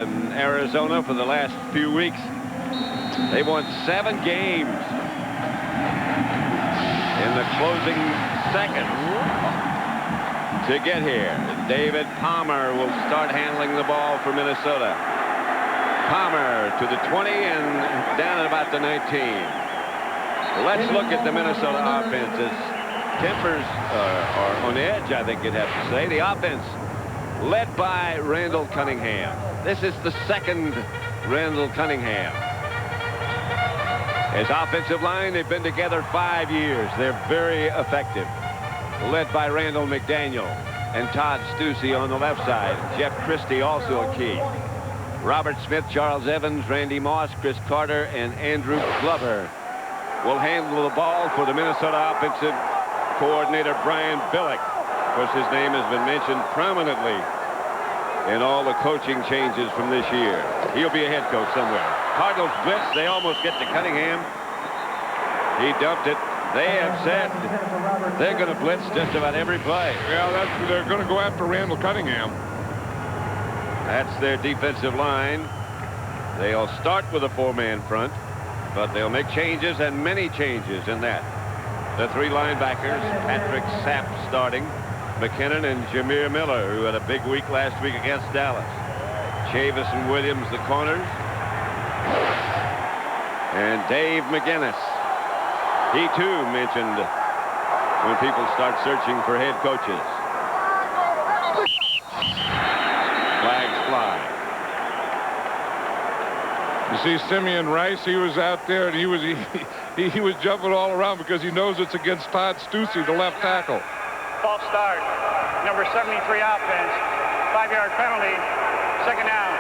In Arizona for the last few weeks. They won 7 games in the closing seconds to get here. David Palmer will start handling the ball for Minnesota. Palmer to the 20 and down at about the 19. Let's look at the Minnesota offenses. Tempers are on edge, I think you'd have to say. The offense led by Randall Cunningham. This is the second Randall Cunningham. His offensive line, they've been together 5 years. They're very effective. Led by Randall McDaniel and Todd Stussy on the left side. Jeff Christie also a key. Robert Smith, Charles Evans, Randy Moss, Chris Carter, and Andrew Glover will handle the ball for the Minnesota offensive coordinator Brian Billick. Of course, his name has been mentioned prominently in all the coaching changes from this year. He'll be a head coach somewhere. Cardinals blitz. They almost get to Cunningham. He dumped it. They have said they're going to blitz just about every play. Yeah, they're going to go after Randall Cunningham. That's their defensive line. They'll start with a 4-man front, but they'll make changes, and many changes in that. The 3 linebackers, Patrick Sapp starting, McKinnon and Jameer Miller, who had a big week last week against Dallas. Chavis and Williams, the corners. And Dave McGinnis. He, too, mentioned when people start searching for head coaches. Flags fly. You see Simeon Rice, he was out there, and he was jumping all around because he knows it's against Todd Stussy, the left tackle. False start. Number 73 offense. 5-yard penalty. Second down.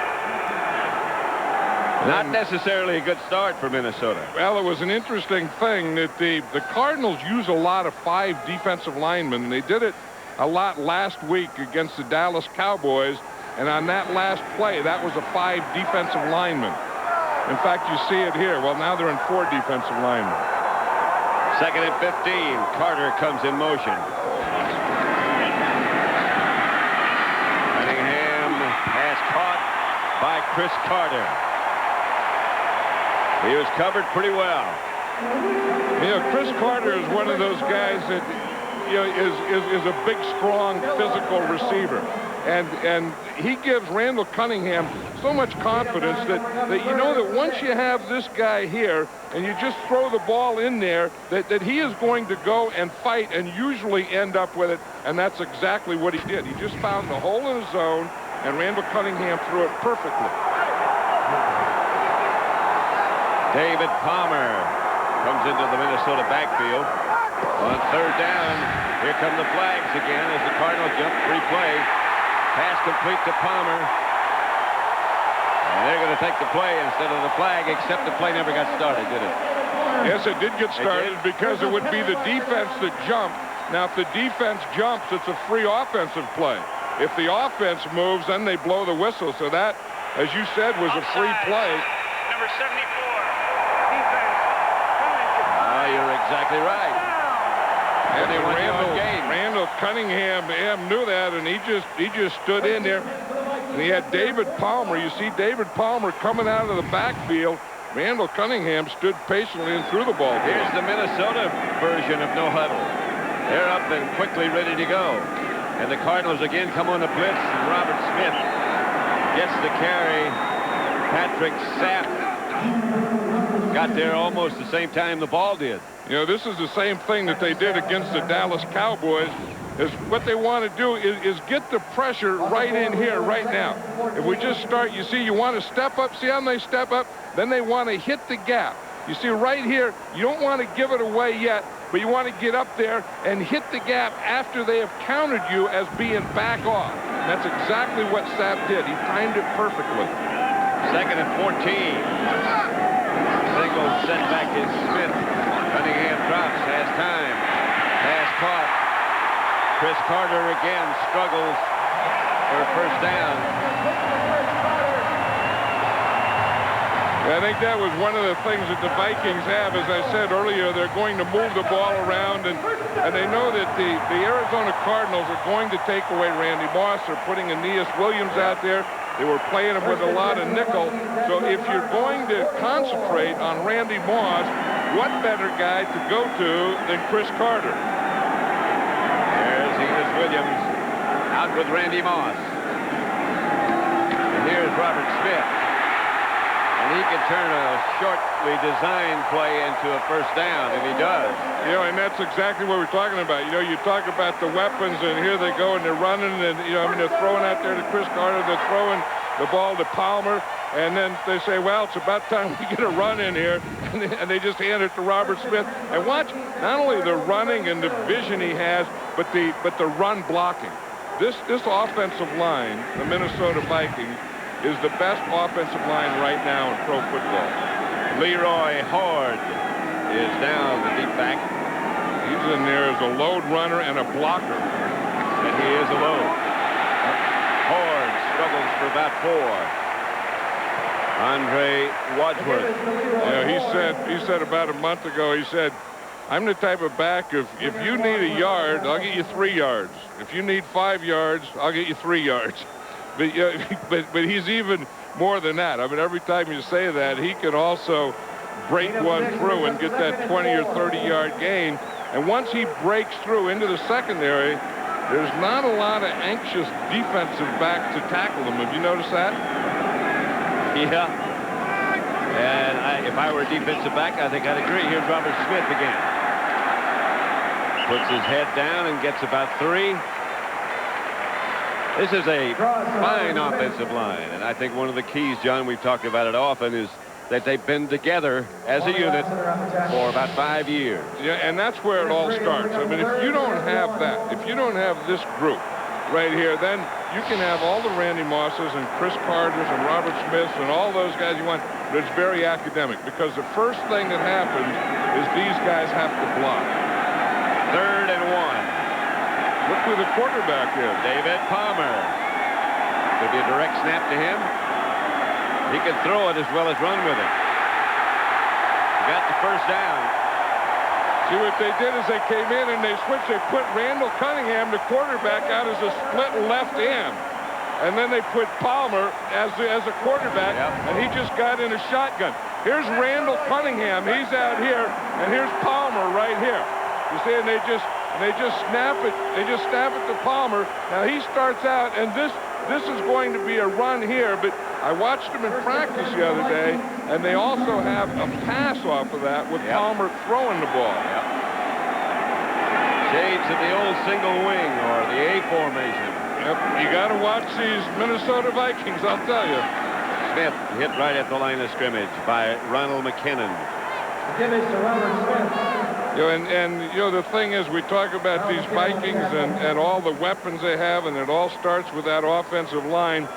Not necessarily a good start for Minnesota. Well, it was an interesting thing that the Cardinals use a lot of 5 defensive linemen, and they did it a lot last week against the Dallas Cowboys. And on that last play, that was a 5 defensive linemen. In fact, you see it here. Well, now they're in 4 defensive linemen. 2nd and 15. Carter comes in motion. Cunningham has caught by Chris Carter. He was covered pretty well. You know, Chris Carter is one of those guys that, you know, is a big, strong, physical receiver. And he gives Randall Cunningham so much confidence that you know that once you have this guy here and you just throw the ball in there, that he is going to go and fight and usually end up with it. And that's exactly what he did. He just found the hole in the zone, and Randall Cunningham threw it perfectly. David Palmer comes into the Minnesota backfield. On 3rd down, here come the flags again as the Cardinals jump free play. Pass complete to Palmer. And they're going to take the play instead of the flag, except the play never got started, did it? Yes, it did get started because it would be the defense that jumped. Now, if the defense jumps, it's a free offensive play. If the offense moves, then they blow the whistle. So that, as you said, was a free play. Number 74. Defense. You're exactly right. And Randall Cunningham knew that, and he just stood in there. And he had David Palmer. You see David Palmer coming out of the backfield. Randall Cunningham stood patiently and threw the ball. Here's the Minnesota version of no huddle. They're up and quickly ready to go. And the Cardinals again come on the blitz, and Robert Smith gets the carry. Patrick Sapp got there almost the same time the ball did. You know, this is the same thing that they did against the Dallas Cowboys. Is what they want to do is get the pressure right in here, right now. If we just start, you see, you want to step up. See how they step up? Then they want to hit the gap. You see, right here, you don't want to give it away yet, but you want to get up there and hit the gap after they have counted you as being back off. And that's exactly what Sapp did. He timed it perfectly. 2nd and 14. Single setback is Smith. Cunningham drops, has time. Pass caught. Chris Carter again struggles for a 1st down. I think that was one of the things that the Vikings have. As I said earlier, they're going to move the ball around, and they know that the Arizona Cardinals are going to take away Randy Moss. They're putting Aeneas Williams out there. They were playing him with a lot of nickel. So if you're going to concentrate on Randy Moss, what better guy to go to than Chris Carter? There's Enos Williams out with Randy Moss. And here's Robert Smith. And he can turn a shortly designed play into a first down, and he does. You know, and that's exactly what we're talking about. You know, you talk about the weapons, and here they go, and they're running, and, you know, I mean, they're throwing out there to Chris Carter. They're throwing the ball to Palmer, and then they say, well, it's about time we get a run in here, and they just hand it to Robert Smith. And watch not only the running and the vision he has, but the run blocking. This offensive line, the Minnesota Vikings, is the best offensive line right now in pro football. Leroy Horde is down the deep back. He's in there as a load runner and a blocker. And he is alone. Horde struggles for about 4. Andre Wadsworth. Yeah, he said about a month ago, he said, I'm the type of back, if you need a yard, I'll get you 3 yards. If you need 5 yards, I'll get you 3 yards. But he's even more than that. I mean, every time you say that, he can also break one through and get that 20 or 30-yard gain. And once he breaks through into the secondary, there's not a lot of anxious defensive back to tackle him. Have you noticed that? Yeah. And if I were a defensive back, I think I'd agree. Here's Robert Smith again. Puts his head down and gets about 3. This is a fine offensive line, and I think one of the keys, John, we've talked about it often, is that they've been together as a unit for about 5 years. Yeah, and that's where it all starts. I mean, if you don't have that, if you don't have this group right here, then you can have all the Randy Mosses and Chris Carters and Robert Smiths and all those guys you want, but it's very academic, because the first thing that happens is these guys have to block. 3rd and 1. Look who the quarterback is. David Palmer. Could be a direct snap to him. He can throw it as well as run with it. He got the first down. See, what they did is they came in and they switched. They put Randall Cunningham, the quarterback, out as a split left end. And then they put Palmer as a quarterback, and he just got in a shotgun. Here's Randall Cunningham. He's out here, and here's Palmer right here. You see, and they just snap it. They just snap it to Palmer. Now he starts out, and this is going to be a run here. But I watched him in practice the other day, and they also have a pass off of that with Palmer throwing the ball. Shades of the old single wing or the A formation. Yep, you got to watch these Minnesota Vikings, I'll tell you. Smith hit right at the line of scrimmage by Ronald McKinnon. You know, and you know, the thing is, we talk about these Vikings and all the weapons they have, and it all starts with that offensive line.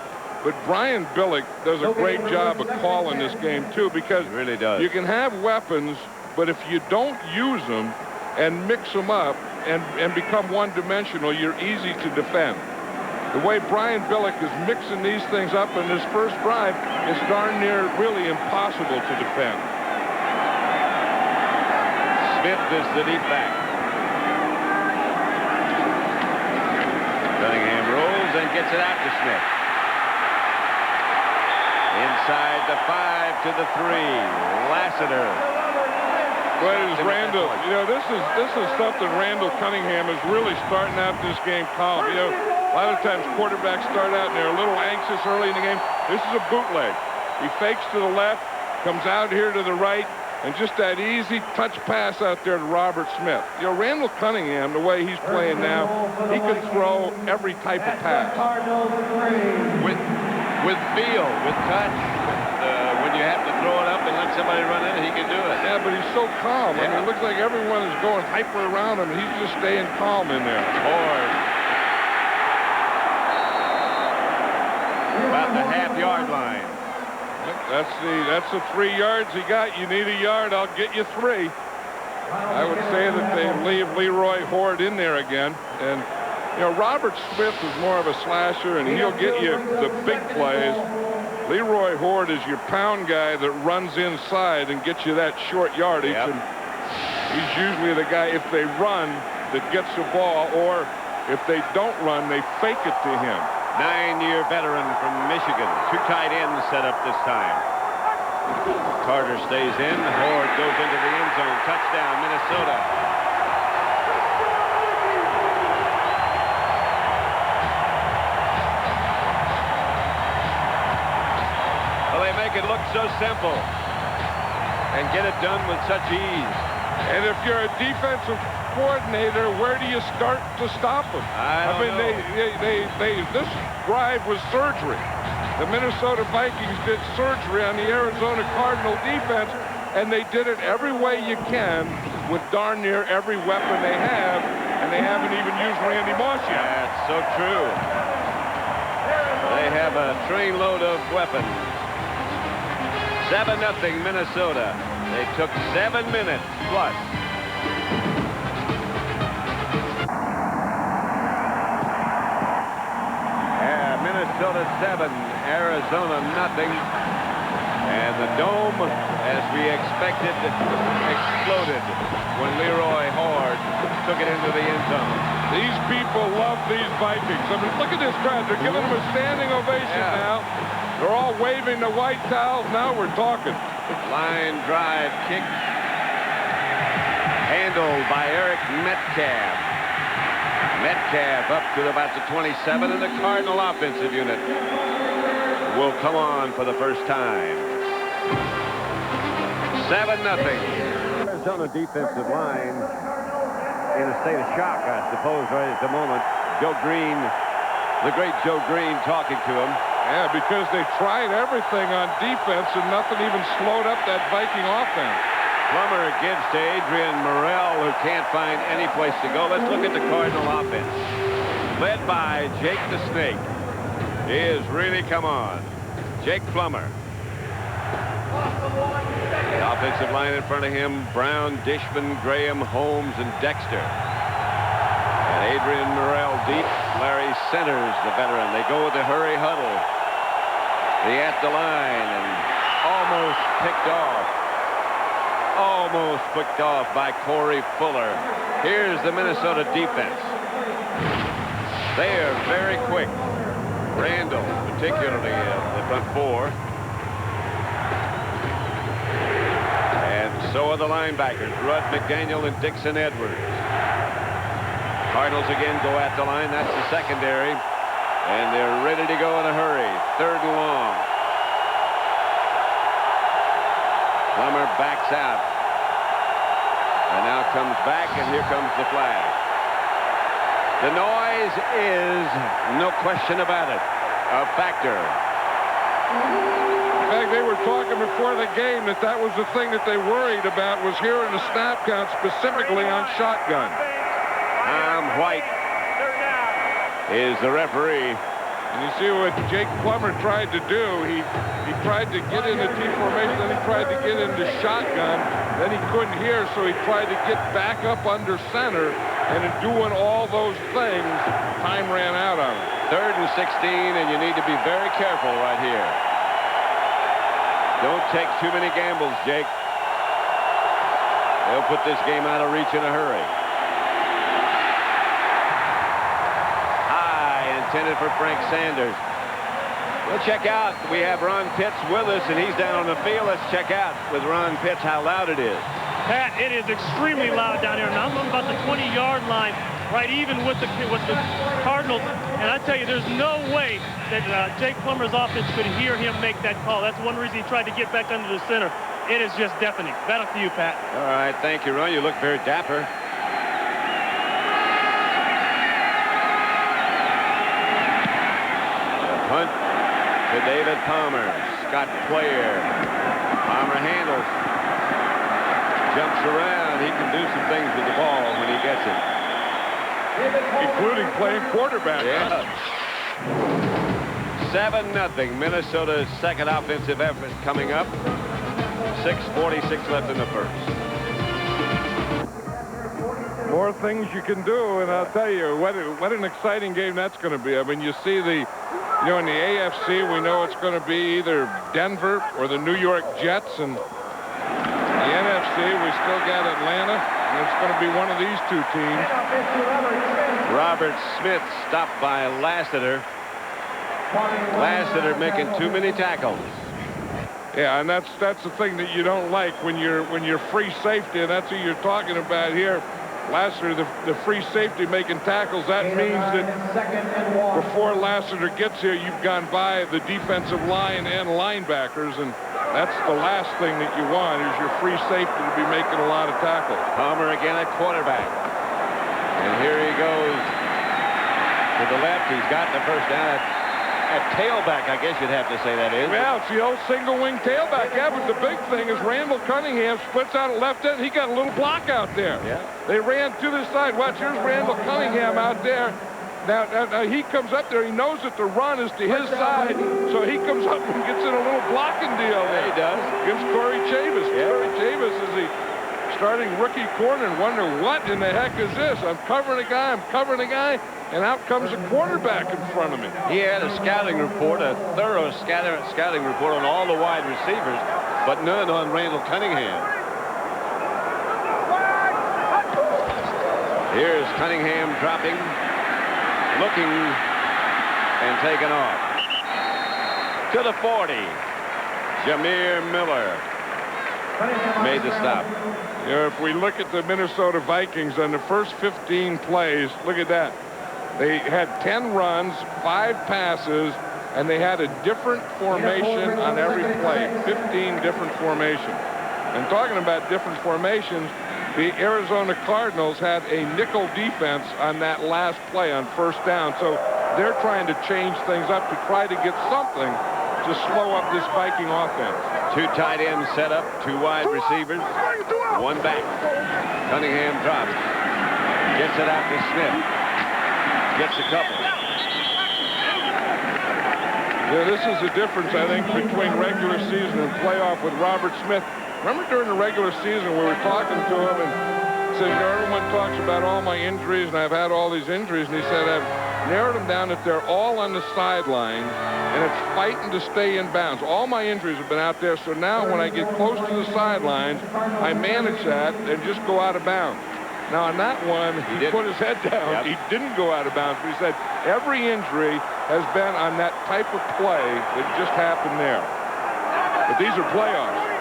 But Brian Billick does a great job of calling this game, too, because he really does. You can have weapons, but if you don't use them and mix them up and become one-dimensional, you're easy to defend. The way Brian Billick is mixing these things up in his first drive is darn near really impossible to defend. Smith is the deep back. Cunningham rolls and gets it out to Smith. Inside the 5 to the 3. Lassiter. Well, it is Randall. You know, this is something Randall Cunningham is really starting out this game calm. You know, a lot of times quarterbacks start out and they're a little anxious early in the game. This is a bootleg. He fakes to the left, comes out here to the right, and just that easy touch pass out there to Robert Smith. You know, Randall Cunningham, the way he's playing now, he can throw every type of pass. With feel, with touch, when you have to throw it up and let somebody run in, he can do it. Yeah, but he's so calm. I mean, it looks like everyone is going hyper around him, and he's just staying calm in there. Horde. About the half-yard line. That's the 3 yards he got. You need a yard, I'll get you 3. I would say that they leave Leroy Horde in there again. And, you know, Robert Smith is more of a slasher, and he'll get you the big plays. Leroy Horde is your pound guy that runs inside and gets you that short yardage. And he's usually the guy, if they run, that gets the ball, or if they don't run, they fake it to him. 9-year veteran from Michigan. 2 tight ends set up this time. Carter stays in. Horde goes into the end zone. Touchdown, Minnesota. Well, they make it look so simple and get it done with such ease. And if you're a defensive coordinator, where do you start to stop them? I mean, this drive was surgery. The Minnesota Vikings did surgery on the Arizona Cardinal defense, and they did it every way you can with darn near every weapon they have, and they haven't even used Randy Moss yet. That's so true. They have a trainload of weapons. 7-0 Minnesota. They took 7 minutes plus. Minnesota 7, Arizona nothing. And the dome, as we expected, exploded when Leroy Horde took it into the end zone. These people love these Vikings. I mean, look at this crowd. They're giving them a standing ovation now. They're all waving the white towels. Now we're talking. Line drive kick. Handled by Eric Metcalf. Metcalf up to about the 27, and the Cardinal offensive unit will come on for the first time. 7-0. Arizona defensive line in a state of shock, I suppose, right at the moment. Joe Green, the great Joe Green, talking to him. Yeah, because they tried everything on defense, and nothing even slowed up that Viking offense. Plummer gives to Adrian Morrell, who can't find any place to go. Let's look at the Cardinal offense. Led by Jake the Snake. He has really come on. Jake Plummer. The offensive line in front of him, Brown, Dishman, Graham, Holmes, and Dexter. And Adrian Morrell deep. Larry centers the veteran. They go with the hurry huddle. The at the line and almost picked off. Almost picked off by Corey Fuller. Here's the Minnesota defense. They are very quick. Randall, particularly the front four. And so are the linebackers, Rudd, McDaniel, and Dixon Edwards. Cardinals again go at the line. That's the secondary. And they're ready to go in a hurry. 3rd and long. Plummer backs out. And now comes back, and here comes the flag. The noise is, no question about it, a factor. In fact, they were talking before the game that was the thing that they worried about, was hearing the snap count specifically on shotgun. Tom White is the referee. And you see what Jake Plummer tried to do. He tried to get into T formation, then he tried to get into shotgun. Then he couldn't hear, so he tried to get back up under center. And in doing all those things, time ran out on him. 3rd and 16, and you need to be very careful right here. Don't take too many gambles, Jake. They'll put this game out of reach in a hurry. Intended for Frank Sanders. We'll check out. We have Ron Pitts with us, and he's down on the field. Let's check out with Ron Pitts how loud it is. Pat, it is extremely loud down here. Now I'm about the 20-yard line, right even with the Cardinals. And I tell you, there's no way that Jake Plummer's offense could hear him make that call. That's one reason he tried to get back under the center. It is just deafening. Battle to you, Pat. All right, thank you, Ron. You look very dapper. Punt to David Palmer. Scott Player. Palmer handles. Jumps around. He can do some things with the ball when he gets it. Including playing quarterback. Yeah. 7-0. Minnesota's second offensive effort coming up. 6:46 left in the first. More things you can do, and I'll tell you, what an exciting game that's going to be. I mean, you see in the AFC, we know it's going to be either Denver or the New York Jets, and the NFC, we still got Atlanta, and it's going to be one of these two teams. Robert Smith stopped by Lassiter. Lassiter making too many tackles. Yeah, and that's the thing that you don't like when you're free safety, and that's who you're talking about here. Lassiter, the free safety making tackles. That means that before Lassiter gets here, you've gone by the defensive line and linebackers, and that's the last thing that you want is your free safety to be making a lot of tackles. Palmer again at quarterback. And here he goes to the left. He's got the first down at tailback, I guess you'd have to say that is. Well, it's the old single-wing tailback. Yeah, but the big thing is Randall Cunningham splits out at left end. He got a little block out there. Yeah. They ran to the side. Watch, here's Randall Cunningham out there. Now he comes up there. He knows that the run is to his side, so he comes up and gets in a little blocking deal there. He does. Gives Corey Chavis. Yeah. Corey Chavis is the starting rookie corner and wonder what in the heck is this? I'm covering a guy, and out comes a quarterback in front of me. He had a scouting report, a thorough scouting report on all the wide receivers, but none on Randall Cunningham. Here's Cunningham dropping, looking, and taken off. To the 40. Jameer Miller made the stop. You know, if we look at the Minnesota Vikings on the first 15 plays, look at that. They had 10 runs, 5 passes, and they had a different formation on every play. 15 different formations. And talking about different formations, the Arizona Cardinals had a nickel defense on that last play on first down. So they're trying to change things up to try to get something to slow up this Viking offense. 2 tight ends set up, 2 wide receivers, 1 back. Cunningham drops. Gets it out to Smith. Gets a couple. Yeah, this is the difference, I think, between regular season and playoff with Robert Smith. Remember during the regular season we were talking to him and said, you know, everyone talks about all my injuries and I've had all these injuries, and he said, I've narrowed them down that they're all on the sideline and it's fighting to stay in bounds. All my injuries have been out there, so now when I get close to the sidelines, I manage that and just go out of bounds. Now, on that one, he put his head down. Yep. He didn't go out of bounds, but he said every injury has been on that type of play that just happened there. But these are playoffs.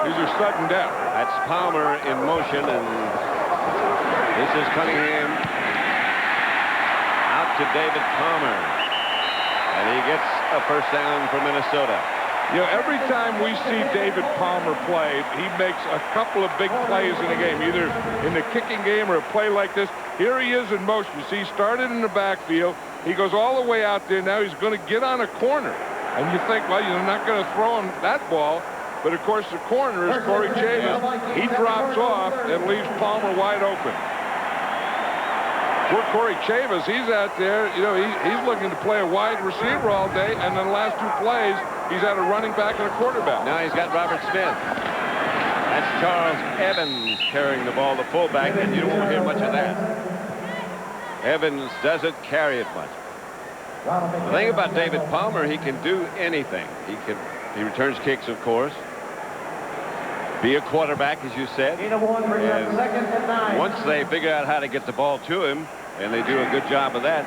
These are sudden death. That's Palmer in motion, and this is Cunningham out to David Palmer. And he gets a first down for Minnesota. You know, every time we see David Palmer play, he makes a couple of big plays in a game, either in the kicking game or a play like this. Here he is in motion. You see, he started in the backfield. He goes all the way out there. Now he's going to get on a corner. And you think, well, you're not going to throw him that ball. But, of course, the corner is Corey Chavis. He drops off and leaves Palmer wide open. Poor Corey Chavis, he's out there, you know, he's looking to play a wide receiver all day, and then the last 2 plays, he's had a running back and a quarterback. Now he's got Robert Smith. That's Charles Evans carrying the ball, the fullback, and you won't hear much of that. Evans doesn't carry it much. The thing about David Palmer, he can do anything. He returns kicks, of course. Be a quarterback, as you said. And once they figure out how to get the ball to him, and they do a good job of that,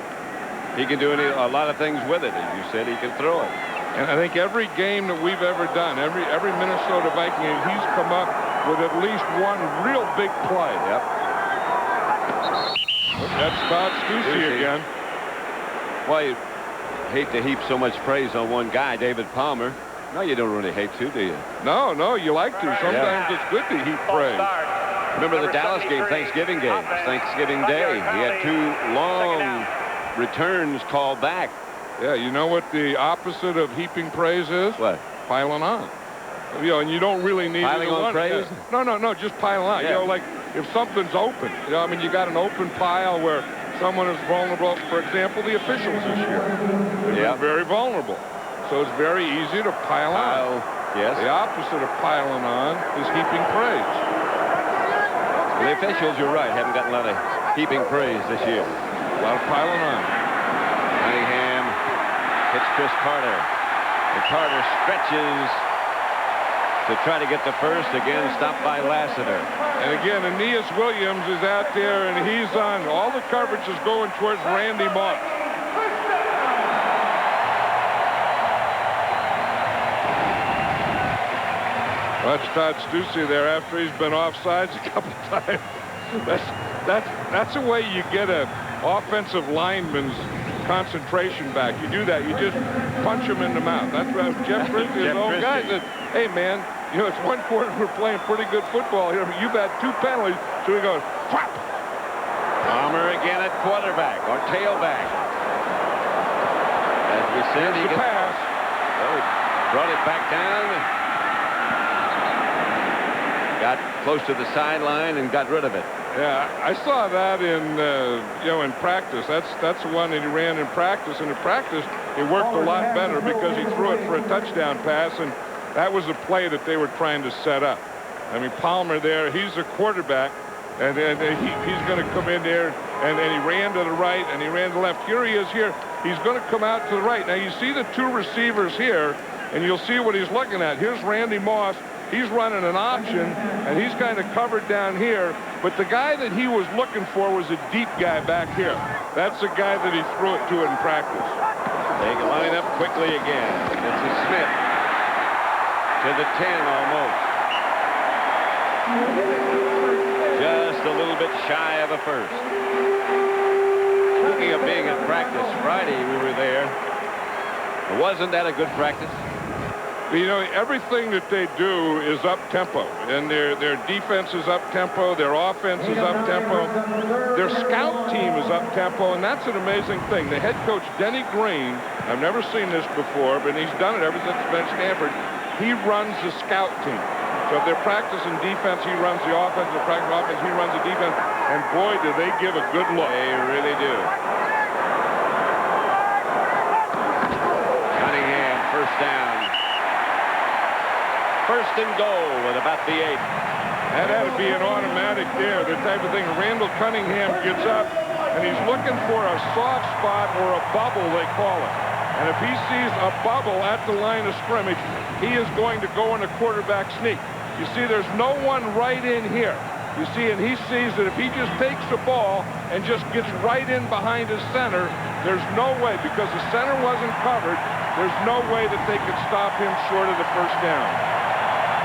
he can do a lot of things with it. As you said, he can throw it. And I think every game that we've ever done, every Minnesota Viking game, he's come up with at least one real big play. Yep. That's Todd Stussy again. Well, you hate to heap so much praise on one guy, David Palmer. No, you don't really hate to, do you? No, you like to. Sometimes it's good to heap praise. Remember the Dallas game, Thanksgiving game, Thanksgiving Day. He had 2 long returns called back. Yeah, you know what the opposite of heaping praise is? What? Piling on. You know, and you don't really need piling on praise. No, just piling on. Yeah. You know, like if something's open. You know, I mean, you got an open pile where someone is vulnerable. For example, the officials this year. They're very vulnerable. So it's very easy to pile on. Yes. The opposite of piling on is heaping praise. The officials, you're right, haven't gotten a lot of heaping praise this year. A lot of piling on. Cunningham hits Chris Carter. And Carter stretches to try to get the first. Again, stopped by Lassiter. And again, Aeneas Williams is out there, and he's on. All the coverage is going towards Randy Moss. Watch Todd Stussy there after he's been offsides a couple times. That's the way you get an offensive lineman's concentration back. You do that. You just punch him in the mouth. That's what Jeff Christie, his own guy, said, hey, man, you know, it's one quarter. We're playing pretty good football here. You've had 2 penalties. So he goes, whap. Palmer again at quarterback or tailback. As we said, he pass. Oh, brought it back down. Got close to the sideline and got rid of it. Yeah, I saw that in in practice. That's the one that he ran in practice. And in practice, it worked a lot better because he threw it for a touchdown pass, and that was the play that they were trying to set up. I mean, Palmer there, he's a quarterback, and he's going to come in there, and he ran to the right, and he ran to the left. Here he is here. He's going to come out to the right. Now, you see the 2 receivers here, and you'll see what he's looking at. Here's Randy Moss. He's running an option, and he's kind of covered down here. But the guy that he was looking for was a deep guy back here. That's the guy that he threw it to in practice. They can line up quickly again. This is Smith to the 10 almost. Just a little bit shy of a first. Speaking of being at practice, Friday we were there. Wasn't that a good practice? You know, everything that they do is up-tempo, and their defense is up-tempo, their offense is up-tempo, their scout team is up-tempo, and that's an amazing thing. The head coach, Denny Green, I've never seen this before, but he's done it ever since he's been at Stanford. He runs the scout team. So if they're practicing defense, he runs the offense. If they're practicing offense, he runs the defense. And boy, do they give a good look. They really do. Cunningham, first down. First and goal with about the 8. That had to be an automatic there, the type of thing. Randall Cunningham gets up, and he's looking for a soft spot or a bubble, they call it. And if he sees a bubble at the line of scrimmage, he is going to go in a quarterback sneak. You see, there's no one right in here. You see, and he sees that if he just takes the ball and just gets right in behind his center, there's no way, because the center wasn't covered, there's no way that they could stop him short of the first down.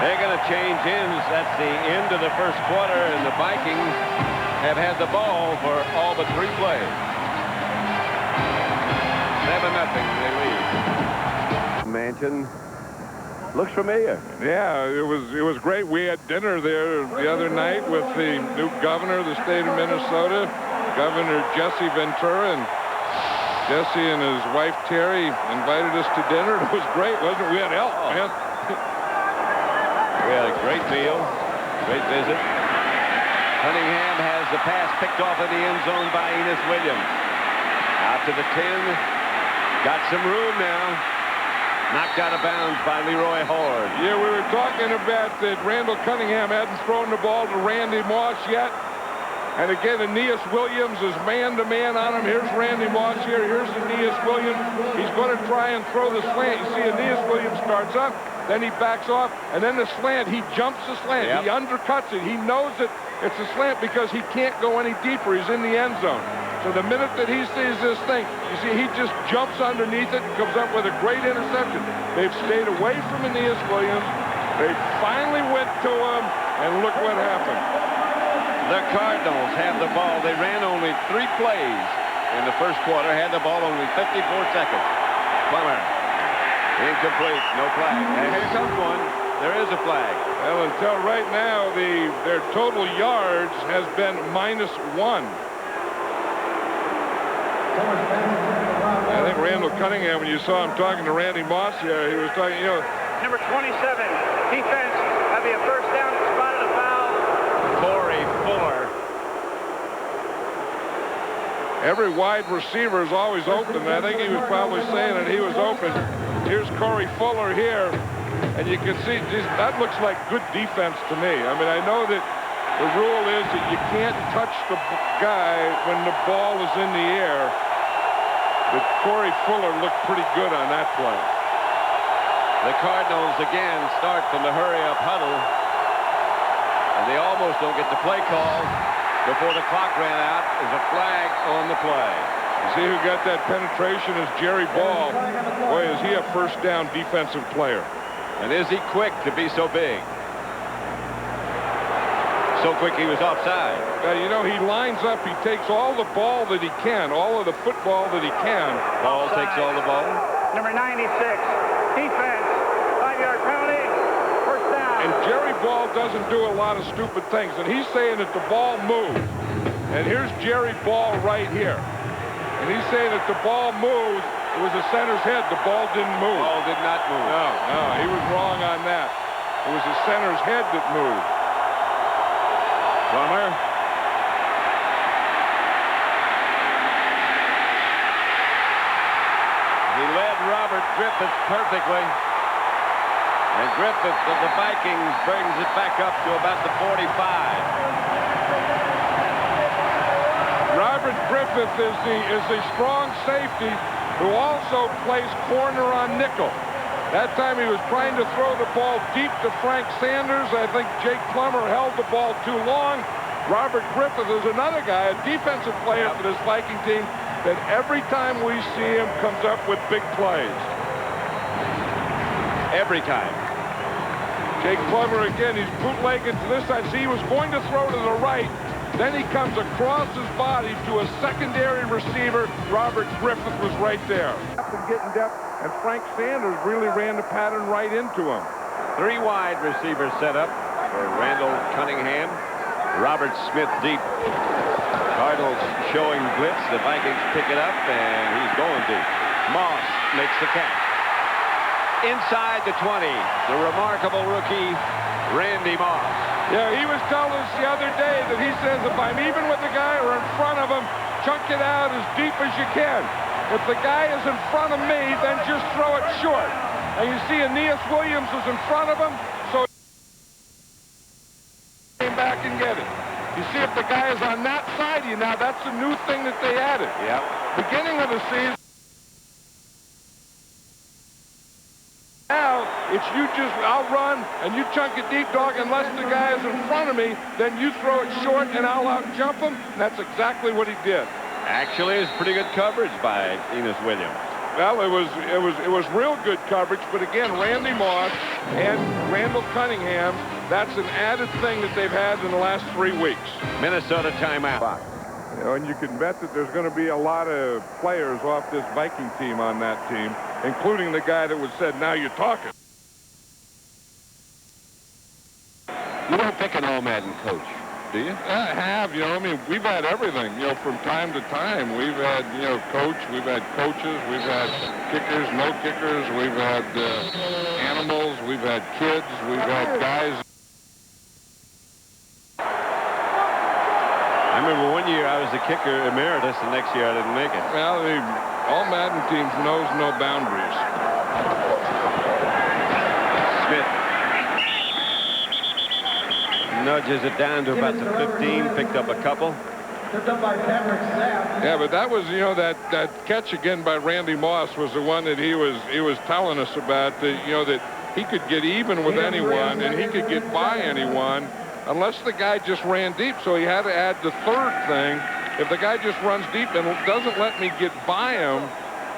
They're going to change ends. That's the end of the first quarter, and the Vikings have had the ball for all but 3 plays. 7-0, they lead. Mansion looks familiar. Yeah, it was great. We had dinner there the other night with the new governor of the state of Minnesota, Governor Jesse Ventura, and Jesse and his wife Terry invited us to dinner. It was great, wasn't it? We had elk, man. We had a great meal, great visit. Cunningham has the pass picked off in the end zone by Enos Williams. Out to the 10. Got some room now. Knocked out of bounds by Leroy Horde. Yeah, we were talking about that Randall Cunningham hadn't thrown the ball to Randy Moss yet. And again, Aeneas Williams is man-to-man on him. Here's Randy Moss here. Here's Aeneas Williams. He's going to try and throw the slant. You see Aeneas Williams starts up. Then he backs off, and then the slant, he jumps the slant. Yep. He undercuts it. He knows that it's a slant because he can't go any deeper. He's in the end zone. So the minute that he sees this thing, you see, he just jumps underneath it and comes up with a great interception. They've stayed away from Aeneas Williams. They finally went to him, and look what happened. The Cardinals have the ball. They ran only 3 plays in the first quarter, had the ball only 54 seconds. Plummer. Incomplete, no flag. And here comes one. There is a flag. Well, until right now, their total yards has been -1. I think Randall Cunningham, when you saw him talking to Randy Moss here, he was talking, you know. Number 27, defense, have a first down, spotted a foul. Corey Fuller. Every wide receiver is always open. I think he was probably saying that he was open. Here's Corey Fuller here, and you can see that looks like good defense to me. I mean, I know that the rule is that you can't touch the guy when the ball is in the air, but Corey Fuller looked pretty good on that play. The Cardinals again start from the hurry-up huddle, and they almost don't get the play call before the clock ran out. There's a flag on the play. You see who got that penetration is Jerry Ball. Boy, is he a first down defensive player. And is he quick to be so big? so quick he was offside. You know, he lines up. He takes all the ball that he can, all of the football that he can. Ball takes all the ball. Number 96, defense, 5-yard penalty, first down. And Jerry Ball doesn't do a lot of stupid things, and he's saying that the ball moved. And here's Jerry Ball right here. And he's saying that the ball moved. It was the center's head. The ball didn't move. Ball did not move. No, he was wrong on that. It was the center's head that moved. Plummer. He led Robert Griffith perfectly. And Griffith of the Vikings brings it back up to about the 45. Robert Griffith is the strong safety who also plays corner on nickel. That time he was trying to throw the ball deep to Frank Sanders. I think Jake Plummer held the ball too long. Robert Griffith is another guy, a defensive player for this Viking team, that every time we see him comes up with big plays. Every time. Jake Plummer again, he's bootlegging to this side. See, he was going to throw to the right. Then he comes across his body to a secondary receiver. Robert Griffith was right there. Getting depth, and Frank Sanders really ran the pattern right into him. 3 wide receivers set up for Randall Cunningham. Robert Smith deep. Cardinals showing blitz. The Vikings pick it up, and he's going deep. Moss makes the catch. Inside the 20, the remarkable rookie, Randy Moss. Yeah, he was telling us the other day that he says if I'm even with the guy or in front of him, chunk it out as deep as you can. If the guy is in front of me, then just throw it short. And you see Aeneas Williams was in front of him, so he came back and get it. You see if the guy is on that side of you now, that's a new thing that they added. Yep. Beginning of the season. Now, it's you just, I'll run, and you chunk it deep, dog, unless the guy is in front of me, then you throw it short, and I'll out-jump him. And that's exactly what he did. Actually, it's pretty good coverage by Aeneas Williams. Well, it was real good coverage, but again, Randy Moss and Randall Cunningham, that's an added thing that they've had in the last 3 weeks. Minnesota timeout. You know, and you can bet that there's going to be a lot of players off this Viking team on that team, including the guy that was said, now you're talking. You don't pick an all-Madden coach, do you? I have, you know, I mean, we've had everything, you know, from time to time. We've had, you know, we've had coaches, we've had kickers, no kickers, we've had animals, we've had kids, we've had guys. I remember one year I was the kicker emeritus, and next year I didn't make it. Well, all Madden teams knows no boundaries. Smith nudges it down to about the 15, picked up a couple. Yeah, but that was, you know, that catch again by Randy Moss was the one that he was telling us about, that, you know, that he could get even with anyone and he could get by anyone unless the guy just ran deep. So he had to add the third thing. If the guy just runs deep and doesn't let me get by him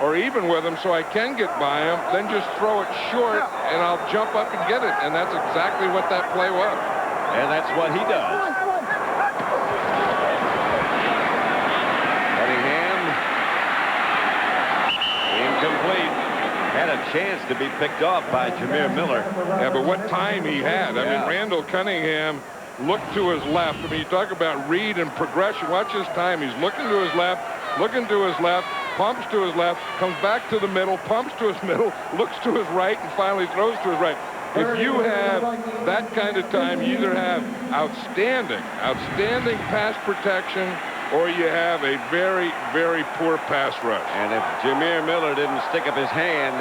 or even with him so I can get by him, then just throw it short and I'll jump up and get it. And that's exactly what that play was. And that's what he does. Cunningham. Incomplete. Had a chance to be picked off by Jameer Miller. Yeah, but what time he had. I mean, Randall Cunningham looked to his left. I mean, you talk about read and progression. Watch his time. He's looking to his left, pumps to his left, comes back to the middle, pumps to his middle, looks to his right, and finally throws to his right. If you have that kind of time, you either have outstanding pass protection, or you have a very, very poor pass rush. And if Jameer Miller didn't stick up his hand,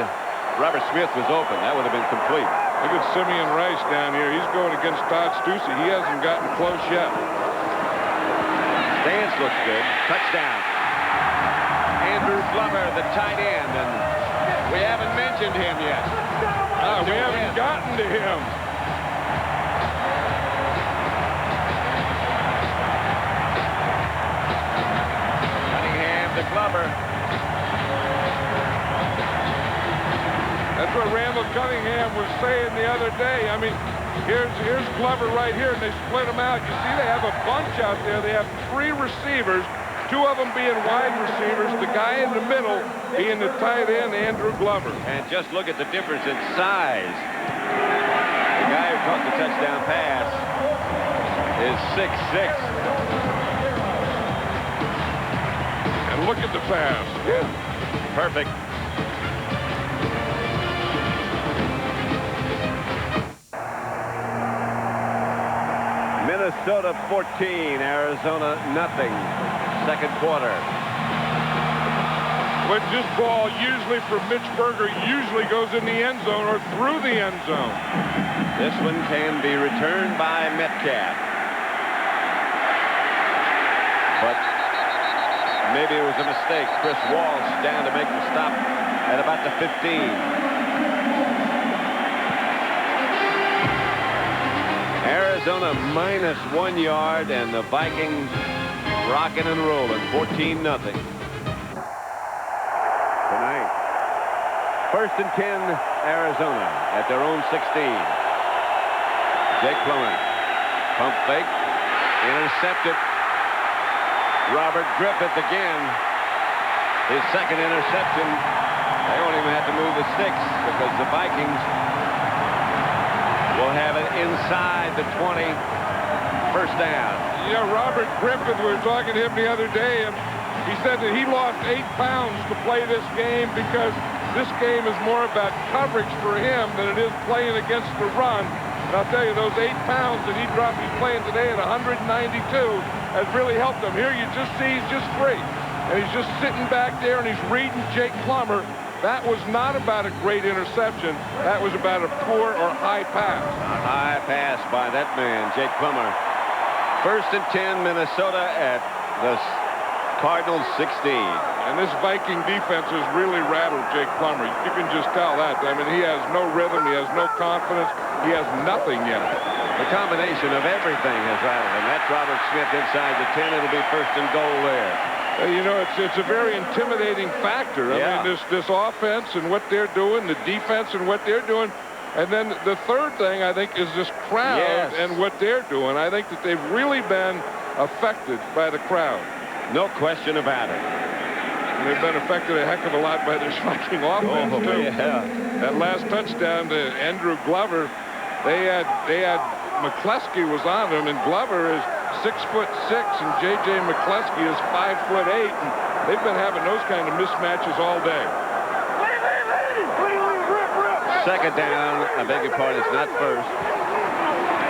Robert Smith was open. That would have been complete. Look at Simeon Rice down here. He's going against Todd Stussy. He hasn't gotten close yet. Stance looks good. Touchdown. Andrew Glover, the tight end, and we haven't mentioned him yet. We haven't gotten to him. Cunningham to Glover. That's what Randall Randall Cunningham was saying the other day. I mean, here's Glover right here, and they split them out. You see they have a bunch out there. They have 3 receivers, 2 of them being wide receivers, the guy in the middle being the tight end, Andrew Glover. And just look at the difference in size. The guy who caught the touchdown pass is 6'6". And look at the pass. Yeah, perfect. Minnesota 14, Arizona nothing. Second quarter. But this ball usually from Mitch Berger usually goes in the end zone or through the end zone. This one can be returned by Metcalf. But maybe it was a mistake. Chris Walsh down to make the stop at about the 15. Arizona minus 1 yard, and the Vikings rocking and rolling, 14-0. Tonight, 1st and 10, Arizona at their own 16. Jake Plummer, pump fake, intercepted. Robert Griffith again, his second interception. They won't even have to move the sticks because the Vikings will have it inside the 20. First down. Yeah, Robert Griffith, we were talking to him the other day, and he said that he lost 8 pounds to play this game because this game is more about coverage for him than it is playing against the run. And I'll tell you, those 8 pounds that he dropped, he's playing today at 192, has really helped him. Here you just see he's just free. And he's just sitting back there, and he's reading Jake Plummer. That was not about a great interception. That was about a poor or high pass. A high pass by that man, Jake Plummer. 1st and 10, Minnesota at the Cardinals 16. And this Viking defense has really rattled Jake Plummer. You can just tell that. I mean, he has no rhythm. He has no confidence. He has nothing yet. The combination of everything has rattled him. That's Robert Smith inside the 10. It'll be 1st and goal there. You know, it's a very intimidating factor. I mean, this offense and what they're doing, the defense and what they're doing. And then the third thing, I think, is this crowd and what they're doing. I think that they've really been affected by the crowd. No question about it. And they've been affected a heck of a lot by this Viking offense, too. Yeah. That last touchdown to Andrew Glover, they had McCleskey was on him, and Glover is 6'6", and J.J. McCleskey is 5'8", and they've been having those kind of mismatches all day. Second down, I beg your pardon, it's not first.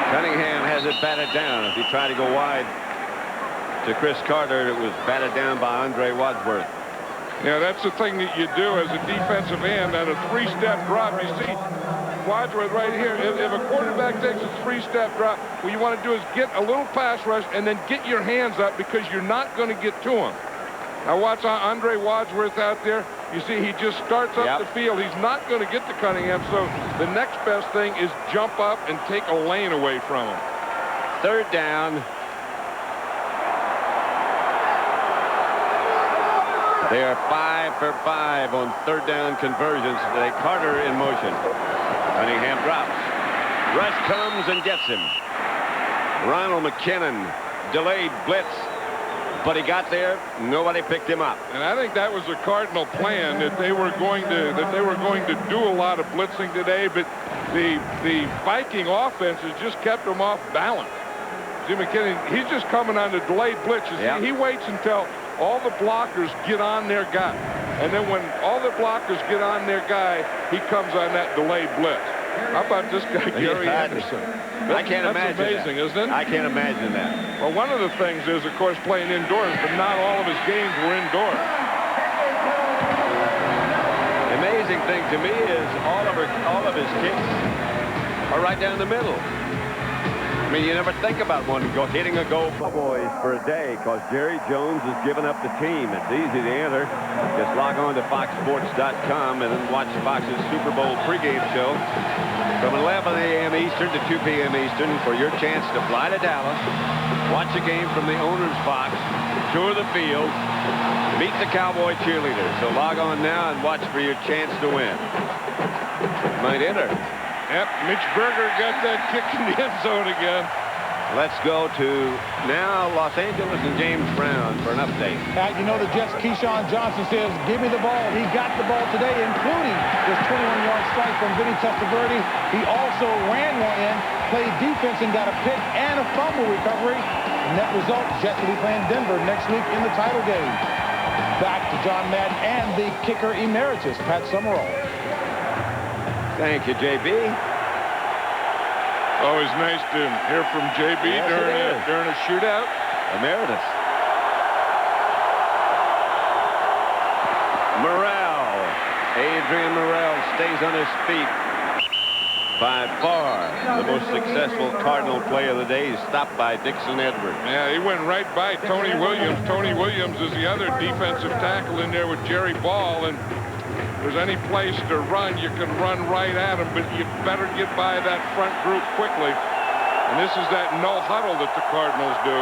Cunningham has it batted down. If he tried to go wide to Chris Carter, it was batted down by Andre Wadsworth. Yeah, that's the thing that you do as a defensive end on a 3-step drop. You see Wadsworth right here. If a quarterback takes a 3-step drop, what you want to do is get a little pass rush and then get your hands up because you're not going to get to him. Now watch Andre Wadsworth out there. You see he just starts up the field. He's not going to get to Cunningham, so the next best thing is jump up and take a lane away from him. Third down. They are 5 for 5 on third down conversions. They Carter in motion. Cunningham drops. Rush comes and gets him. Ronald McKinnon delayed blitz, but he got there. Nobody picked him up. And I think that was the Cardinal plan, that they were going to do a lot of blitzing today, but the Viking offense has just kept them off balance. Jim McKinnon, he's just coming on the delayed blitz. He waits until all the blockers get on their guy. And then when all the blockers get on their guy, he comes on that delayed blitz. How about this guy, Gary Anderson? I can't imagine That's amazing, isn't it? I can't imagine that. Well, one of the things is, of course, playing indoors, but not all of his games were indoors. The amazing thing to me is all of his kicks are right down the middle. I mean, you never think about one hitting a goal. Cowboys for a day, because Jerry Jones has given up the team. It's easy to enter. Just log on to foxsports.com and then watch Fox's Super Bowl pregame show from 11 a.m. Eastern to 2 p.m. Eastern for your chance to fly to Dallas, watch a game from the owner's box, tour the field, meet the Cowboy cheerleaders. So log on now and watch for your chance to win. might enter. Yep, Mitch Berger got that kick in the end zone again. Let's go to now Los Angeles and James Brown for an update. You know, the Jets' Keyshawn Johnson says, give me the ball. He got the ball today, including this 21-yard strike from Vinny Testaverde. He also ran one in, played defense, and got a pick and a fumble recovery. Net result, Jets will be playing Denver next week in the title game. Back to John Madden and the kicker emeritus, Pat Summerall. Thank you, JB. Always nice to hear from JB during a shootout. Emeritus. Morrell. Adrian Morrell stays on his feet. By far the most successful Cardinal play of the day. He's stopped by Dixon Edwards. Yeah, he went right by Tony Williams. Tony Williams is the other defensive tackle in there with Jerry Ball. And if there's any place to run, you can run right at him, but you better get by that front group quickly. And this is that no huddle that the Cardinals do.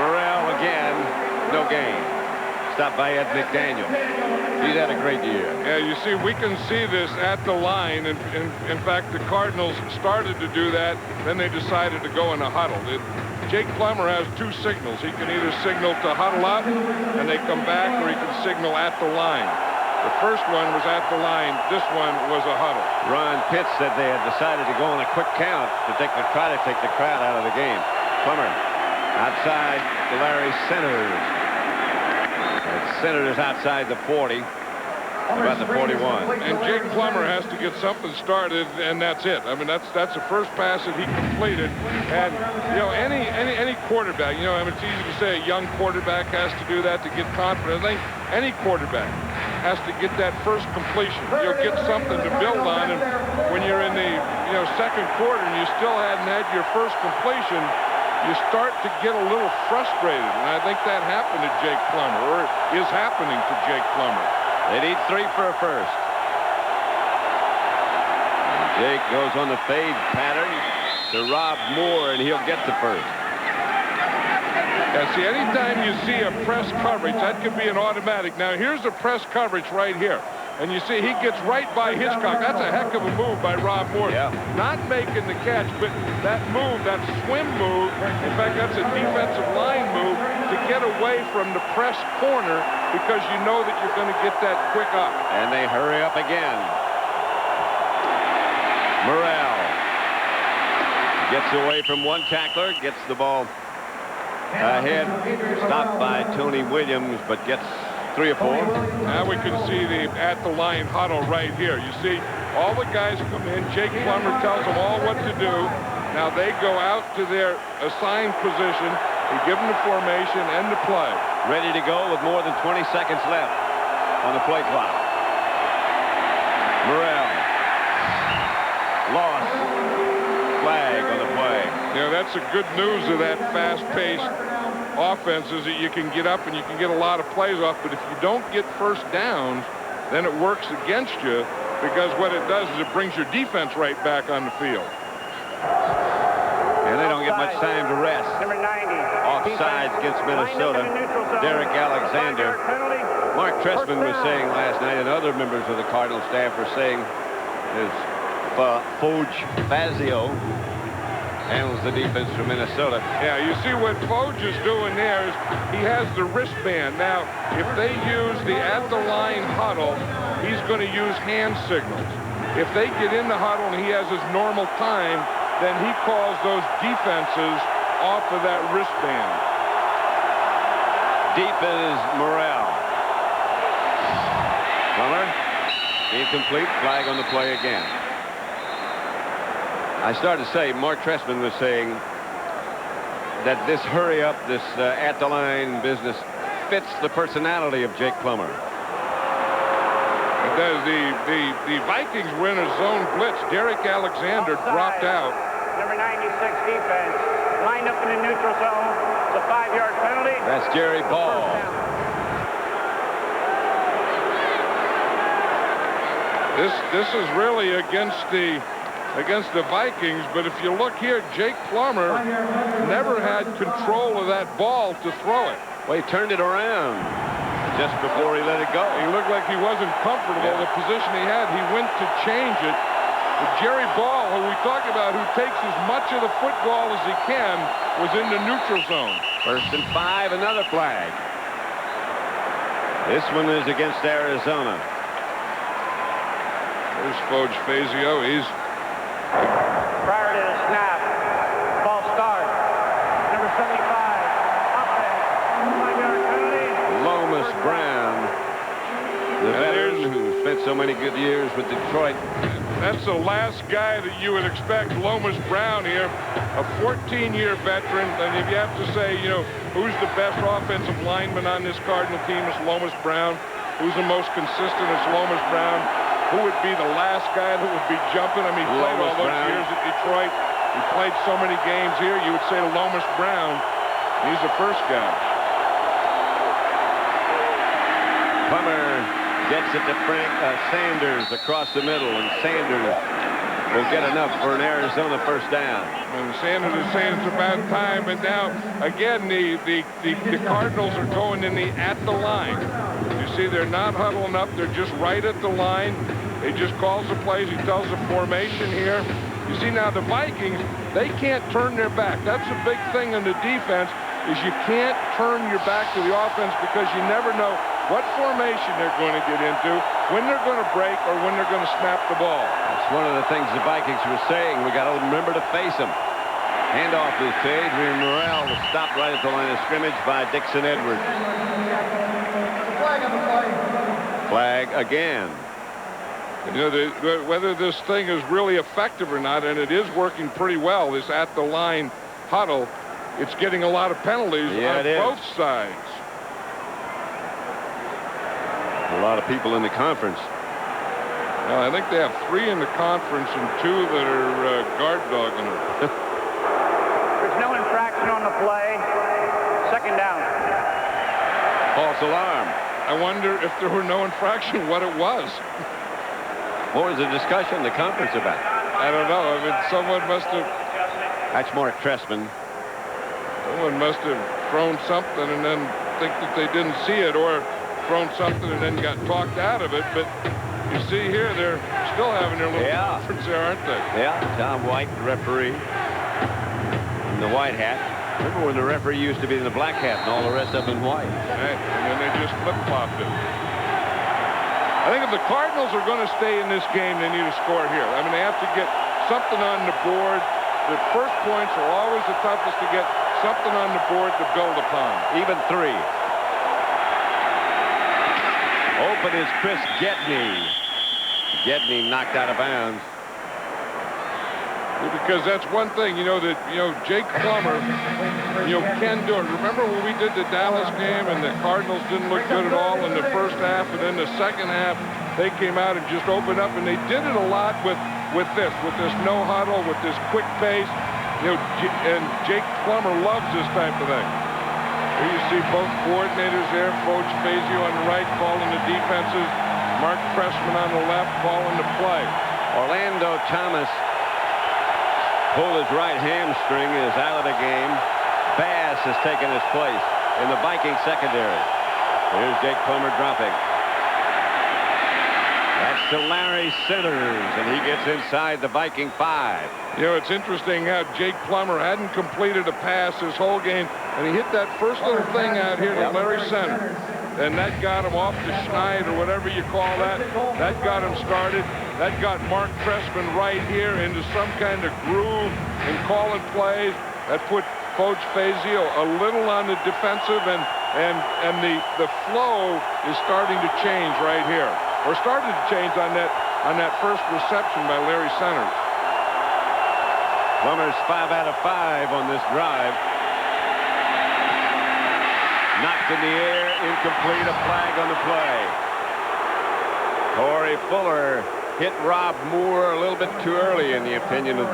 Morrell again, no gain. Stopped by Ed McDaniel. He's had a great year. Yeah, you see, we can see this at the line. And in fact, the Cardinals started to do that. Then they decided to go in a huddle. Jake Plummer has two signals. He can either signal to huddle up and they come back, or he can signal at the line. The first one was at the line. This one was a huddle. Ron Pitts said they had decided to go on a quick count to try to take the crowd out of the game. Plummer outside to Larry Senators. Senators outside the 40. About the 41. And Jake Plummer has to get something started, and that's it. I mean, that's the first pass that he completed. And, you know, any quarterback, you know, I mean, it's easy to say a young quarterback has to do that to get confident. I think any quarterback has to get that first completion. You'll get something to build on, and when you're in the, you know, second quarter and you still hadn't had your first completion, you start to get a little frustrated. And I think that happened to Jake Plummer, or is happening to Jake Plummer. They need 3 for a first. And Jake goes on the fade pattern to Rob Moore, and he'll get the first. Yeah, see, anytime you see a press coverage, that could be an automatic. Now, here's a press coverage right here. And you see he gets right by Hitchcock. That's a heck of a move by Rob Moore. Yeah. Not making the catch, but that move, that swim move, in fact, that's a defensive line move to get away from the press corner because you know that you're going to get that quick up. And they hurry up again. Morrell gets away from one tackler, gets the ball ahead, stopped by Tony Williams, but gets 3 or 4. Now we can see the at-the-line huddle right here. You see all the guys come in. Jake Plummer tells them all what to do. Now they go out to their assigned position. They give them the formation and the play. Ready to go with more than 20 seconds left on the play clock. Morrell. Lost. Flag on the play. You know, that's the good news of that fast-paced offense is that you can get up and you can get a lot of plays off, but if you don't get first downs, then it works against you, because what it does is it brings your defense right back on the field. And they don't get much time to rest. Number 90. Offsides against Minnesota. Derek Alexander. Mark Trestman was saying last night, and other members of the Cardinal staff were saying, is Foge Fazio handles the defense for Minnesota. Yeah, you see what Foge is doing there is he has the wristband. Now, if they use the at-the-line huddle, he's going to use hand signals. If they get in the huddle and he has his normal time, then he calls those defenses off of that wristband. Deep is Morrell. Plummer. Incomplete. Flag on the play again. I started to say, Mark Trestman was saying that this hurry up, this at-the-line business fits the personality of Jake Plummer. It does. The Vikings were in a zone blitz. Derek Alexander dropped out. Number 96 defense lined up in the neutral zone. It's a 5-yard penalty. That's Jerry Ball. This is really against the Vikings, but if you look here, Jake Plummer never had control of that ball to throw it. Well, he turned it around. just before he let it go. He looked like he wasn't comfortable. Yeah. The position he had, he went to change it. But Jerry Ball, who we talked about, who takes as much of the football as he can, was in the neutral zone. 1st and 5, another flag. This one is against Arizona. There's Foge Fazio. He's Prior to the snap, ball start. Number 75, offense, 5-yard penalty. Lomas Brown, the veteran who spent so many good years with Detroit. That's the last guy that you would expect. Lomas Brown here, a 14-year veteran. And if you have to say, you know, who's the best offensive lineman on this Cardinal team, it's Lomas Brown. Who's the most consistent, it's Lomas Brown. Who would be the last guy that would be jumping? I mean, he played all those years at Detroit. He played so many games here. You would say Lomas Brown. He's the first guy. Plummer gets it to Sanders across the middle, and Sanders will get enough for an Arizona first down. And Sanders is saying it's about time, but now again the Cardinals are going in at the line. You see, they're not huddling up; they're just right at the line. He just calls the plays. He tells the formation here. You see now the Vikings, they can't turn their back. That's a big thing in the defense, is you can't turn your back to the offense because you never know what formation they're going to get into, when they're going to break, or when they're going to snap the ball. That's one of the things the Vikings were saying. We got to remember to face them. Handoff is to Adrian Morrell, was stopped right at the line of scrimmage by Dixon Edwards. Flag again. You know, whether this thing is really effective or not, and it is working pretty well, this at-the-line huddle, it's getting a lot of penalties on both sides. A lot of people in the conference. Well, I think they have 3 in the conference and 2 that are guard dogging them. There's no infraction on the play. 2nd down. False alarm. I wonder if there were no infraction, what it was. What was the discussion in the conference about? I don't know. I mean, someone must have... That's Mark Trestman. Someone must have thrown something and then think that they didn't see it, or thrown something and then got talked out of it. But you see here, they're still having their little conference there, aren't they? Yeah, Tom White, the referee, in the white hat. Remember when the referee used to be in the black hat and all the rest of them in white? Right, and then they just flip-flopped it. I think if the Cardinals are going to stay in this game, they need to score here. I mean, they have to get something on the board. The first points are always the toughest to get something on the board to build upon. Even 3. Open is Chris Gedney. Gedney knocked out of bounds. Because that's one thing, Jake Plummer, can do it. Remember when we did the Dallas game and the Cardinals didn't look good at all in the first half, and then the second half they came out and just opened up, and they did it a lot with this no huddle, with this quick pace. And Jake Plummer loves this type of thing. Here you see both coordinators there, Foge Fazio on the right calling the defenses, Mark Trestman on the left calling the play. Orlando Thomas pulled his right hamstring, is out of the game. Bass has taken his place in the Viking secondary. Here's Jake Plummer dropping. That's to Larry Centers, and he gets inside the Viking 5. It's interesting how Jake Plummer hadn't completed a pass this whole game, and he hit that first little thing out here to Larry Centers. And that got him off the schneid, or whatever you call that. That got him started. That got Mark Trestman right here into some kind of groove and calling plays. That put Foge Fazio a little on the defensive, and the flow is starting to change right here, or started to change on that first reception by Larry Centers. Plummer's 5 out of 5 on this drive. Knocked in the air, incomplete, a flag on the play. Corey Fuller hit Rob Moore a little bit too early, in the opinion of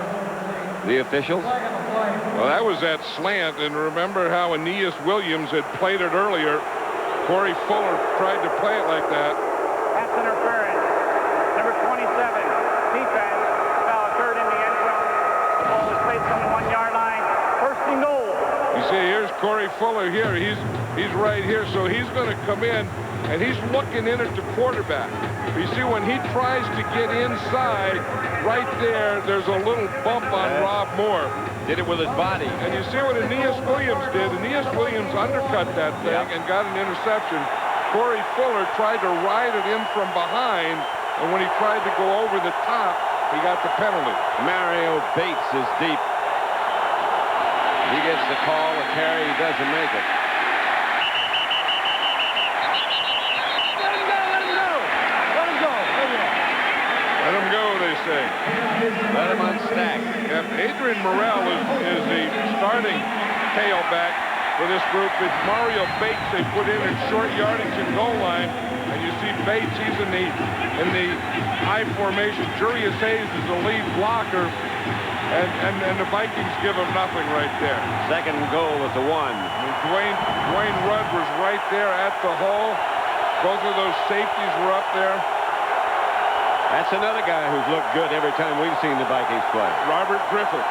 the officials. Well, that was that slant, and remember how Aeneas Williams had played it earlier. Corey Fuller tried to play it like that. Pass interference. Number 27, defense. Foul occurred in the end zone. The ball was placed on the 1-yard line. 1st and goal. You see, here's Corey Fuller here. He's right here, so he's going to come in, and he's looking in at the quarterback. You see, when he tries to get inside, right there's a little bump on Rob Moore. Did it with his body. And you see what Aeneas Williams did. Aeneas Williams undercut that thing and got an interception. Corey Fuller tried to ride it in from behind, and when he tried to go over the top, he got the penalty. Mario Bates is deep. He gets the call, a carry, he doesn't make it. Let him go, they say. Let him unstack. Yep. Adrian Morrell is the starting tailback for this group. It's Mario Bates they put in at short yardage and goal line. And you see Bates, he's in the high formation. Jurius Hayes is the lead blocker. And the Vikings give him nothing right there. Second and goal at the 1. Dwayne Rudd was right there at the hole. Both of those safeties were up there. That's another guy who's looked good every time we've seen the Vikings play. Robert Griffith.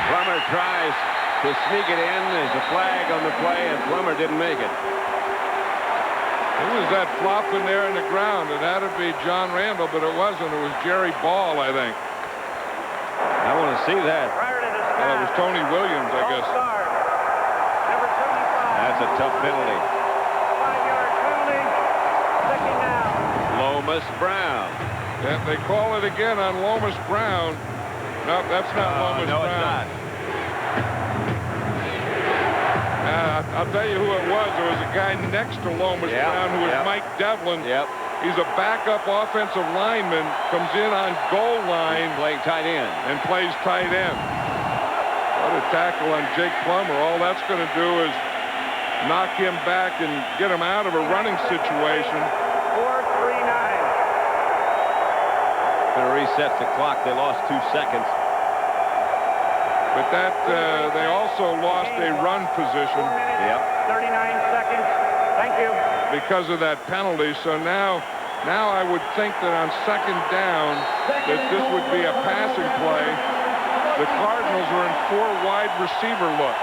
Plummer tries to sneak it in. There's a flag on the play, and Plummer didn't make it. Who was that flopping there in the ground? It had to be John Randall, but it wasn't. It was Jerry Ball, I think. I want to see that. Well, it was Tony Williams, I guess. Number 75. That's a tough penalty. 5-yard penalty. Second down. Lomas Brown. Yeah, they call it again on Lomas Brown. No, that's not Lomas no, Brown. it's not. I'll tell you who it was. There was a guy next to Lomas Brown who was Mike Devlin. Yep. He's a backup offensive lineman, comes in on goal line. Playing tight end. And plays tight end. What a tackle on Jake Plummer. All that's going to do is knock him back and get him out of a running situation. 4-3-9. Going to reset the clock. They lost 2 seconds. But that they also lost a run position. 39 seconds. Thank you. Because of that penalty. So now I would think that on second down that this would be a passing play. The Cardinals are in 4 wide receiver look.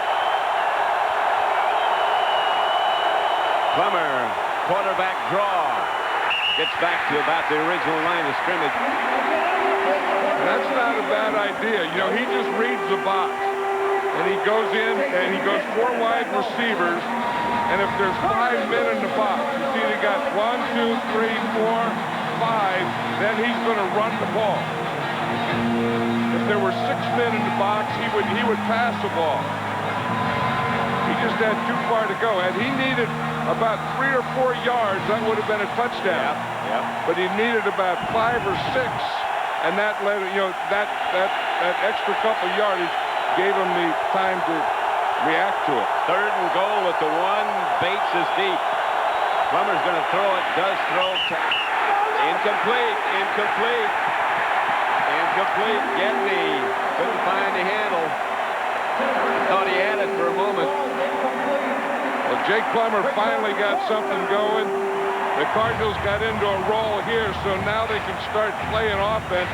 Plummer, quarterback draw. Gets back to about the original line of scrimmage. That's not a bad idea. You know, he just reads the box. And he goes in and he goes 4 wide receivers. And if there's 5 men in the box, you see they got 1, 2, 3, 4, 5, then he's going to run the ball. If there were 6 men in the box, he would pass the ball. He just had too far to go. Had he needed about 3 or 4 yards, that would have been a touchdown. Yep. But he needed about 5 or 6, and that led, you know, that extra couple yardage gave him the time to react to it. Third and goal at the 1. Bates is deep. Plummer's going to throw it. Does throw. Incomplete. Getney couldn't find the handle. Thought he had it for a moment. Well, Jake Plummer finally got something going. The Cardinals got into a roll here, so now they can start playing offense.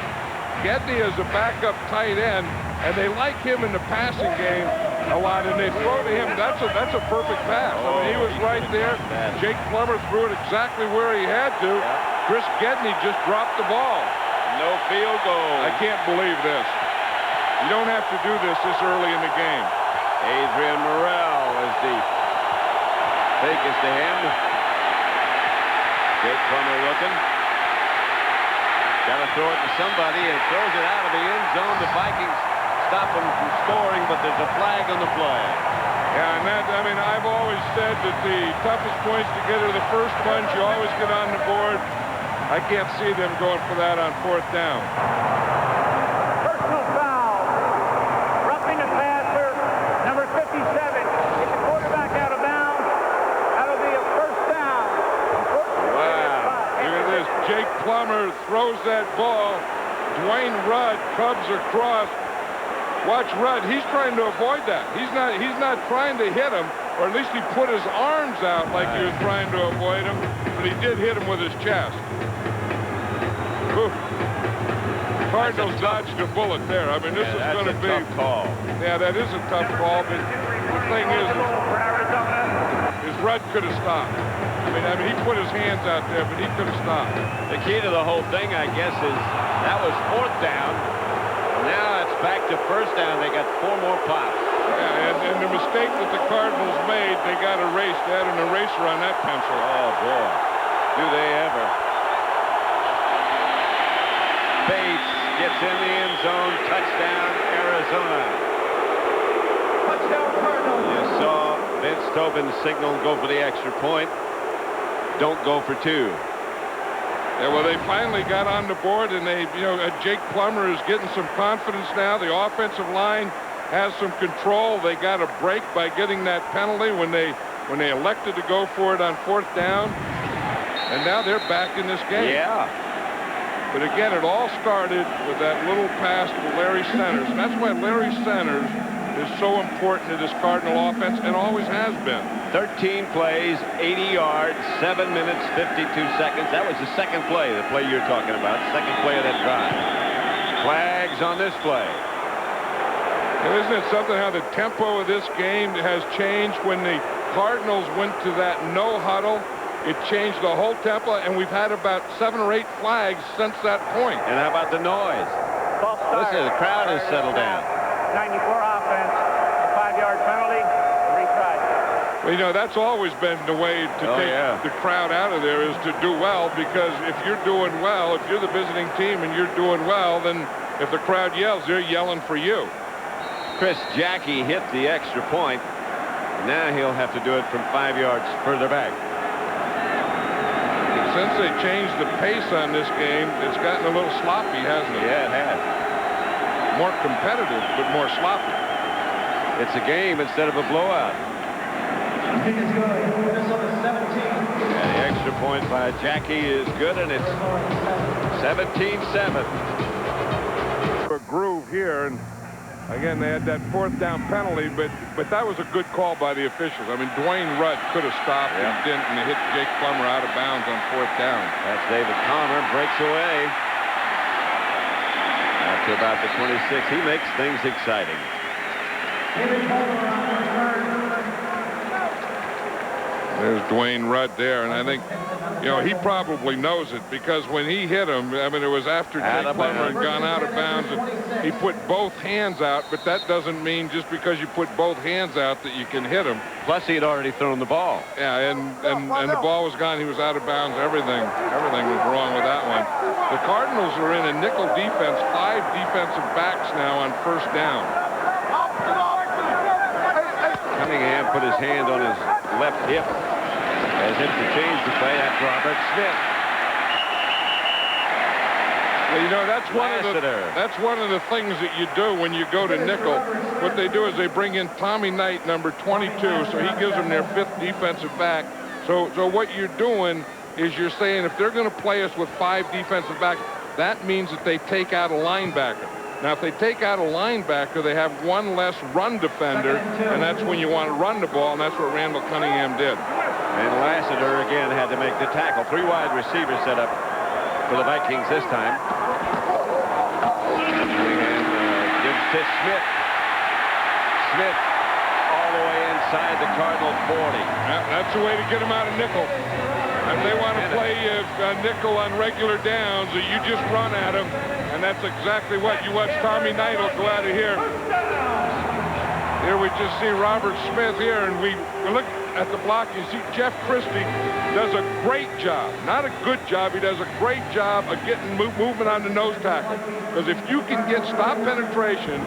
Getney is a backup tight end, and they like him in the passing game a lot, and they throw to him. That's a perfect pass. I mean, he was right there. Jake Plummer threw it exactly where he had to. Chris Gedney just dropped the ball. No field goal. I can't believe this. You don't have to do this early in the game. Adrian Morrell is deep. Fake is to him. Jake Plummer looking. Got to throw it to somebody, and throws it out of the end zone. The Vikings stop them from scoring, but there's a flag on the play. Yeah, and that, I mean, I've always said that the toughest points to get are the first ones. You always get on the board. I can't see them going for that on 4th down. Personal foul. Roughing the passer. Number 57. Get the quarterback out of bounds. That'll be a first down. Wow. Look at this. Jake Plummer throws that ball. Dwayne Rudd comes across. Watch Rudd. He's trying to avoid that. He's not trying to hit him, or at least he put his arms out like he was trying to avoid him, but he did hit him with his chest. Oof. Cardinals dodged a bullet there. I mean, this is going to be. That's a tough call. Yeah, that is a tough call, but The thing is Rudd could have stopped. I mean, he put his hands out there, but he could have stopped. The key to the whole thing, I guess, is that was 4th down. Now it's back to 1st down. They got 4 more pops. Yeah, and the mistake that the Cardinals made, they got erased. They had an eraser on that pencil. Oh, boy. Do they ever. Bates gets in the end zone. Touchdown, Arizona. Touchdown, Cardinals. You saw Vince Tobin signal go for the extra point. Don't go for 2. Yeah, well, they finally got on the board, and Jake Plummer is getting some confidence now. The offensive line has some control. They got a break by getting that penalty when they elected to go for it on 4th down, and now they're back in this game. Yeah. But again, it all started with that little pass to Larry Centers, and that's why Larry Centers is so important to this Cardinal offense and always has been. 13 plays, 80 yards, 7 minutes, 52 seconds. That was the second play, the play you're talking about, second play of that drive. Flags on this play. And isn't it something how the tempo of this game has changed? When the Cardinals went to that no huddle, it changed the whole tempo, and we've had about 7 or 8 flags since that point. And how about the noise? Listen, the crowd has settled down. 94 offense, a 5-yard penalty, retry. Well, that's always been the way to take the crowd out of there, is to do well, because if you're doing well, if you're the visiting team and you're doing well, then if the crowd yells, they're yelling for you. Chris Jackie hit the extra point. Now he'll have to do it from 5 yards further back. Since they changed the pace on this game, it's gotten a little sloppy, hasn't it? Yeah, it has. More competitive, but more sloppy. It's a game instead of a blowout. And the extra point by Jackie is good, and it's 17-7. A groove here, and again, they had that 4th down penalty, but that was a good call by the officials. I mean, Dwayne Rudd could have stopped and didn't, and hit Jake Plummer out of bounds on 4th down. That's David Palmer, breaks away. Out to about the 26. He makes things exciting. There's Dwayne Rudd there, and I think, he probably knows it, because when he hit him, I mean, it was after Jake Plummer had gone out of bounds, and he put both hands out, but that doesn't mean just because you put both hands out that you can hit him. Plus, he had already thrown the ball. Yeah, and the ball was gone. He was out of bounds. Everything was wrong with that one. The Cardinals are in a nickel defense, 5 defensive backs now on 1st down. Cunningham put his hand on his left hip as if to change the play. That's Robert Smith. Well, that's one of the things that you do when you go to nickel. What they do is they bring in Tommy Knight, number 22, so he gives them their 5th defensive back. So what you're doing is you're saying if they're going to play us with 5 defensive backs, that means that they take out a linebacker. Now, if they take out a linebacker, they have 1 less run defender, and that's when you want to run the ball, and that's what Randall Cunningham did. And Lassiter again had to make the tackle. 3 wide receivers set up for the Vikings this time. Cunningham gives to Smith. Smith all the way inside the Cardinal 40. That's the way to get them out of nickel. If they want to play nickel on regular downs, you just run at them, and that's exactly what you watch. Tommy Knight will go out of here. Here we just see Robert Smith here, and we look at the block. You see Jeff Christie does a great job. Not a good job. He does a great job of getting movement on the nose tackle. Because if you can get stop penetration,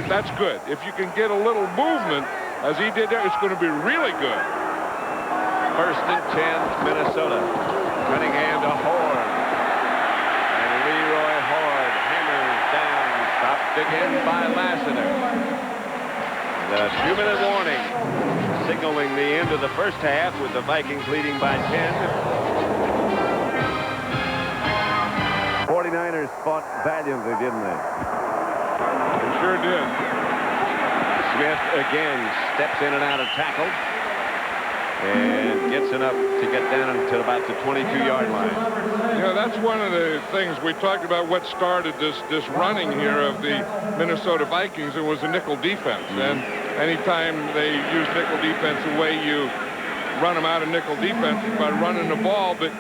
that's good. If you can get a little movement, as he did there, it's going to be really good. 1st and 10, Minnesota. Cunningham to Horde. And Leroy Horde hammers down. Stopped again by Lassiter. The 2-minute warning signaling the end of the 1st half with the Vikings leading by 10. 49ers fought valiantly, didn't they? They sure did. Smith again steps in and out of tackle and gets enough to get down to about the 22-yard line. That's one of the things we talked about. What started this running here of the Minnesota Vikings, it was the nickel defense. And anytime they use nickel defense, the way you run them out of nickel defense is by running the ball. But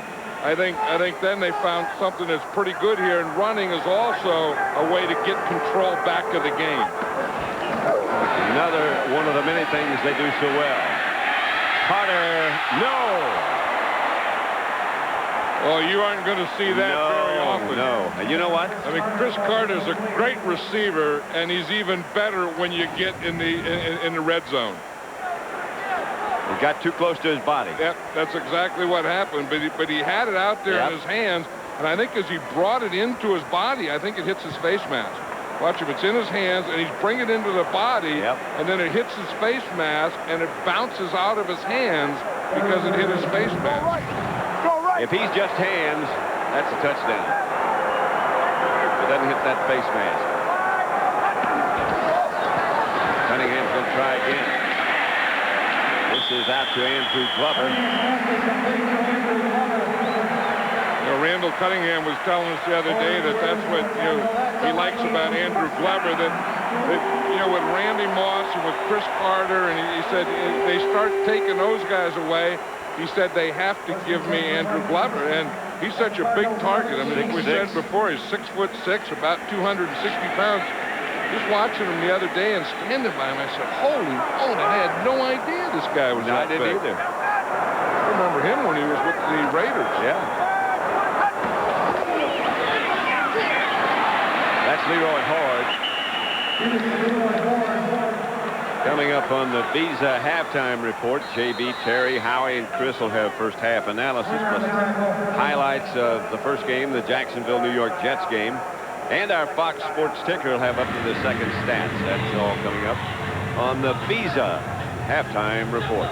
I think then they found something that's pretty good here, and running is also a way to get control back of the game. Another one of the many things they do so well. Carter, no. Well, you aren't going to see that very often. No. And you know what? I mean, Chris Carter's a great receiver, and he's even better when you get in the red zone. He got too close to his body. Yep, that's exactly what happened. But he had it out there in his hands, and I think as he brought it into his body, I think it hits his face mask. Watch him, it's in his hands, and he's bringing it into the body, and then it hits his face mask, and it bounces out of his hands because it hit his face mask. If he's just hands, that's a touchdown. It doesn't hit that face mask. Cunningham's going to try again. This is out to Andrew Glover. Randall Cunningham was telling us the other day that that's what he likes about Andrew Glover, that with Randy Moss and with Chris Carter, and he said they start taking those guys away. He said they have to give me Andrew Glover, and he's such a big target. I mean, we said before, he's 6'6", about 260 pounds. Just watching him the other day and standing by him, I said, holy moly, I had no idea this guy was that big. I didn't either. I remember him when he was with the Raiders. Yeah. That's Leroy Horde. Coming up on the Visa halftime report, JB, Terry, Howie, and Chris will have first half analysis plus highlights of the first game, the Jacksonville, New York Jets game. And our Fox Sports ticker will have up to the second stats. That's all coming up on the Visa halftime report.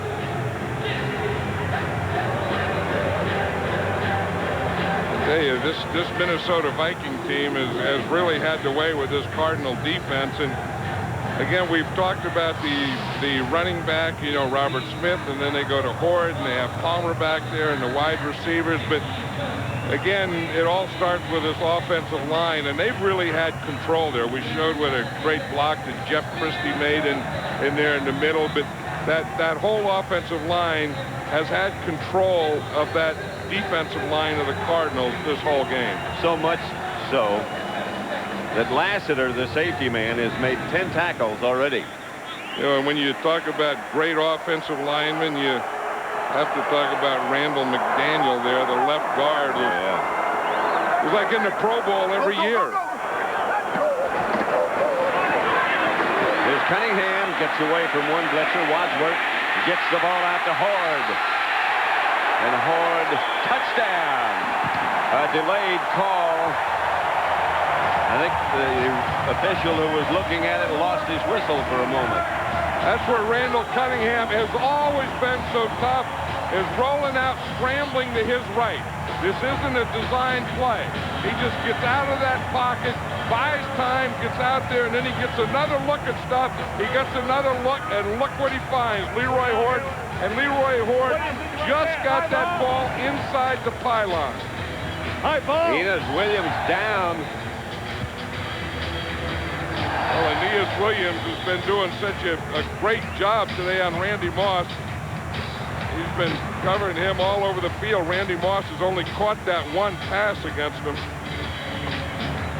I tell you, this Minnesota Viking team has really had the way with this Cardinal defense. And again, we've talked about the running back, Robert Smith, and then they go to Horde, and they have Palmer back there and the wide receivers. But again, it all starts with this offensive line, and they've really had control there. We showed what a great block that Jeff Christie made in there in the middle, but that whole offensive line has had control of that defensive line of the Cardinals this whole game. So much so that Lassiter, the safety man, has made 10 tackles already. And when you talk about great offensive linemen, you have to talk about Randall McDaniel there, the left guard. He's like in the Pro Bowl every year. Here's Cunningham, gets away from one blitzer. Wadsworth gets the ball out to Horde. And Horde, touchdown. A delayed call. I think the official who was looking at it lost his whistle for a moment. That's where Randall Cunningham has always been so tough, is rolling out, scrambling to his right. This isn't a design play. He just gets out of that pocket, buys time, gets out there, and then he gets another look at stuff. He gets another look, and look what he finds. Leroy Horde, and Leroy Horde just got that ball inside the pylon. High ball. Enos Williams down. Well, Aeneas Williams has been doing such a great job today on Randy Moss. He's been covering him all over the field. Randy Moss has only caught that one pass against him.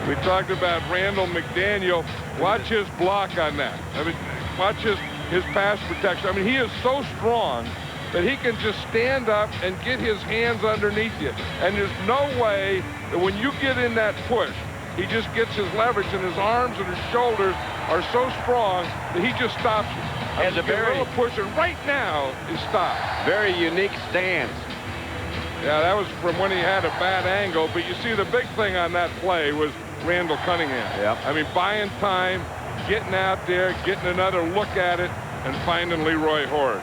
We talked about Randall McDaniel. Watch his block on that. I mean, watch his pass protection. I mean, he is so strong that he can just stand up and get his hands underneath you. And there's no way that when you get in that push, he just gets his leverage, and his arms and his shoulders are so strong that he just stops you. Has a very push, and right now he stopped. Very unique stance. Yeah, that was from when he had a bad angle. But you see, the big thing on that play was Randall Cunningham. Yep. I mean, buying time, getting out there, getting another look at it, and finding Leroy Horde.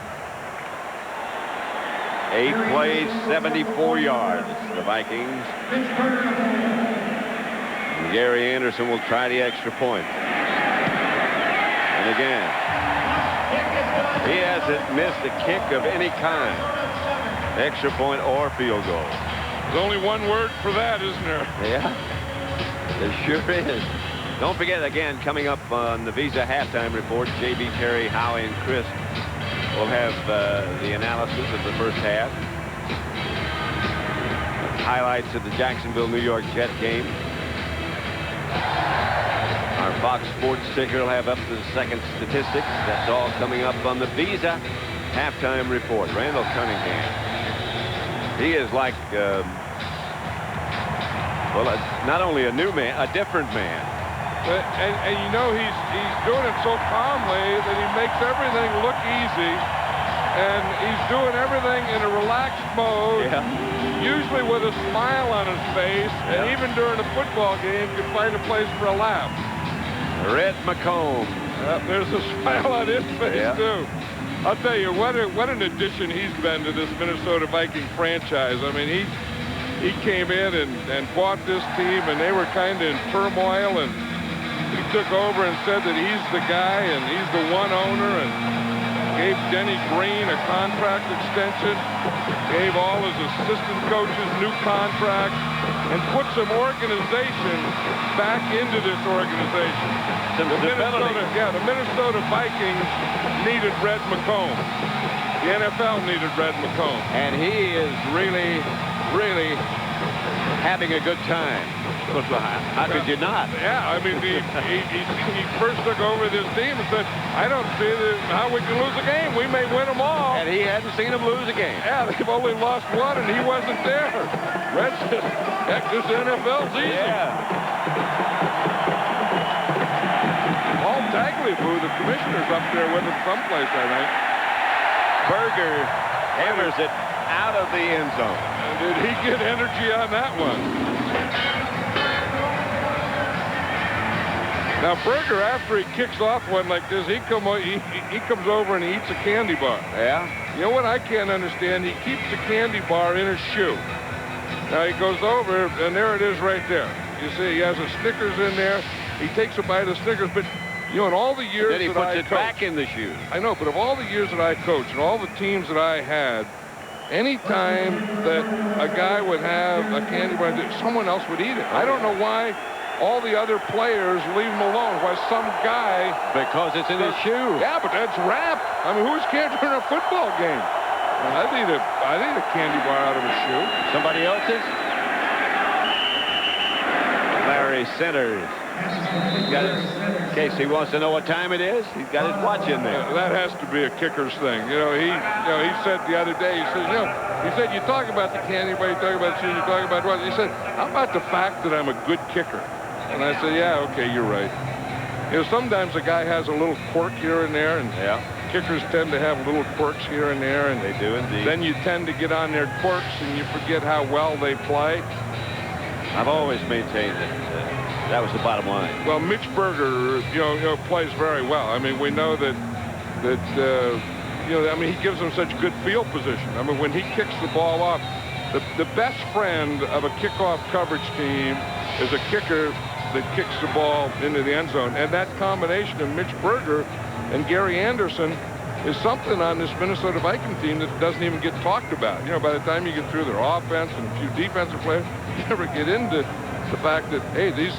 8 plays, 74 yards. The Vikings. And Gary Anderson will try the extra point. And again, he hasn't missed a kick of any kind. Extra point or field goal. There's only one word for that, isn't there? Yeah, it sure is. Don't forget, again, coming up on the Visa halftime report, J.B. Terry, Howie, and Chris will have the analysis of the first half. Highlights of the Jacksonville, New York Jet game. Our Fox Sports ticker will have up to the second statistics. That's all coming up on the Visa halftime report. Randall Cunningham. He is like, well, not only a new man, a different man. And you know, he's doing it so calmly that he makes everything look easy. And he's doing everything in a relaxed mode. Yeah. Usually with a smile on his face. And even during a football game, can find a place for a laugh. Red McComb. There's a smile on his face, too. I'll tell you, what an addition he's been to this Minnesota Viking franchise. I mean, he came in and bought this team, and they were kind of in turmoil, and he took over and said that he's the guy, and he's the one owner, and gave Denny Green a contract extension, gave all his assistant coaches new contracts, and put some organization back into this organization. The Minnesota Vikings needed Red McComb. The NFL needed Red McComb. And he is really, really having a good time. How could you not? Yeah, I mean, he first took over this team and said, I don't see how we can lose a game. We may win them all. And he hadn't seen him lose a game. Yeah, they've only lost one, and he wasn't there. Red said, heck, this NFL's easy. Yeah. Paul Tagliabue, the commissioner's up there with him someplace, I think. Berger hammers it out of the end zone. And did he get energy on that one? Now, Berger, after he kicks off one like this, he comes over and he eats a candy bar. Yeah? You know what I can't understand? He keeps the candy bar in his shoe. Now, he goes over, and there it is right there. You see, he has a Snickers in there. He takes a bite of Snickers, but, you know, in all the years then he that puts I it coached, back in the shoes. I know, but of all the years that I coached and all the teams that I had, any time that a guy would have a candy bar, someone else would eat it. I don't know why all the other players leave him alone. Why some guy... Because it's in his shoe. Yeah, but that's rap. I mean, who's can't turn a football game? I'd eat a candy bar out of a shoe. Somebody else's? Larry Centers. He's got it. In case he wants to know what time it is, he's got his watch in there. That has to be a kicker's thing. He said the other day, he said, you talk about the candy bar, you talk about shoes, you talk about what? He said, how about the fact that I'm a good kicker? And I said, yeah, okay, you're right. Sometimes a guy has a little quirk here and there, and kickers tend to have little quirks here and there, and they do indeed. Then you tend to get on their quirks, and you forget how well they play. I've always maintained that that was the bottom line. Well, Mitch Berger, plays very well. I mean, we know that I mean, he gives them such good field position. I mean, when he kicks the ball off, the best friend of a kickoff coverage team is a kicker that kicks the ball into the end zone. And that combination of Mitch Berger and Gary Anderson is something on this Minnesota Viking team that doesn't even get talked about. By the time you get through their offense and a few defensive players, you never get into the fact that, hey, these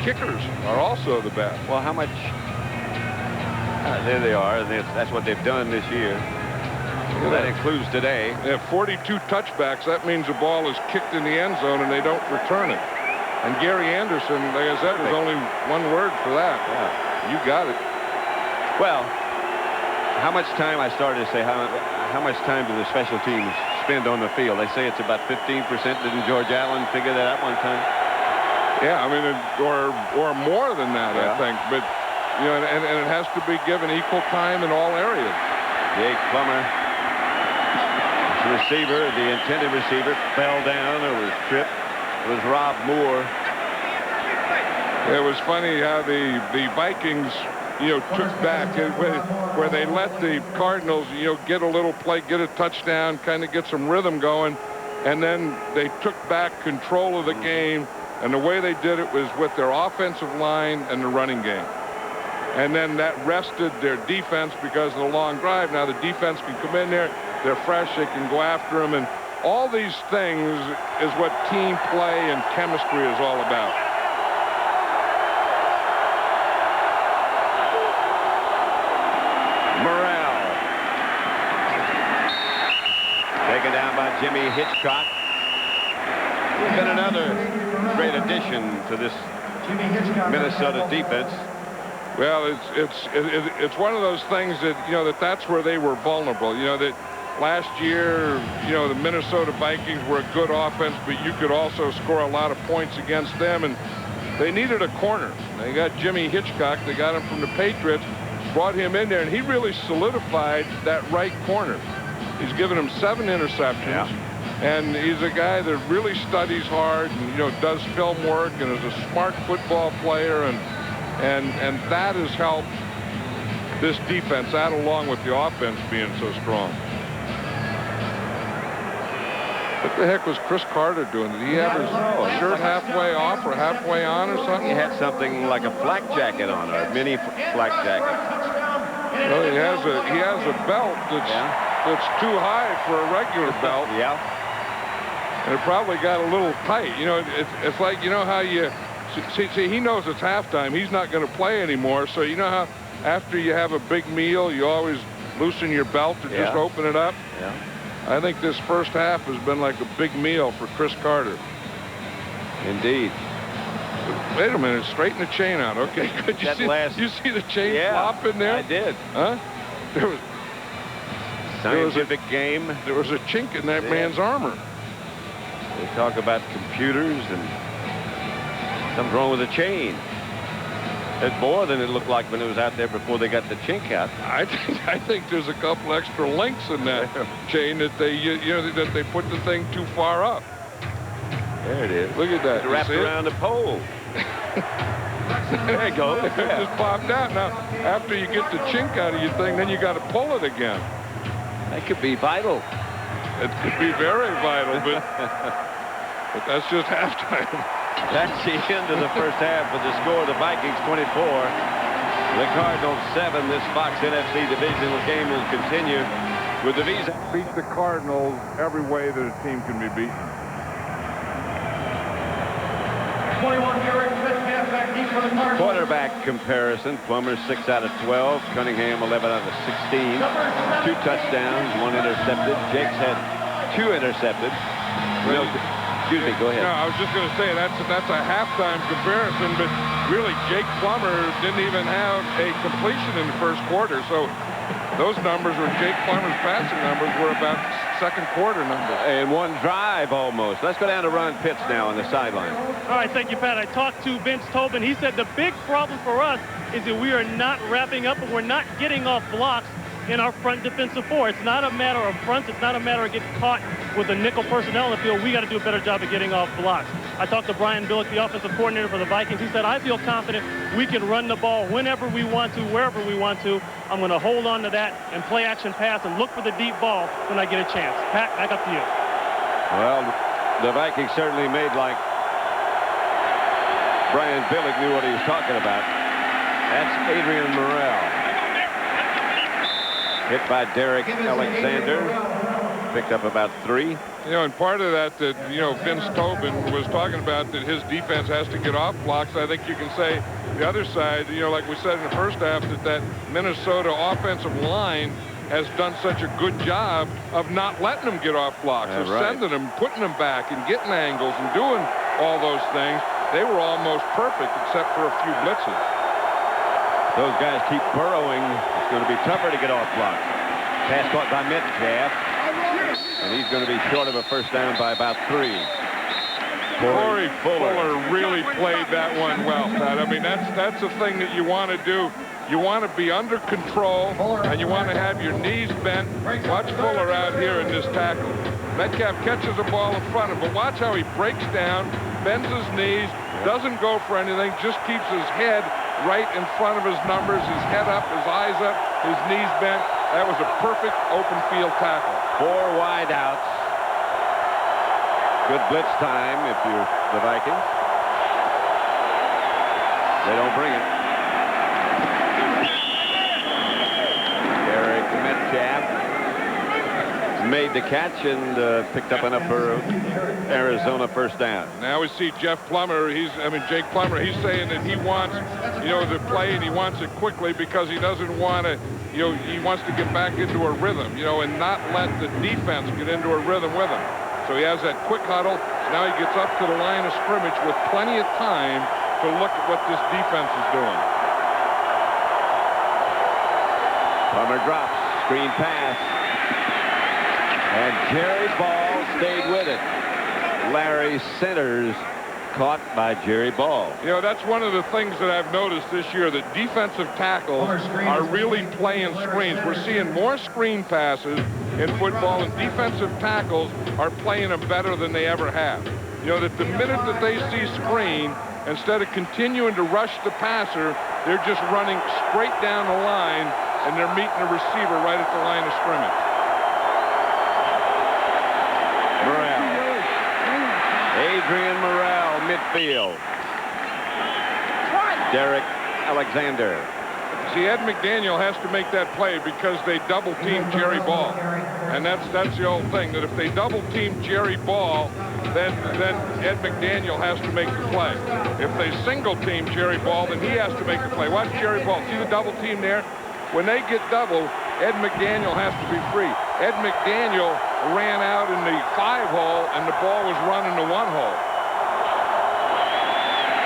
kickers are also the best. Well, how much... there they are, and that's what they've done this year. That includes today. They have 42 touchbacks. That means the ball is kicked in the end zone and they don't return it. And Gary Anderson, like I said, was only one word for that. Yeah. You got it. Well, how much time, I started to say, how much time do the special teams spend on the field? They say it's about 15%. Didn't George Allen figure that out one time? Yeah, I mean, or more than that, I think. But, and it has to be given equal time in all areas. Jake Plummer, the receiver, the intended receiver, fell down or was tripped. It was Rob Moore. It was funny how the Vikings, took back where they let the Cardinals, get a little play, get a touchdown, kind of get some rhythm going, and then they took back control of the game, and the way they did it was with their offensive line and the running game. And then that rested their defense because of the long drive. Now the defense can come in there, they're fresh, they can go after them, and all these things is what team play and chemistry is all about. Jimmy Hitchcock. He's been another great addition to this Minnesota defense. Well, it's one of those things that, you know, that's where they were vulnerable. You know, that last year, you know, the Minnesota Vikings were a good offense, but you could also score a lot of points against them, and they needed a corner. They got Jimmy Hitchcock. They got him from the Patriots, brought him in there, and he really solidified that right corner. He's given him 7 interceptions. Yeah. And he's a guy that really studies hard and, you know, does film work and is a smart football player, and that has helped this defense, that along with the offense being so strong. What the heck was Chris Carter doing? Did he have his shirt halfway off or halfway on or something? He had something like a flak jacket on, or a mini flak jacket. Well, he has a belt that's too high for a regular belt. Yeah. And it probably got a little tight. You know, it's like, you know how you see, he knows it's halftime. He's not going to play anymore. So you know how after you have a big meal, you always loosen your belt to just open it up? Yeah. I think this first half has been like a big meal for Chris Carter. Indeed. Wait a minute, straighten the chain out. Okay, good. You see the chain flop in there? I did. Huh? There was Scientific game. There was a chink in that man's armor. They talk about computers and something's wrong with the chain. There's more than it looked like when it was out there before they got the chink out. I think there's a couple extra links in that chain that they that they put the thing too far up. There it is. Look at that. It's wrapped around the pole. There you go. It just popped out. Now, after you get the chink out of your thing, then you got to pull it again. That could be vital. It could be very vital, but that's just halftime. That's the end of the first half with the score. The Vikings 24. The Cardinals 7. This Fox NFC Divisional game will continue with the Visa. Beat the Cardinals every way that a team can be beaten. 21-year-old Metcalf back deep for the Cardinals. Quarterback comparison. Plummer 6 out of 12. Cunningham 11 out of 16. 2 touchdowns, 1 intercepted. Jakes had 2 intercepted. No, excuse me, go ahead. No, I was just going to say that's a halftime comparison, but really Jake Plummer didn't even have a completion in the first quarter. So those numbers were Jake Plummer's passing numbers were about second quarter numbers. And 1 drive almost. Let's go down to Ron Pitts now on the sideline. All right, thank you, Pat. I talked to Vince Tobin. He said the big problem for us is that we are not wrapping up and we're not getting off blocks in our front defensive four. It's not a matter of fronts. It's not a matter of getting caught with the nickel personnel in the field. We got to do a better job of getting off blocks. I talked to Brian Billick, the offensive coordinator for the Vikings. He said, I feel confident we can run the ball whenever we want to, wherever we want to. I'm going to hold on to that and play action pass and look for the deep ball when I get a chance. Pat, back up to you. Well, the Vikings certainly made like Brian Billick knew what he was talking about. That's Adrian Morrell. Hit by Derek Alexander. Picked up about 3. You know, and part of that, you know, Vince Tobin was talking about that his defense has to get off blocks. I think you can say the other side, you know, like we said in the first half, that Minnesota offensive line has done such a good job of not letting them get off blocks, of sending them, putting them back and getting angles and doing all those things. They were almost perfect except for a few blitzes. Those guys keep burrowing. It's going to be tougher to get off blocks. Pass caught by Metcalf. And he's going to be short of a first down by about 3. Corey Fuller really played that one well, Pat. I mean, that's the thing that you want to do. You want to be under control, and you want to have your knees bent. Watch Fuller out here in this tackle. Metcalf catches the ball in front of him, but watch how he breaks down, bends his knees, doesn't go for anything, just keeps his head right in front of his numbers, his head up, his eyes up, his knees bent. That was a perfect open field tackle. 4 wide outs. Good blitz time if you're the Vikings. They don't bring it. Derek Metcalf made the catch and picked up enough for Arizona first down. Now we see Jake Plummer. He's saying that he wants, the play, and he wants it quickly because he doesn't want to, he wants to get back into a rhythm, and not let the defense get into a rhythm with him. So he has that quick huddle. So now he gets up to the line of scrimmage with plenty of time to look at what this defense is doing. Plummer drops, screen pass. And Jerry Ball stayed with it. Larry Centers caught by Jerry Ball. That's one of the things that I've noticed this year, that defensive tackles are really playing screens. We're seeing more screen passes in football, and defensive tackles are playing them better than they ever have. That the minute that they see screen, instead of continuing to rush the passer, they're just running straight down the line, and they're meeting the receiver right at the line of scrimmage. Morrell. Adrian Morrell, midfield. Derek Alexander. See, Ed McDaniel has to make that play because they double-team Jerry Ball. And that's the old thing, that if they double-team Jerry Ball, then Ed McDaniel has to make the play. If they single-team Jerry Ball, then he has to make the play. Watch Jerry Ball. See the double-team there? When they get double, Ed McDaniel has to be free. Ed McDaniel ran out in the 5-hole, and the ball was run in the 1-hole.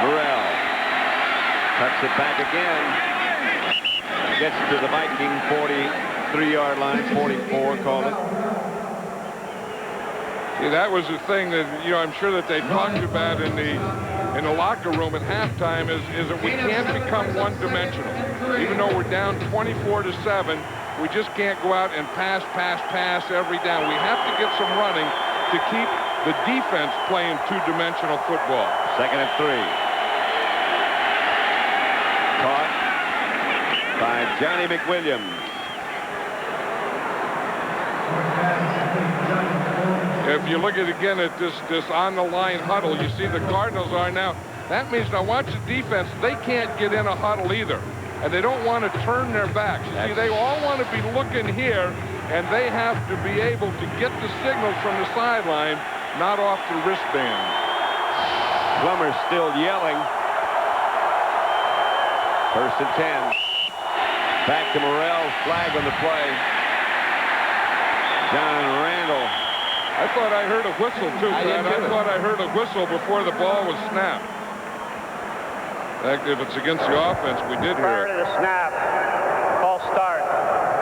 Morrell cuts it back again. Gets to the Viking 43-yard line, 44, call it. See, that was the thing that, I'm sure that they talked about in the locker room at halftime is that we can't become one-dimensional. Even though we're down 24-7, we just can't go out and pass every down. We have to get some running to keep the defense playing two-dimensional football. 2nd and 3. Caught by Johnny McWilliams. If you look at this on-the-line huddle, you see the Cardinals are now. That means now watch the defense. They can't get in a huddle either. And they don't want to turn their backs. You see, they all want to be looking here, and they have to be able to get the signals from the sideline, not off the wristband. Plummer still yelling. 1st and 10. Back to Morrell. Flag on the play. John Randall. I thought I heard a whistle, too, Fred. I thought I heard a whistle before the ball was snapped. If it's against the offense, we did hear Prior to the snap, false start.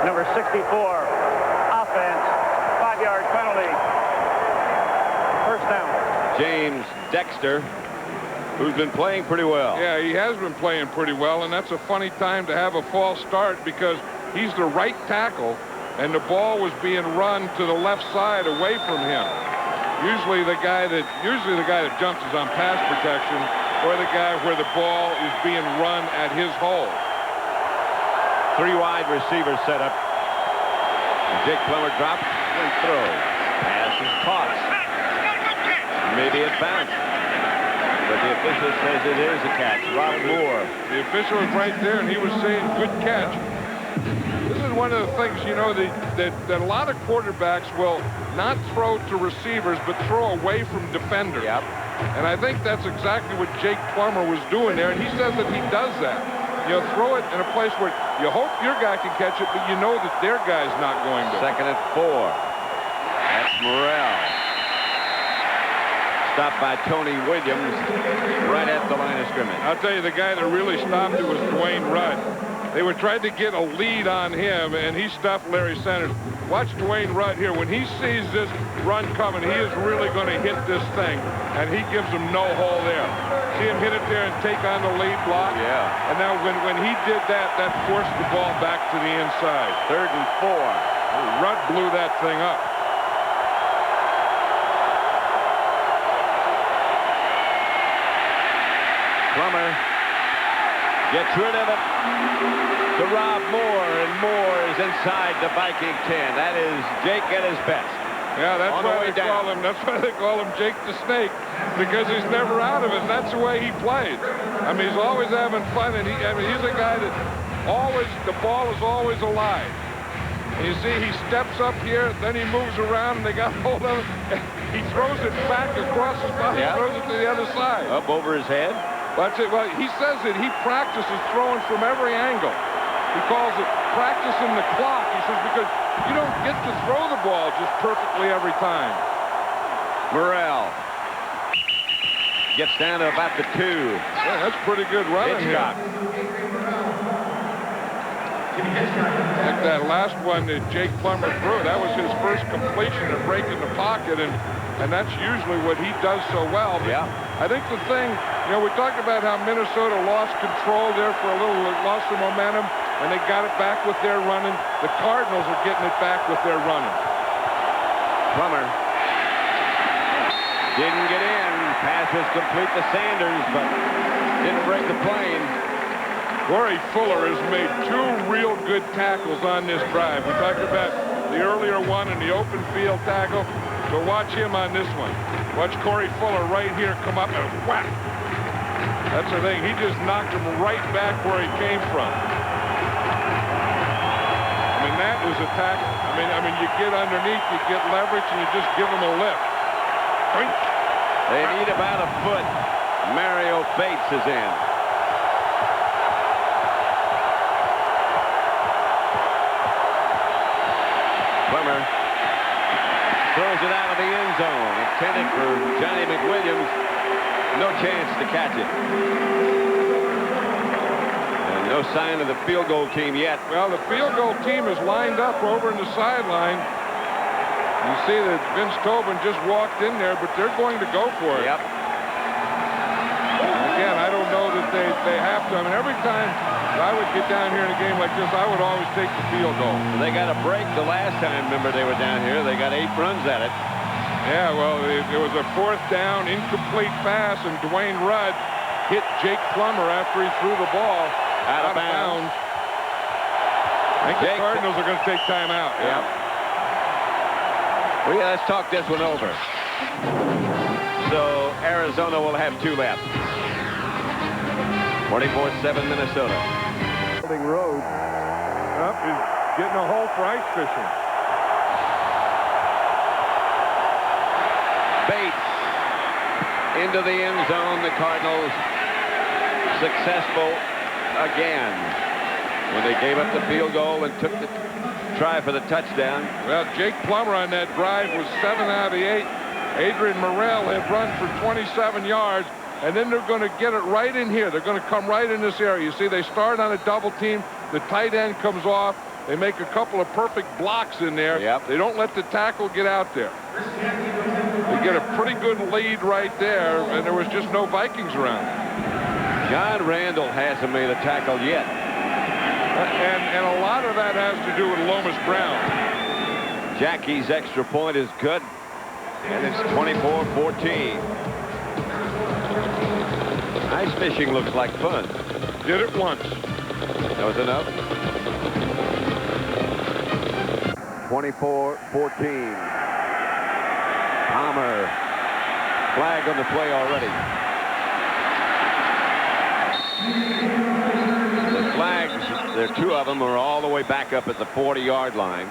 Number 64, offense, 5-yard penalty. First down. James Dexter, who's been playing pretty well. Yeah, he has been playing pretty well, and that's a funny time to have a false start because he's the right tackle, and the ball was being run to the left side away from him. Usually the guy that jumps is on pass protection, or the guy where the ball is being run at his hole. 3 wide receivers set up. Jake Plummer drops and throws. Pass is caught. Maybe it bounced. But the official says it is a catch. Rob Moore. The official was right there, and he was saying good catch. This is one of the things, that a lot of quarterbacks will not throw to receivers, but throw away from defenders. Yep. And I think that's exactly what Jake Plummer was doing there, and he says that he does that. Throw it in a place where you hope your guy can catch it, but you know that their guy's not going to. 2nd and 4. That's Morrell. Stopped by Tony Williams right at the line of scrimmage. I'll tell you, the guy that really stopped it was Dwayne Rudd. They were trying to get a lead on him, and he stopped Larry Centers. Watch Dwayne Rudd here. When he sees this run coming, he is really going to hit this thing, and he gives him no hole there. See him hit it there and take on the lead block? Yeah. And now when he did that, that forced the ball back to the inside. 3rd and 4. Rudd blew that thing up. Plummer gets rid of it to Rob Moore, and Moore is inside the Viking 10. That is Jake at his best. Yeah, that's why they call him Jake the Snake, because he's never out of it, and that's the way he plays. I mean, he's always having fun, and he's a guy that the ball is always alive. And you see he steps up here, then he moves around, and they got hold of it. He throws it back across his body, throws it to the other side. Up over his head. That's it. Well, he says that he practices throwing from every angle. He calls it practicing the clock. He says because you don't get to throw the ball just perfectly every time. Morrell gets down to about the 2. Yeah, that's pretty good running here. Like that last one that Jake Plummer threw, that was his first completion of breaking the pocket, and that's usually what he does so well. But yeah. I think the thing, we talked about how Minnesota lost control there for a little, lost some momentum, and they got it back with their running. The Cardinals are getting it back with their running. Plummer didn't get in. Pass was complete to Sanders, but didn't break the plane. Corey Fuller has made 2 real good tackles on this drive. We talked about the earlier one in the open field tackle. So watch him on this one. Watch Corey Fuller right here come up and whack. That's the thing. He just knocked him right back where he came from. I mean, that was a tackle. I mean, you get underneath, you get leverage, and you just give him a lift. They need about a foot. Mario Bates is in. Plummer throws it out of the end zone. Intended for Johnny McWilliams. No chance to catch it. And no sign of the field goal team yet. Well, the field goal team is lined up over in the sideline. You see that Vince Tobin just walked in there, but they're going to go for it. Yep. Again, I don't know that they have to. I mean, every time I would get down here in a game like this, I would always take the field goal. They got a break the last time, remember, they were down here. They got 8 runs at it. Yeah, well, it was a 4th down, incomplete pass, and Dwayne Rudd hit Jake Plummer after he threw the ball out of bounds. I think the Cardinals are going to take time out. Yeah. Well, yeah, let's talk this one over. So Arizona will have 2 left. 24-7 Minnesota. Road. Up, he's getting a hole for ice fishing. Bates into the end zone. The Cardinals successful again when they gave up the field goal and took the try for the touchdown. Well, Jake Plummer on that drive was 7 out of the 8. Adrian Morrell had run for 27 yards, and then they're going to get it right in here. They're going to come right in this area. You see, they start on a double team. The tight end comes off. They make a couple of perfect blocks in there. Yep. They don't let the tackle get out there. They get a pretty good lead right there, and there was just no Vikings around. John Randall hasn't made a tackle yet. And a lot of that has to do with Lomas Brown. Jackie's extra point is good, and it's 24-14. Ice fishing looks like fun. Did it once. That was enough. 24-14. Palmer. Flag on the play already. The flags, there are 2 of them, are all the way back up at the 40-yard line.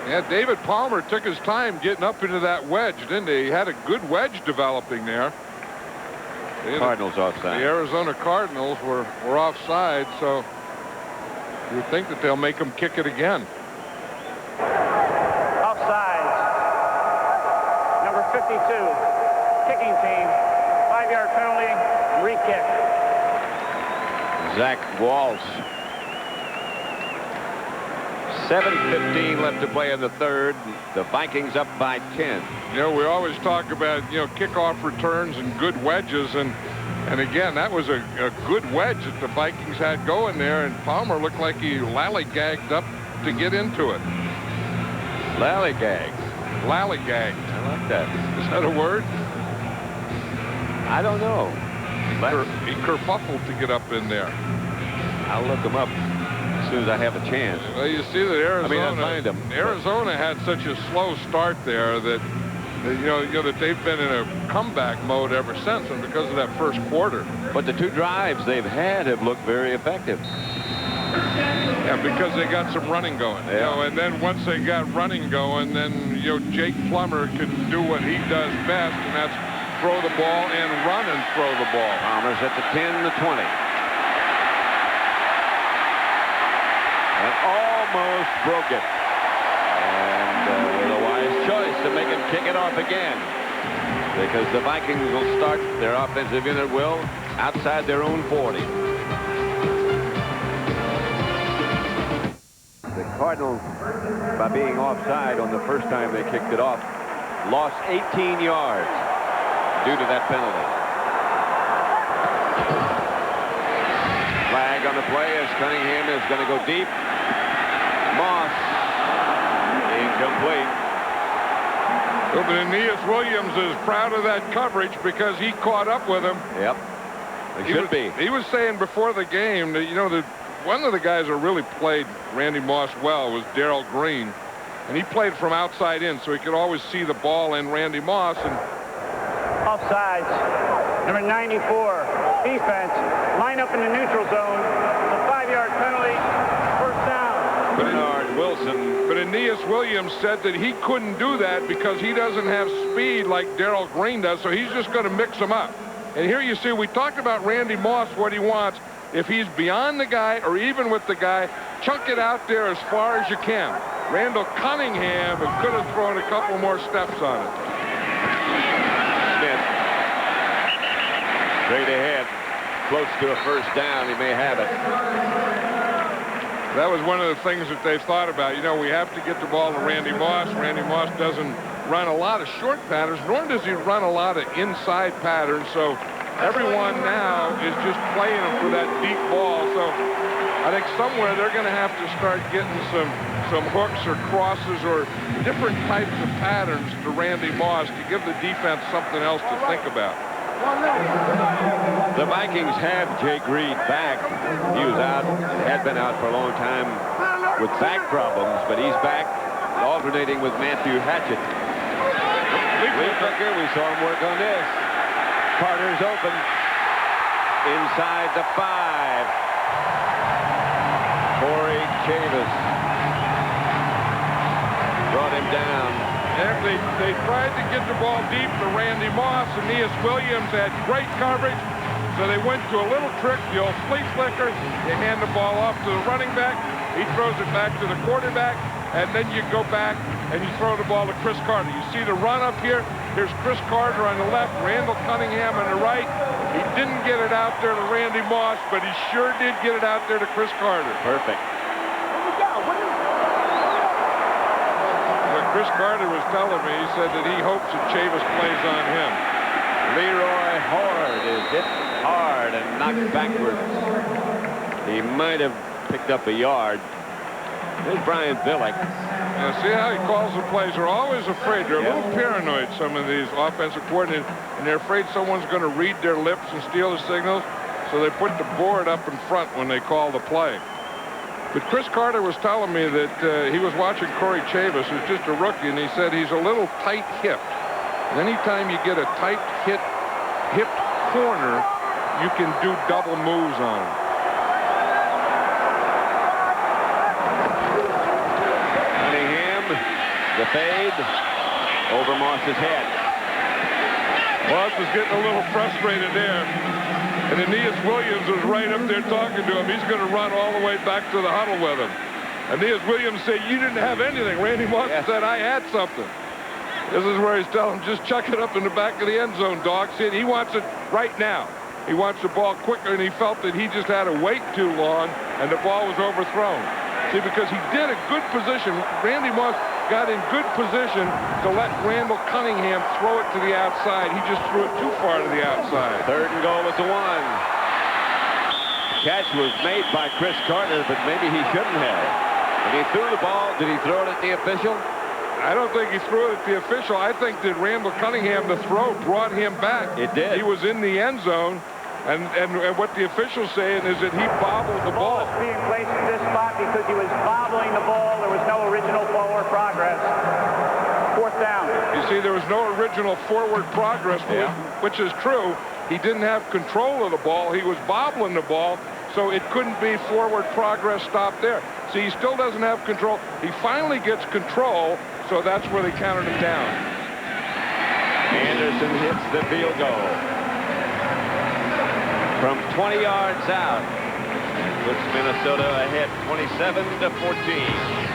Yeah, David Palmer took his time getting up into that wedge, didn't he? He had a good wedge developing there. Cardinals offside. The Arizona Cardinals were offside, so you would think that they'll make them kick it again. Offsides. Number 52, kicking team. 5-yard penalty, re-kick. Zach Walsh. 7:15 left to play in the 3rd. The Vikings up by 10. You know, we always talk about, kickoff returns and good wedges, and again, that was a good wedge that the Vikings had going there, and Palmer looked like he lollygagged up to get into it. Lollygagged. Lollygagged. I like that. Is that a word? I don't know. He kerfuffled to get up in there. I'll look him up as soon as I have a chance. Well, you see that Arizona had such a slow start there that that they've been in a comeback mode ever since, and because of that first quarter. But the 2 drives they've had have looked very effective. Yeah, because they got some running going. You know, and then once they got running going, then, you know, Jake Plummer can do what he does best, and that's throw the ball and run and throw the ball. Palmer's at the 10, the 20. And almost broke it. And with a wise choice to make him kick it off again. Because the Vikings will start, their offensive unit will, outside their own 40. The Cardinals, by being offside on the first time they kicked it off, lost 18 yards due to that penalty. Flag on the play as Cunningham is going to go deep. Moss, incomplete. But Aeneas Williams is proud of that coverage because he caught up with him. Yep, he should be. He was saying before the game that, you know, that one of the guys that really played Randy Moss well was Darrell Green, and he played from outside in, so he could always see the ball in Randy Moss. And offsides, number 94, defense, line up in the neutral zone, a 5-yard penalty, first down. Bernard Wilson. But Aeneas Williams said that he couldn't do that because he doesn't have speed like Darrell Green does, so he's just going to mix them up. And here you see, we talked about Randy Moss, what he wants. If he's beyond the guy or even with the guy, chunk it out there as far as you can. Randall Cunningham could have thrown a couple more steps on it. Smith. Straight ahead. Close to a first down. He may have it. That was one of the things that they've thought about. You know, we have to get the ball to Randy Moss. Randy Moss doesn't run a lot of short patterns, nor does he run a lot of inside patterns. So everyone now is just playing him for that deep ball. So I think somewhere they're going to have to start getting some hooks or crosses or different types of patterns to Randy Moss to give the defense something else to think about. The Vikings have Jake Reed back. He was out, had been out for a long time with back problems, but he's back, alternating with Matthew Hatchett. We saw him work on this. Carter's open. Inside the 5. Corey Chavis brought him down. And they tried to get the ball deep to Randy Moss. Aeneas Williams had great coverage, so they went to a little trick, the old flea flicker. They hand the ball off to the running back. He throws it back to the quarterback, and then you go back and you throw the ball to Chris Carter. You see the run up here. Here's Chris Carter on the left, Randall Cunningham on the right. He didn't get it out there to Randy Moss, but he sure did get it out there to Chris Carter. Perfect. Chris Carter was telling me, he said that he hopes that Chavis plays on him. Leroy Horde is hit hard and knocked backwards. He might have picked up a yard. There's Brian Billick. Now, see how he calls the plays. They're always afraid. They're a little paranoid, some of these offensive coordinators, and they're afraid someone's going to read their lips and steal the signals, so they put the board up in front when they call the play. But Chris Carter was telling me that he was watching Corey Chavis, who's just a rookie, and he said he's a little tight-hipped. And anytime you get a tight-hipped corner, you can do double moves on him. Cunningham, the fade, over Moss's head. Moss is getting a little frustrated there. And Aeneas Williams was right up there talking to him. He's going to run all the way back to the huddle with him. Aeneas Williams said, you didn't have anything. Randy Moss said, I had something. This is where he's telling him, just chuck it up in the back of the end zone, dog. See, he wants it right now. He wants the ball quicker, and he felt that he just had to wait too long, and the ball was overthrown. See, because he did a good position. Randy Moss got in good position to let Randall Cunningham throw it to the outside. He just threw it too far to the outside. 3rd and goal at the 1. Catch was made by Chris Carter, but maybe he shouldn't have. When he threw the ball, did he throw it at the official? I don't think he threw it at the official. I think that Randall Cunningham, the throw, brought him back. It did. He was in the end zone, and what the official's saying is that he bobbled the ball. The ball was being placed in this spot because he was bobbling the ball. There was no original forward progress. 4th down. You see, there was no original forward progress, which is true. He didn't have control of the ball. He was bobbling the ball, so it couldn't be forward progress stop there. See, he still doesn't have control. He finally gets control, so that's where they counted him down. Anderson hits the field goal from 20 yards out. Puts Minnesota ahead 27-14.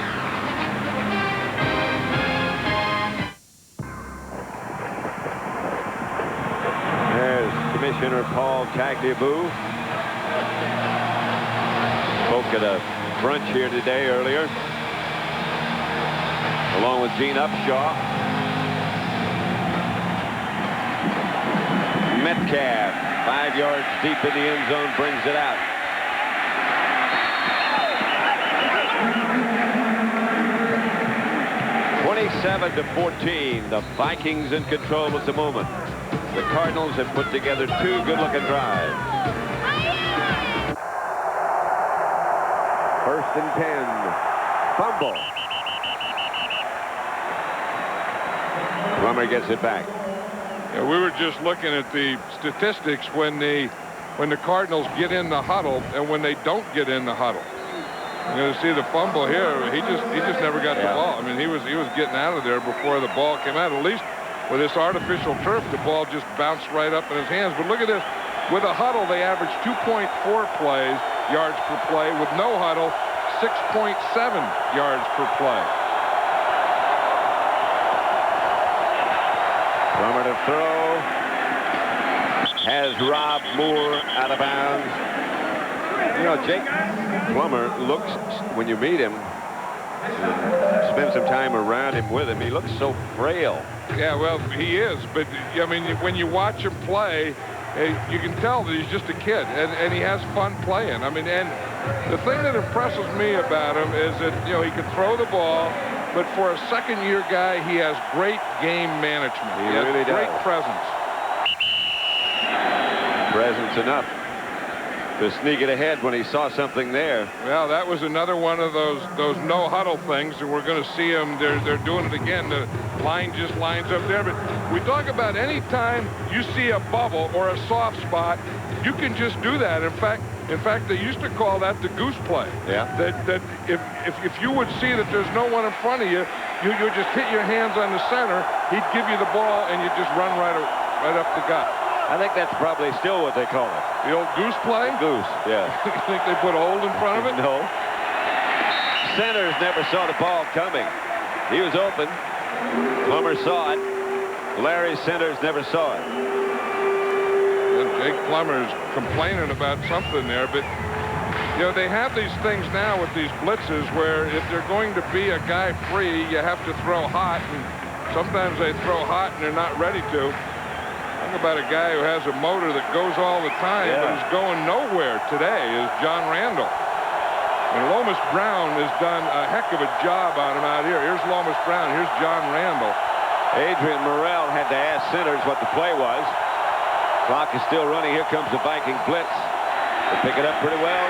Commissioner Paul Tagliabue spoke at a brunch here today earlier, along with Gene Upshaw. Metcalf, 5 yards deep in the end zone, brings it out. (27-14). The Vikings in control at the moment. The Cardinals have put together 2 good-looking drives. 1st and 10. Fumble. Plummer gets it back. Yeah, we were just looking at the statistics when the Cardinals get in the huddle and when they don't get in the huddle. You're going to see the fumble here. He just never got the ball. I mean, he was getting out of there before the ball came out. At least with this artificial turf, the ball just bounced right up in his hands. But look at this. With a huddle, they average 2.4 yards per play. With no huddle, 6.7 yards per play. Plummer to throw. Has Rob Moore out of bounds. You know, Jake Plummer looks, when you meet him, spend some time around him with him, he looks so frail. Yeah, well, he is. But, I mean, when you watch him play, you can tell that he's just a kid, and he has fun playing. I mean, and the thing that impresses me about him is that, you know, he can throw the ball, but for a second-year guy, he has great game management. He really does. Great presence. Presence enough to sneak it ahead when he saw something there. Well, that was another one of those no huddle things, and we're going to see them. They're doing it again. The line just lines up there. But we talk about any time you see a bubble or a soft spot, you can just do that. In fact, they used to call that the goose play. Yeah. That if you would see that there's no one in front of you, you just hit your hands on the center. He'd give you the ball, and you just run right up the gut. I think that's probably still what they call it. The old goose play? Goose, yeah. You think they put a hold in front of it? No. Centers never saw the ball coming. He was open. Plummer saw it. Larry Centers never saw it. And Jake Plummer's complaining about something there, but you know, they have these things now with these blitzes where if they're going to be a guy free, you have to throw hot, and sometimes they throw hot and they're not ready to. Talk about a guy who has a motor that goes all the time, but is going nowhere today is John Randall. And Lomas Brown has done a heck of a job on him out here. Here's Lomas Brown. Here's John Randall. Adrian Morrell had to ask Centers what the play was. Clock is still running. Here comes the Viking blitz. They pick it up pretty well.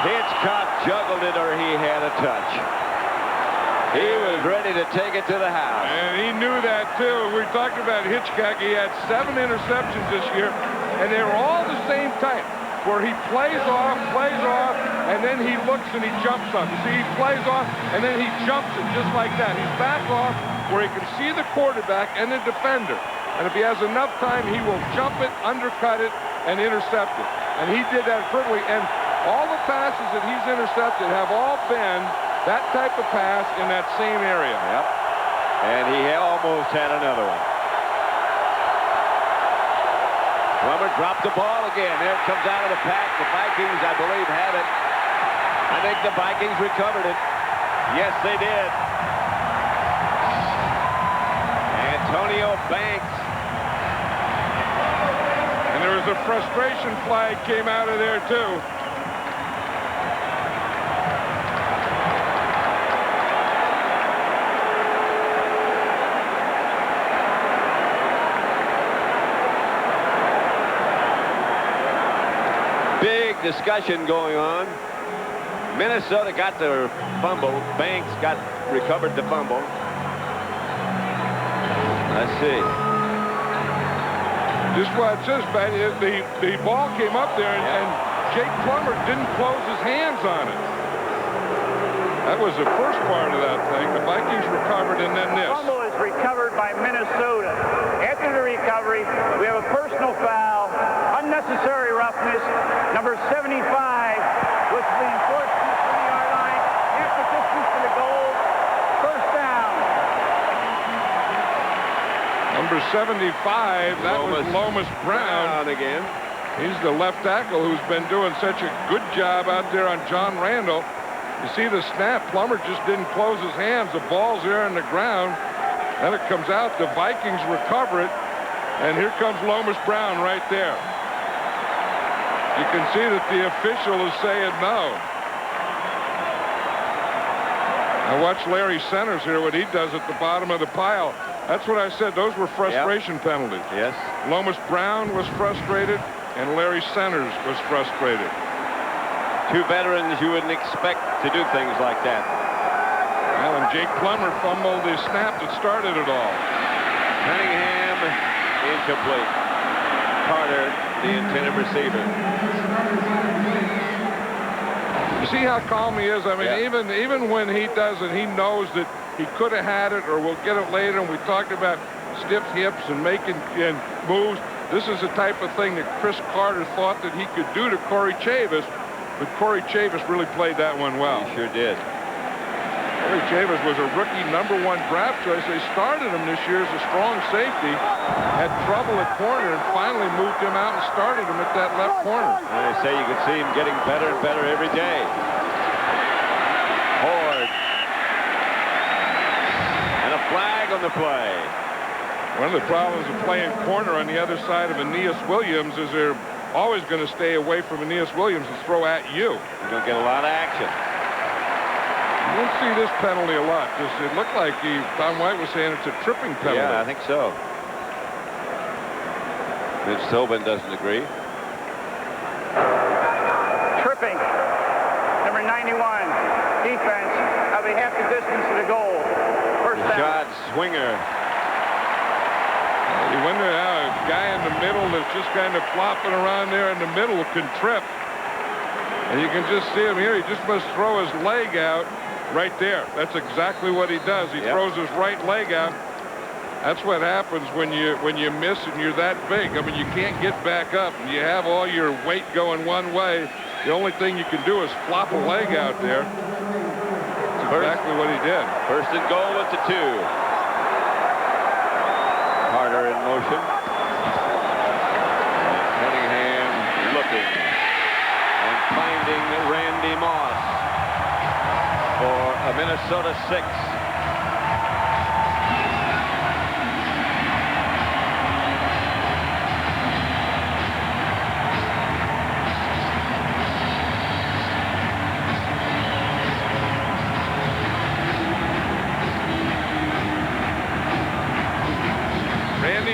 Hitchcock juggled it, or he had a touch. He was ready to take it to the house. And he knew that, too. We talked about Hitchcock. He had 7 interceptions this year, and they were all the same type, where he plays off, and then he looks and he jumps up. You see, he plays off, and then he jumps it just like that. He's back off where he can see the quarterback and the defender. And if he has enough time, he will jump it, undercut it, and intercept it. And he did that perfectly. And all the passes that he's intercepted have all been that type of pass in that same area. Yep. And he almost had another one. Plummer dropped the ball again. There it comes out of the pack. The Vikings, I believe, have it. I think the Vikings recovered it. Yes, they did. Antonio Banks. And there was a frustration flag came out of there, too. Discussion going on. Minnesota got the fumble. Banks recovered the fumble. Let's see. Just watch this, man. The ball came up there, and Jake Plummer didn't close his hands on it. That was the first part of that thing. The Vikings recovered, and then this. Fumble is recovered by Minnesota. After the recovery, we have a personal foul, unnecessary roughness, number 75, which is enforced from the 20-yard line, half the distance to the goal, first down. Number 75, that was Lomas Brown. Again. He's the left tackle who's been doing such a good job out there on John Randall. You see the snap, Plummer just didn't close his hands. The ball's there on the ground. Then it comes out. The Vikings recover it. And here comes Lomas Brown right there. You can see that the official is saying no. Now watch Larry Centers here, what he does at the bottom of the pile. That's what I said. Those were frustration penalties. Yes. Lomas Brown was frustrated, and Larry Centers was frustrated. Two veterans you wouldn't expect to do things like that. Well, and Jake Plummer fumbled the snap that started it all. Cunningham, incomplete. Carter, the intended receiver. You see how calm he is? I mean, even when he does it, he knows that he could have had it or will get it later. And we talked about stiff hips and making moves. This is the type of thing that Chris Carter thought that he could do to Corey Chavis. But Corey Chavis really played that one well. He sure did. Corey Chavis was a rookie #1 draft choice. They started him this year as a strong safety, had trouble at corner, and finally moved him out and started him at that left corner. And they say you can see him getting better and better every day. Horde. And a flag on the play. One of the problems of playing corner on the other side of Aeneas Williams is they're always going to stay away from Aeneas Williams and throw at you. You don't get a lot of action. You don't see this penalty a lot. It looked like Tom White was saying it's a tripping penalty. Yeah, I think so. Mitch Tobin doesn't agree. Tripping. Number 91, defense. Have a half the distance to the goal. First down. Shot Swinger. You wonder how a guy in the middle that's just kind of flopping around there in the middle can trip. And you can just see him here. He just must throw his leg out right there. That's exactly what he does. He throws his right leg out. That's what happens when you miss and you're that big. I mean, you can't get back up. And you have all your weight going one way. The only thing you can do is flop a leg out there. That's exactly what he did. First and goal at the 2. Carter in motion. And Cunningham looking and finding Randy Moss for a Minnesota 6.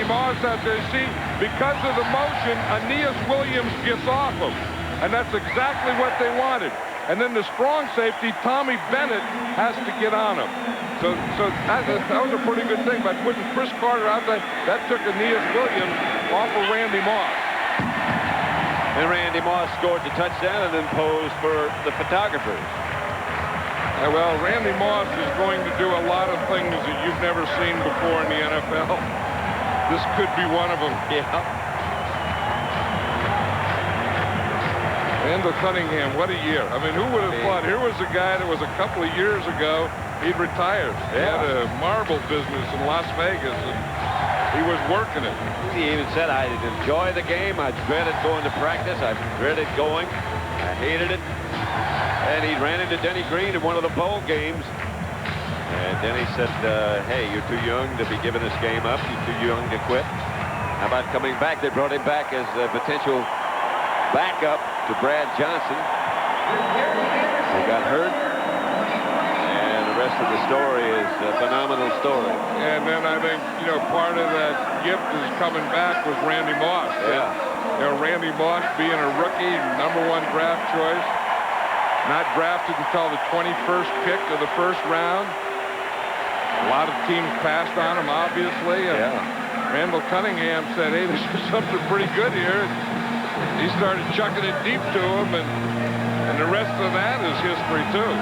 Moss out there. See, because of the motion, Aeneas Williams gets off him. And that's exactly what they wanted. And then the strong safety, Tommy Bennett, has to get on him. So that was a pretty good thing. By putting Chris Carter out there, that took Aeneas Williams off of Randy Moss. And Randy Moss scored the touchdown and then posed for the photographers. Well, Randy Moss is going to do a lot of things that you've never seen before in the NFL. This could be one of them. Yeah. Randall Cunningham, what a year. I mean, who would have thought? Here was a guy that was a couple of years ago, he'd retired. He had a marble business in Las Vegas, and he was working it. He even said, I enjoy the game. I dreaded going to practice. I dreaded going. I hated it. And he ran into Denny Green in one of the bowl games. And Denny said, hey, you're too young to be giving this game up. You're too young to quit. How about coming back? They brought him back as a potential backup to Brad Johnson. He got hurt. And the rest of the story is a phenomenal story. And then I think, part of that gift is coming back was Randy Moss. Yeah. Randy Moss being a rookie, #1 draft choice. Not drafted until the 21st pick of the first round. A lot of teams passed on him, obviously. And Randall Cunningham said, hey, this is something pretty good here. He started chucking it deep to him, and the rest of that is history, too.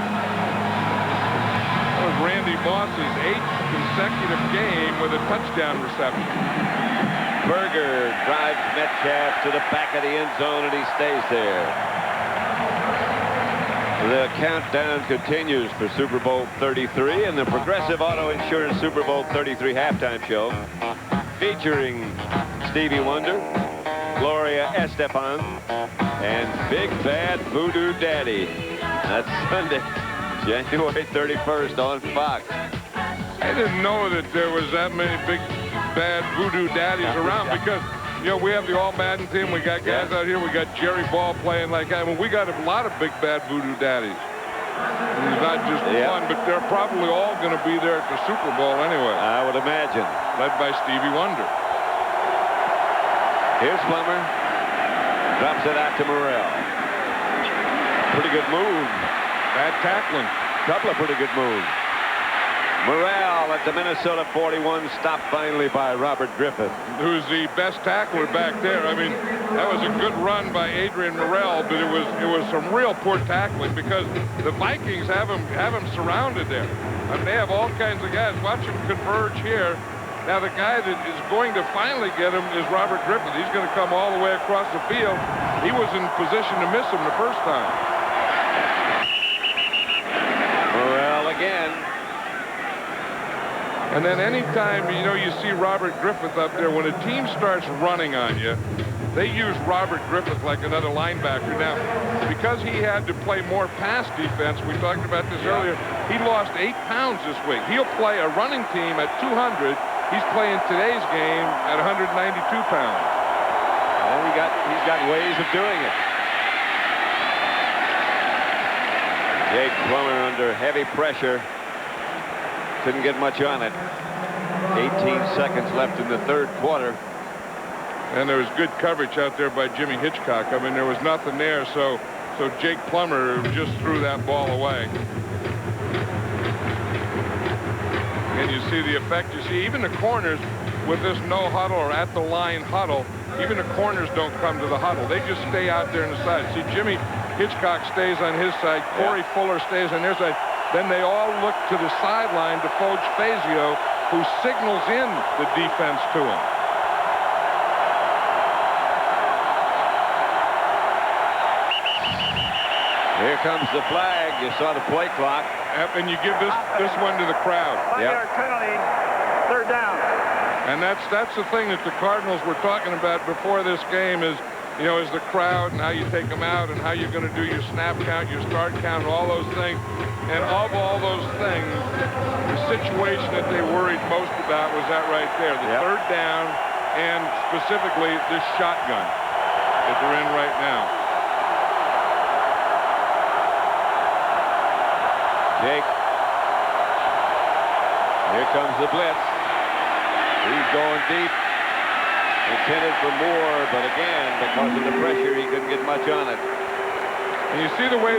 That was Randy Moss's 8th consecutive game with a touchdown reception. Berger drives Metcalf to the back of the end zone, and he stays there. The countdown continues for Super Bowl 33 and the Progressive Auto Insurance Super Bowl 33 halftime show, featuring Stevie Wonder, Gloria Estefan, and Big Bad Voodoo Daddy. That's Sunday, January 31st on Fox. I didn't know that there was that many Big Bad Voodoo Daddies around, because you know, we have the All-Madden team. We got guys out here. We got Jerry Ball playing like that. I mean, we got a lot of Big Bad Voodoo Daddies. It's not just one, but they're probably all going to be there at the Super Bowl anyway. I would imagine. Led by Stevie Wonder. Here's Plummer. Drops it out to Morrell. Pretty good move. Bad tackling. Couple of pretty good moves. Morrell at the Minnesota 41, stopped finally by Robert Griffith, who's the best tackler back there. I mean, that was a good run by Adrian Morrell, but it was some real poor tackling, because the Vikings have him surrounded there. I mean, they have all kinds of guys. Watch him converge here. Now the guy that is going to finally get him is Robert Griffith. He's going to come all the way across the field. He was in position to miss him the first time. Morrell again. And then anytime, you know, you see Robert Griffith up there, when a team starts running on you, they use Robert Griffith like another linebacker. Now, because he had to play more pass defense, we talked about this earlier, he lost 8 pounds this week. He'll play a running team at 200. He's playing today's game at 192 pounds. Well, he's got ways of doing it. Jake Plummer under heavy pressure. Couldn't get much on it. 18 seconds left in the third quarter. And there was good coverage out there by Jimmy Hitchcock. I mean, there was nothing there, so Jake Plummer just threw that ball away. And you see the effect. You see, even the corners with this no huddle or at the line huddle, even the corners don't come to the huddle. They just stay out there on the side. See, Jimmy Hitchcock stays on his side. Corey Fuller stays on their side. Then they all look to the sideline to Foge Fazio, who signals in the defense to him. Here comes the flag. You saw the play clock. And you give this one to the crowd. 5-yard penalty, third down. And that's the thing that the Cardinals were talking about before this game is, you know, is the crowd and how you take them out and how you're going to do your snap count, your start count, and all those things. And of all those things, the situation that they worried most about was that right there, the third down, and specifically this shotgun that they're in right now. Jake. Here comes the blitz. He's going deep. Intended for more, but again, because of the pressure, he couldn't get much on it. And you see the way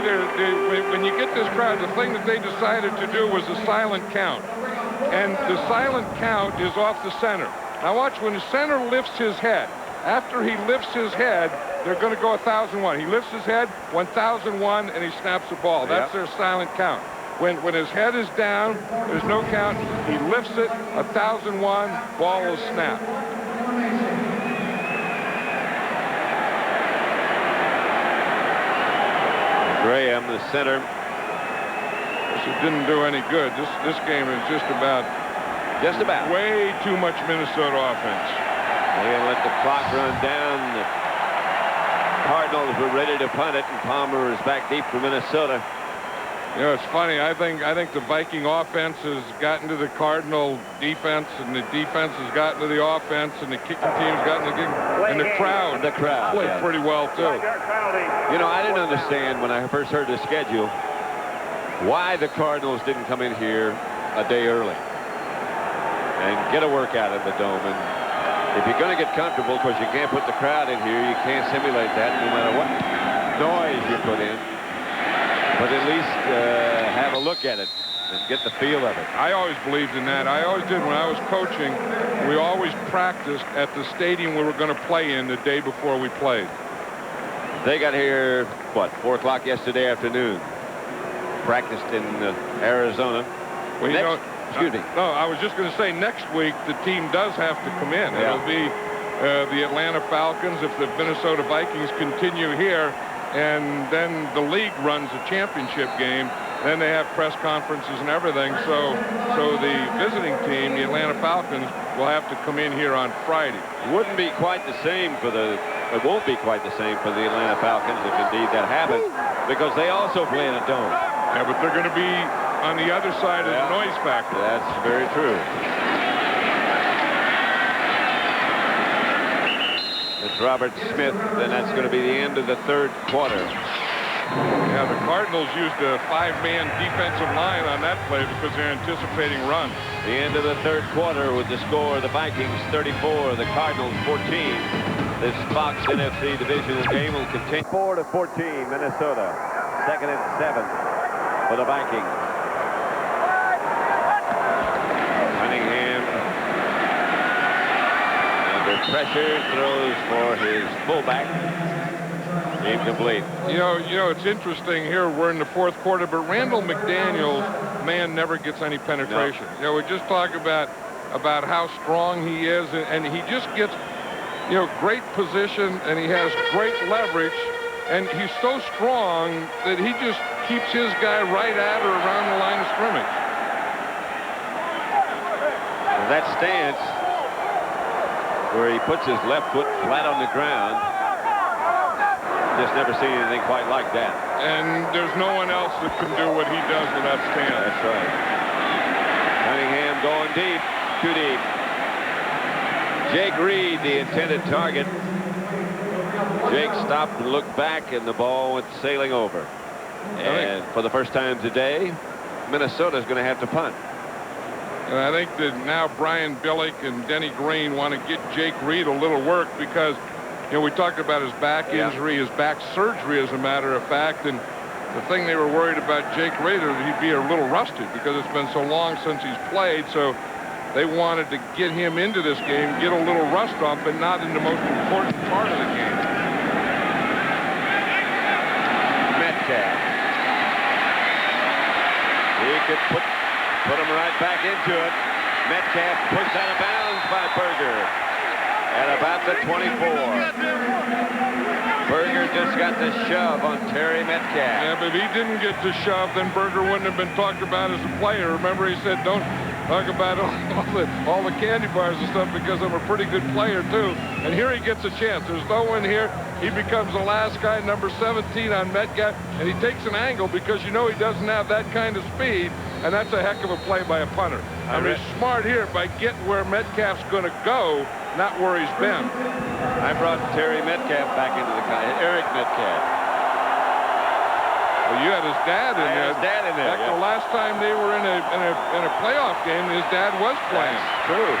when you get this crowd, the thing that they decided to do was a silent count. And the silent count is off the center. Now watch, when the center lifts his head, after he lifts his head, they're going to go 1,001. He lifts his head, 1,001, and he snaps the ball. That's their silent count. When his head is down, there's no count. He lifts it, 1,001, ball is snapped. Graham, the center. It didn't do any good. This game is just about way too much Minnesota offense. They're going to let the clock run down. The Cardinals were ready to punt it, and Palmer is back deep for Minnesota. You know, it's funny. I think the Viking offense has gotten to the Cardinal defense, and the defense has gotten to the offense, and the kicking team's gotten to the kicking, and the crowd played pretty well too. You know, I didn't understand when I first heard the schedule why the Cardinals didn't come in here a day early and get a workout in the dome. And if you're going to get comfortable, because you can't put the crowd in here, you can't simulate that no matter what noise you put in. But at least have a look at it and get the feel of it. I always believed in that. I always did. When I was coaching, we always practiced at the stadium we were going to play in the day before we played. They got here, what, 4 o'clock yesterday afternoon. Practiced in Arizona. Well, you know, excuse me. No, I was just going to say next week the team does have to come in. Yeah. It'll be the Atlanta Falcons if the Minnesota Vikings continue here, and then the league runs a championship game. Then they have press conferences and everything. So the visiting team, the Atlanta Falcons, will have to come in here on Friday. It wouldn't be quite the same for the. It won't be quite the same for the Atlanta Falcons if indeed that happens, because they also play in a dome. Yeah, but they're going to be on the other side of the noise factor. That's very true. It's Robert Smith, and that's going to be the end of the third quarter. Yeah, the Cardinals used a 5-man defensive line on that play because they're anticipating run. The end of the third quarter with the score: the Vikings 34, the Cardinals 14. This Fox NFC divisional game will continue. 4-14, Minnesota. 2nd and 7 for the Vikings. Cunningham under pressure, throws for his fullback. Incomplete. You know, it's interesting here. We're in the fourth quarter, but Randall McDaniel's man never gets any penetration. No. You know, we just talk about how strong he is, and he just gets, you know, great position, and he has great leverage, and he's so strong that he just keeps his guy right at or around the line of scrimmage. That stance where he puts his left foot flat on the ground, just never seen anything quite like that. And there's no one else that can do what he does with that stance. That's right. Cunningham going deep, too deep. Jake Reed, the intended target. Jake stopped and looked back, and the ball went sailing over. And for the first time today, Minnesota's going to have to punt. And I think that now Brian Billick and Denny Green want to get Jake Reed a little work because, you know, we talked about his back injury, his back surgery, as a matter of fact. And the thing they were worried about Jake Reed is he'd be a little rusted because it's been so long since he's played. So they wanted to get him into this game, get a little rust off, but not in the most important part of the game. Metcalf. He could put him right back into it. Metcalf pushed out of bounds by Berger at about the 24. Berger just got the shove on Terry Metcalf. Yeah, but if he didn't get the shove, then Berger wouldn't have been talked about as a player. Remember, he said, don't talk about all the candy bars and stuff because I'm a pretty good player, too. And here he gets a chance. There's no one here. He becomes the last guy, number 17 on Metcalf, and he takes an angle because you know he doesn't have that kind of speed, and that's a heck of a play by a punter. I mean, smart here by getting where Metcalf's going to go, not where he's been. I brought Terry Metcalf back into the Eric Metcalf. Well, you had his dad in there. His dad in there. Back the last time they were in a playoff game, his dad was playing. That's true.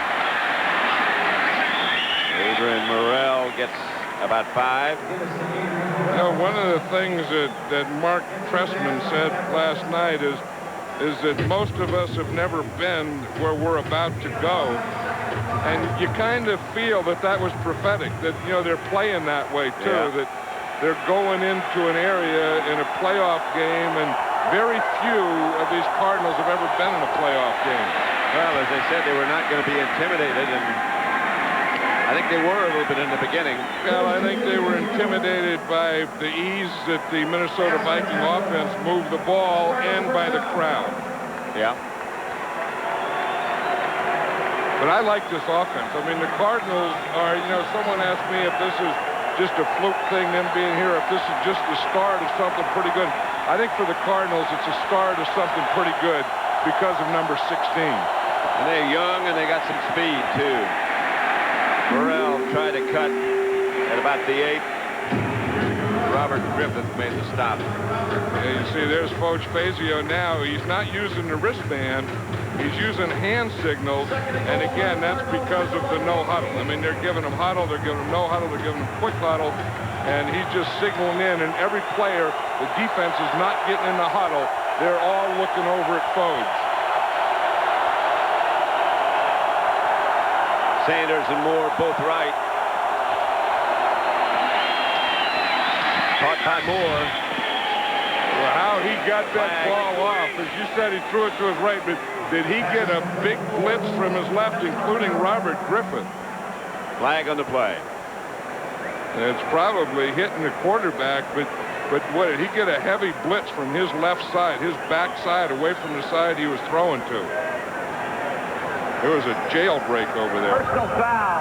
Adrian Morrell gets about 5. You know, one of the things that Mark Trestman said last night is that most of us have never been where we're about to go. And you kind of feel that was prophetic, that, you know, they're playing that way, too, that they're going into an area in a playoff game, and very few of these Cardinals have ever been in a playoff game. Well, as they said, they were not going to be intimidated, and I think they were a little bit in the beginning. Well, I think they were intimidated by the ease that the Minnesota Viking offense moved the ball and by the crowd. Yeah. But I like this offense. I mean, the Cardinals are, you know, someone asked me if this is just a fluke thing, them being here, if this is just the start of something pretty good. I think for the Cardinals, it's a start of something pretty good because of number 16. And they're young, and they got some speed, too. Burrell tried to cut at about the 8. Robert Griffith made the stop. Yeah, you see, there's Foch Fazio now. He's not using the wristband. He's using hand signals, and again, that's because of the no huddle. I mean, they're giving him huddle, they're giving him no huddle, they're giving him quick huddle, and he's just signaling in, and every player, the defense is not getting in the huddle. They're all looking over at Foch. Sanders and Moore both right. Caught by Moore. Well, how he got that ball off, as you said, he threw it to his right, but did he get a big blitz from his left, including Robert Griffin? Flag on the play. And it's probably hitting the quarterback, but what, did he get a heavy blitz from his left side, his back side, away from the side he was throwing to? There was a jailbreak over there. Personal foul.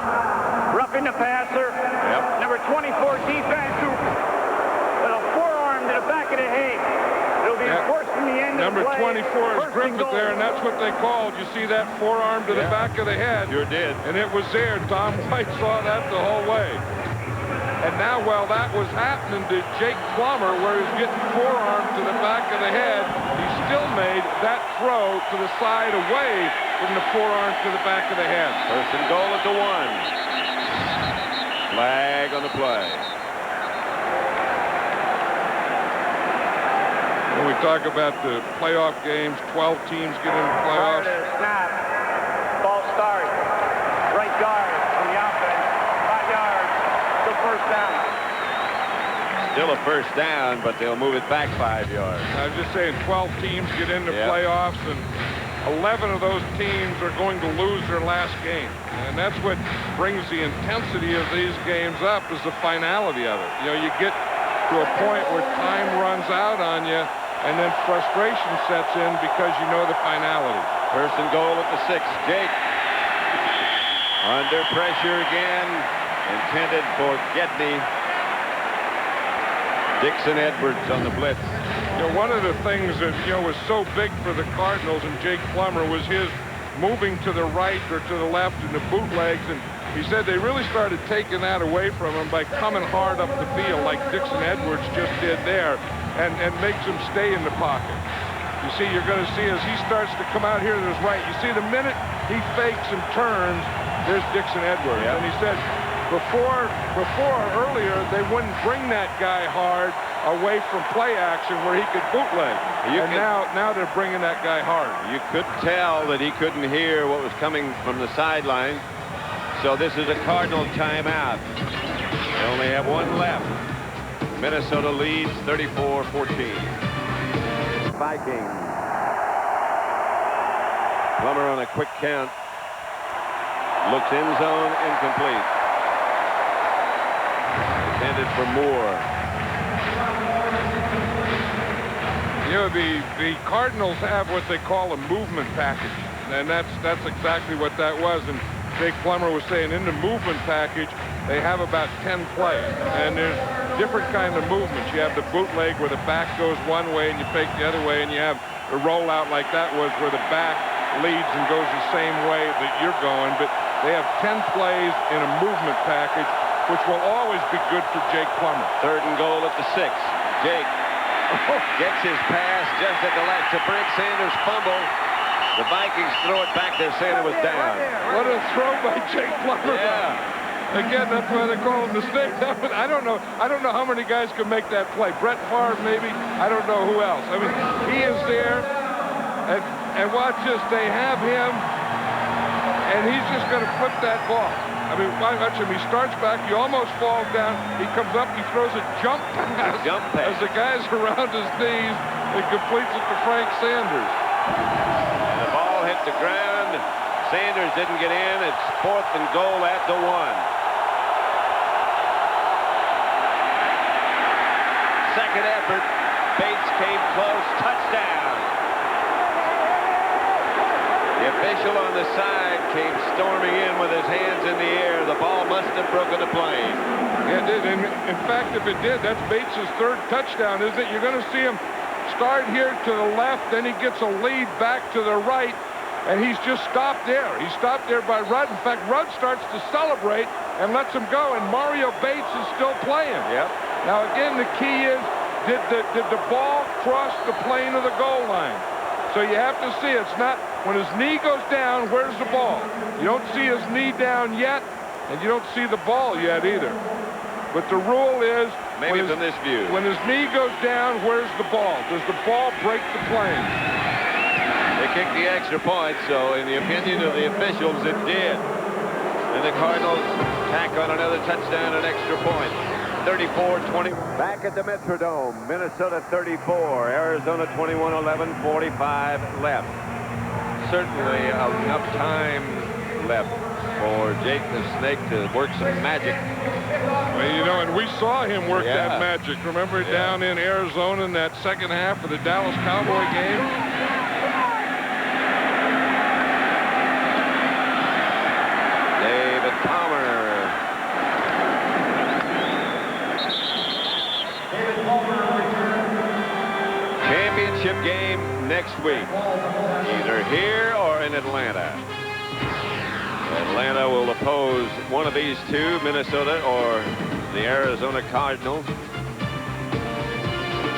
Roughing the passer. Yep. Number 24 defense. With a forearm to the back of the head. It'll be enforced from the end Number of the play. 24 is Griffith there, and that's what they called. You see that forearm to the back of the head? Sure did. And it was there. Tom White saw that the whole way. And now, while that was happening to Jake Plummer, where he's getting forearm to the back of the head, he still made that throw to the side away from the forearm to the back of the head. First and goal at the 1. Flag on the play. When we talk about the playoff games, 12 teams get into playoffs. Snap. Ball starts. Right guard from the offense. 5 yards. Still first down. Still a first down, but they'll move it back 5 yards. I was just saying 12 teams get into playoffs, and 11 of those teams are going to lose their last game. And that's what brings the intensity of these games up, is the finality of it. You know, you get to a point where time runs out on you, and then frustration sets in because you know the finality. First and goal at the 6. Jake. Under pressure again. Intended for Gedney. Dixon Edwards on the blitz. You know, one of the things that, you know, was so big for the Cardinals and Jake Plummer was his moving to the right or to the left in the bootlegs, and he said they really started taking that away from him by coming hard up the field like Dixon Edwards just did there, and makes him stay in the pocket. You see, you're going to see as he starts to come out here to his right, you see the minute he fakes and turns, there's Dixon Edwards. Yep. And he said before earlier, they wouldn't bring that guy hard away from play action where he could bootleg. Now they're bringing that guy hard. You could tell that he couldn't hear what was coming from the sideline. So this is a Cardinal timeout. They only have one left. Minnesota leads 34-14. Vikings. Plummer on a quick count. Looks in zone, incomplete. Intended for Moore. You know, the Cardinals have what they call a movement package, and that's exactly what that was. And Jake Plummer was saying in the movement package, they have about 10 plays, and there's different kind of movements. You have the bootleg where the back goes one way and you fake the other way, and you have the rollout like that was where the back leads and goes the same way that you're going. But they have 10 plays in a movement package, which will always be good for Jake Plummer. Third and goal at the 6. Jake gets his pass just at the left to break. Sanders fumble. The Vikings throw it back there. Sanders was down. What a throw by Jake Plummer. Yeah. Again, that's why they call him the snake. I don't know how many guys can make that play. Brett Favre, maybe. I don't know who else. I mean, he is there, and watch this. They have him, and he's just going to flip that ball. I mean, watch him. He starts back. He almost falls down. He comes up. He throws a jump pass. As the guy's around his knees, and completes it to Frank Sanders. And the ball hit the ground. Sanders didn't get in. It's 4th and goal at the 1. Second effort. Bates came close. Touchdown. The official on the side came storming in with his hands in the air. The ball must have broken the plane. Yeah, it did. And in fact, if it did, that's Bates' 3rd touchdown, isn't it? You're going to see him start here to the left, then he gets a lead back to the right, and he's just stopped there. He stopped there by Rudd. In fact, Rudd starts to celebrate and lets him go, and Mario Bates is still playing. Yep. Now, again, the key is, did the ball cross the plane of the goal line? So you have to see, it's not, when his knee goes down, where's the ball? You don't see his knee down yet, and you don't see the ball yet either. But the rule is, maybe from this view, when his knee goes down, where's the ball? Does the ball break the plane? They kicked the extra point, so in the opinion of the officials, it did. And the Cardinals tack on another touchdown and extra point. 34-20. Back at the Metrodome, Minnesota 34, Arizona 21-11, 45 left. Certainly enough time left for Jake the Snake to work some magic. Well, you know, and we saw him work that magic. Remember down in Arizona in that second half of the Dallas Cowboy game? David Palmer. Championship game next week, either here or in Atlanta. Atlanta will oppose one of these two, Minnesota or the Arizona Cardinals.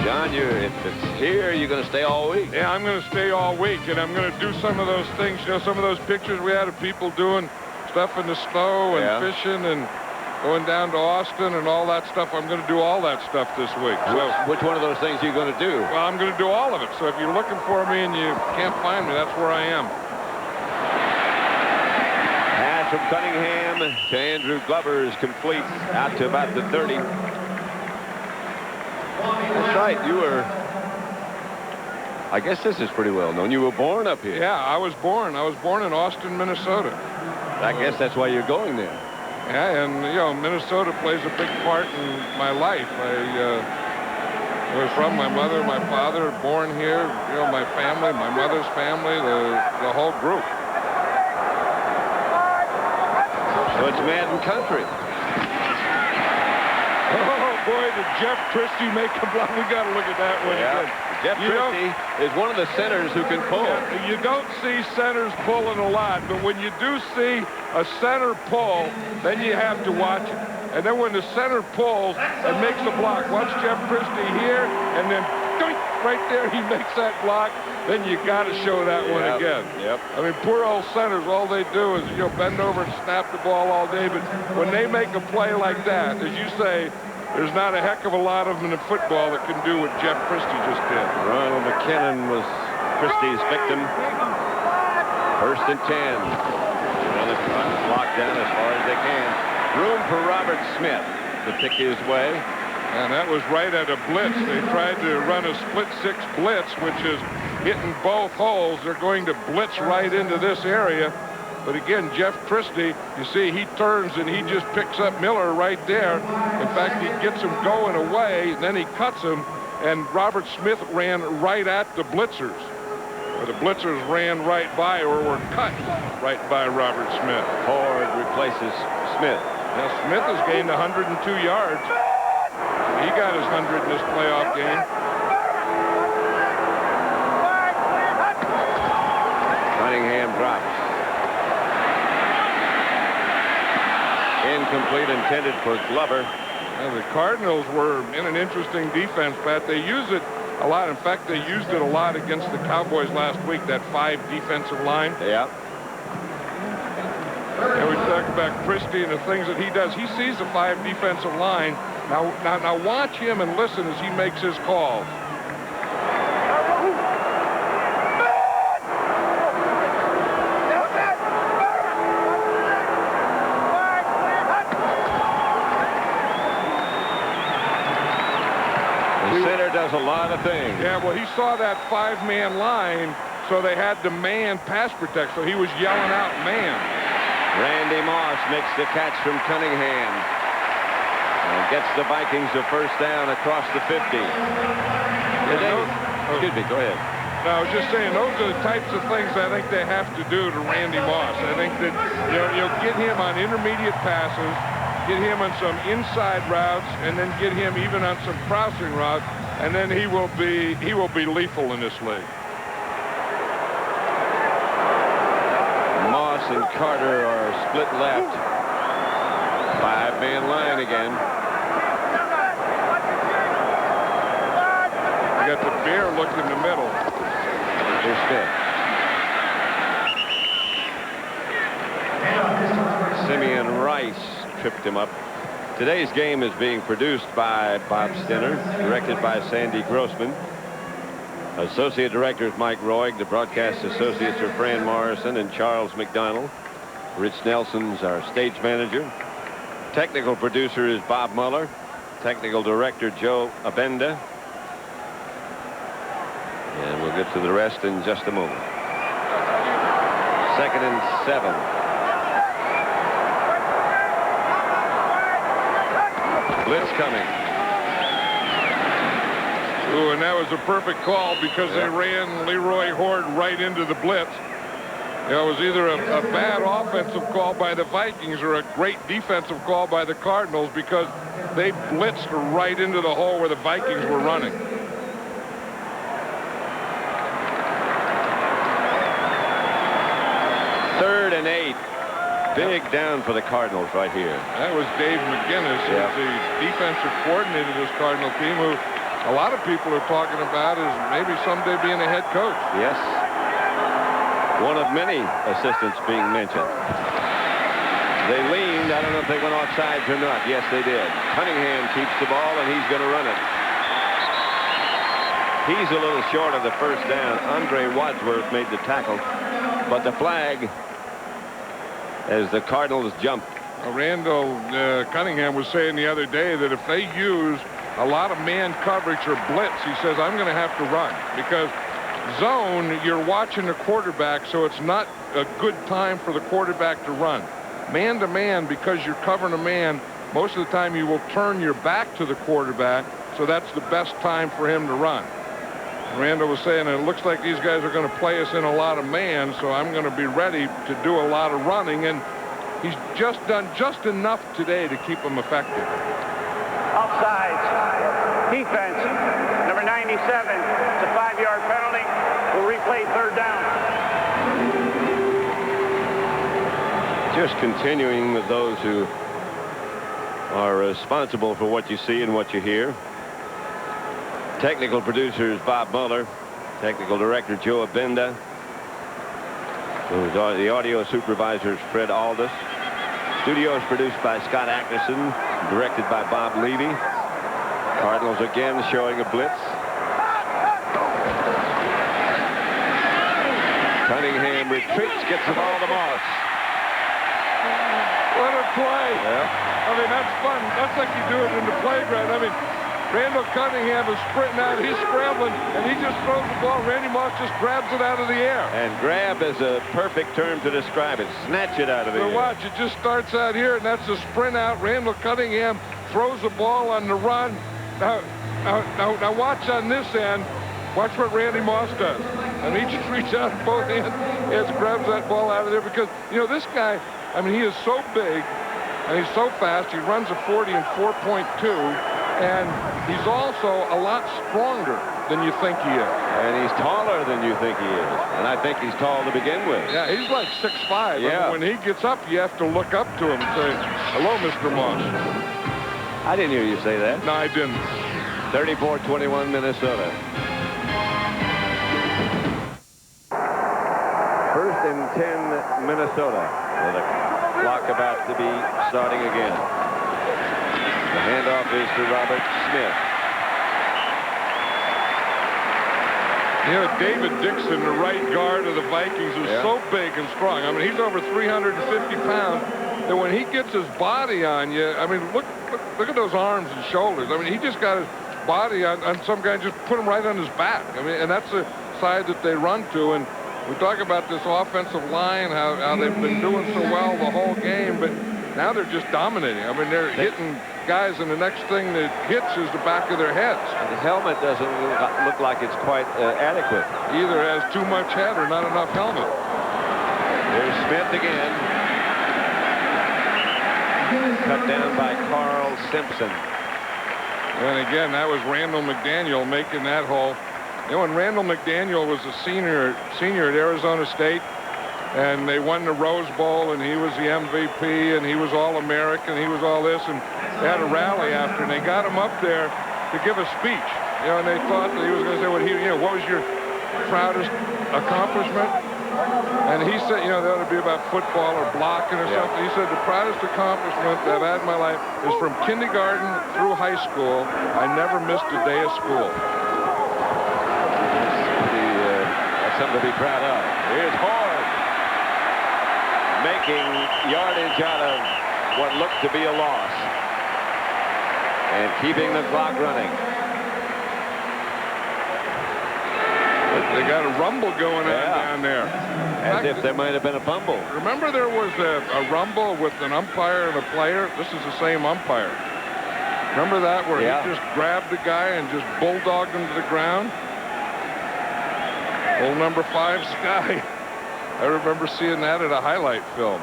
John, if it's here, you're going to stay all week. Yeah, I'm going to stay all week, and I'm going to do some of those things. You know, some of those pictures we had of people doing stuff in the snow and fishing and going down to Austin and all that stuff. I'm going to do all that stuff this week. So, which one of those things are you going to do? Well, I'm going to do all of it. So if you're looking for me and you can't find me, that's where I am. Pass from Cunningham to Andrew Glover is complete out to about the 30. That's right. You were, I guess this is pretty well known. You were born up here. Yeah, I was born in Austin, Minnesota. I guess that's why you're going there. Yeah, and, you know, Minnesota plays a big part in my life. I was from my mother, my father, born here, you know, my family, my mother's family, the whole group. So it's Madden country. Oh, boy, did Jeff Christie make a block. We got to look at that one again. Jeff Christie is one of the centers who can pull. You don't see centers pulling a lot, but when you do see a center pull, then you have to watch it. And then when the center pulls and makes a block, watch Jeff Christie here, and then right there he makes that block, then you got to show that one again. I mean, poor old centers, all they do is, you know, bend over and snap the ball all day, but when they make a play like that, as you say, there's not a heck of a lot of them in football that can do what Jeff Christie just did. Ronald McKinnon was Christie's victim. 1st and 10. Another block down as far as they can. Room for Robert Smith to pick his way. And that was right at a blitz. They tried to run a split 6 blitz, which is hitting both holes. They're going to blitz right into this area. But again, Jeff Christie, you see, he turns and he just picks up Miller right there. In fact, he gets him going away, then he cuts him, and Robert Smith ran right at the blitzers. Or the blitzers ran right by or were cut right by Robert Smith. Ford replaces Smith. Now, Smith has gained 102 yards. He got his 100 in this playoff game. Cunningham drops. Incomplete, intended for Glover. Now, the Cardinals were in an interesting defense, Pat. They use it a lot. In fact, they used it a lot against the Cowboys last week, that 5 defensive line. Yeah. And we talk about Christie and the things that he does. He sees the 5 defensive line. Now watch him and listen as he makes his calls. The center does a lot of things. Yeah, well, he saw that 5-man line, so they had to man pass protect, so he was yelling out man. Randy Moss makes the catch from Cunningham. And gets the Vikings a 1st down across the 50. Excuse me, go ahead. No, I was just saying, those are the types of things I think they have to do to Randy Moss. I think that you'll get him on intermediate passes, get him on some inside routes, and then get him even on some crossing routes, and then he will be lethal in this league. Moss and Carter are split left. 5-man line again. You got the bear looked in the middle. Here's Smith. Simeon Rice tripped him up. Today's game is being produced by Bob Stinner, directed by Sandy Grossman. Associate Director is Mike Roig. The broadcast associates are Fran Morrison and Charles McDonald. Rich Nelson's our stage manager. Technical producer is Bob Muller. Technical Director Joe Abenda. And we'll get to the rest in just a moment. 2nd and 7. Blitz coming. Ooh, and that was a perfect call because they ran Leroy Horde right into the blitz. You know, it was either a bad offensive call by the Vikings or a great defensive call by the Cardinals because they blitzed right into the hole where the Vikings were running. Third and 8. Big down for the Cardinals right here. That was Dave McGinnis, who's the defensive coordinator of this Cardinal team, who a lot of people are talking about as maybe someday being a head coach. Yes. One of many assistants being mentioned. They leaned. I don't know if they went offsides or not. Yes, they did. Cunningham keeps the ball, and he's going to run it. He's a little short of the first down. Andre Wadsworth made the tackle, but the flag as the Cardinals jump. Randall Cunningham was saying the other day that if they use a lot of man coverage or blitz, he says, I'm going to have to run because zone, you're watching the quarterback, so it's not a good time for the quarterback to run. Man to man, because you're covering a man, most of the time you will turn your back to the quarterback, so that's the best time for him to run. Randall was saying it looks like these guys are going to play us in a lot of man, so I'm going to be ready to do a lot of running, and he's just done just enough today to keep them effective. Offsides. Defense. Number 97. It's a 5-yard penalty. We'll replay 3rd down. Just continuing with those who are responsible for what you see and what you hear. Technical producers Bob Muller, technical director Joe Abenda, the audio supervisors Fred Aldous. Studio is produced by Scott Ackerson, directed by Bob Levy. Cardinals again showing a blitz. Cunningham retreats, gets the ball to Moss. What a play. Yeah. I mean, that's fun. That's like you do it in the playground. I mean, Randall Cunningham is sprinting out. He's scrambling, and he just throws the ball. Randy Moss just grabs it out of the air. And grab is a perfect term to describe it. Snatch it out of the air. Watch, it just starts out here, and that's a sprint out. Randall Cunningham throws the ball on the run. Now watch on this end. Watch what Randy Moss does. I mean, he just reaches out with both hands and grabs that ball out of there because, you know, this guy, I mean, he is so big, and he's so fast. He runs a 40 in 4.2. And he's also a lot stronger than you think he is. And he's taller than you think he is. And I think he's tall to begin with. Yeah, he's like 6'5". Yeah. I mean, when he gets up, you have to look up to him and say, hello, Mr. Moss. I didn't hear you say that. No, I didn't. 34-21 Minnesota. 1st and 10 Minnesota. With a clock about to be starting again. The handoff is to Robert Smith. You know, David Dixon, the right guard of the Vikings, is so big and strong. I mean, he's over 350 pounds. That when he gets his body on you, I mean, look at those arms and shoulders. I mean, he just got his body on some guy and just put him right on his back. I mean, and that's the side that they run to. And we talk about this offensive line, how they've been doing so well the whole game, but now they're just dominating. I mean, they're hitting guys, and the next thing that hits is the back of their heads. And the helmet doesn't look like it's quite adequate. Either has too much head or not enough helmet. There's Smith again. Cut down by Carl Simpson. And again, that was Randall McDaniel making that hole. You know, when Randall McDaniel was a senior at Arizona State, and they won the Rose Bowl, and he was the MVP, and he was All-American, he was all this, and they had a rally after, and they got him up there to give a speech. You know, and they thought that he was going to say, what was your proudest accomplishment? And he said, you know, that would be about football or blocking or something. He said, the proudest accomplishment that I've had in my life is from kindergarten through high school, I never missed a day of school. That's something to be proud of. Here's Horde making yardage out of what looked to be a loss. and keeping the clock running. They got a rumble going on down there. As if there might have been a fumble. Remember there was a rumble with an umpire and a player? This is the same umpire. Remember that where he just grabbed the guy and just bulldogged him to the ground? Old number 5 Sky. I remember seeing that at a highlight film.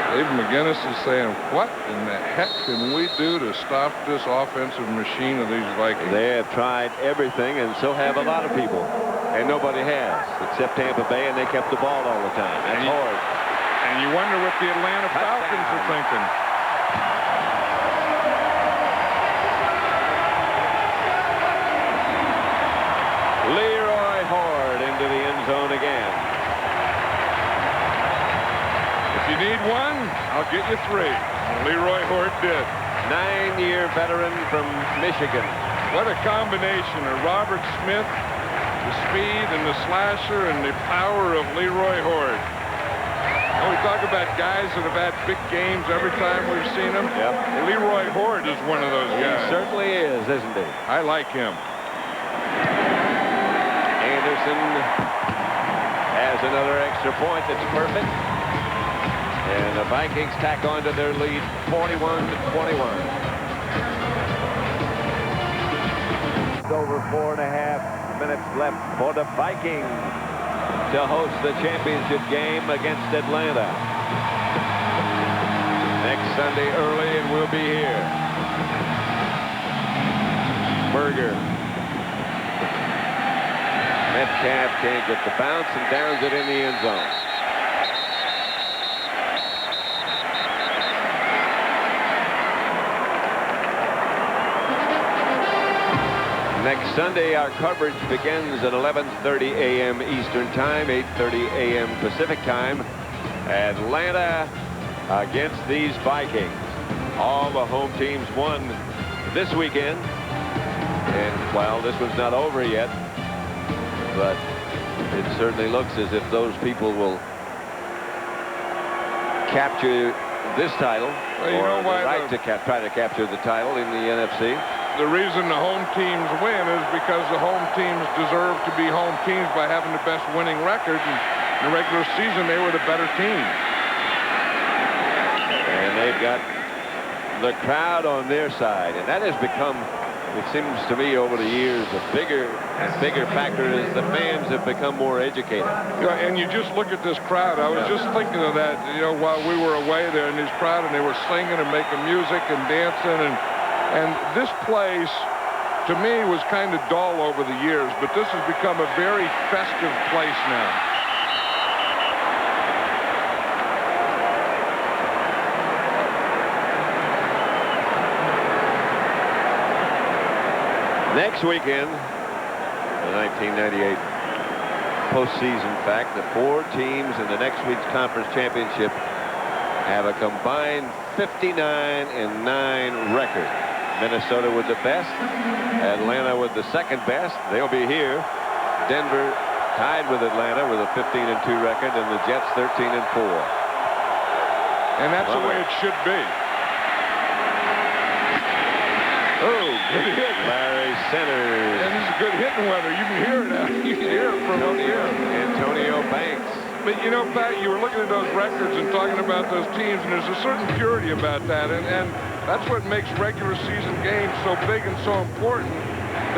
Dave McGinnis is saying, what in the heck can we do to stop this offensive machine of these Vikings? They have tried everything, and so have a lot of people. And nobody has, except Tampa Bay, and they kept the ball all the time. That's hard. And you wonder what the Atlanta Falcons are thinking. Leroy Horde into the end zone again. If you need one, I'll get you 3. Leroy Horde did. 9-year veteran from Michigan. What a combination of Robert Smith, the speed and the slasher and the power of Leroy Horde. And we talk about guys that have had big games every time we've seen them. Yep. Leroy Horde is one of those guys. He certainly is, isn't he? I like him. Anderson has another extra point that's perfect. And the Vikings tack on to their lead 41-21. Over 4.5 minutes left for the Vikings to host the championship game against Atlanta. Next Sunday early, and we'll be here. Berger. Metcalf can't get the bounce and downs it in the end zone. Next Sunday, our coverage begins at 11:30 a.m. Eastern Time, 8:30 a.m. Pacific Time. Atlanta against these Vikings. All the home teams won this weekend. And, well, this one's not over yet. But it certainly looks as if those people will capture this title. Well, you know why the right to try to capture the title in the NFC. The reason the home teams win is because the home teams deserve to be home teams by having the best winning record. And in the regular season, they were the better team. And they've got the crowd on their side. And that has become, it seems to me, over the years, a bigger and bigger factor as the fans have become more educated. Yeah, and you just look at this crowd. I was just thinking of that, you know, while we were away there in this crowd, and they were singing and making music and dancing. And this place, to me, was kind of dull over the years, but this has become a very festive place now. Next weekend, the 1998 postseason fact, the 4 teams in the next week's conference championship have a combined 59-9 record. Minnesota with the best, Atlanta with the second best. They'll be here. Denver tied with Atlanta with a 15-2 record, and the Jets 13-4. And that's the way it should be. Oh, good hit. Larry Centers. And this is good hitting weather. You can hear it out. You can hear it from up here. Antonio Banks. But, you know, Pat, you were looking at those records and talking about those teams, and there's a certain purity about that. And that's what makes regular season games so big and so important,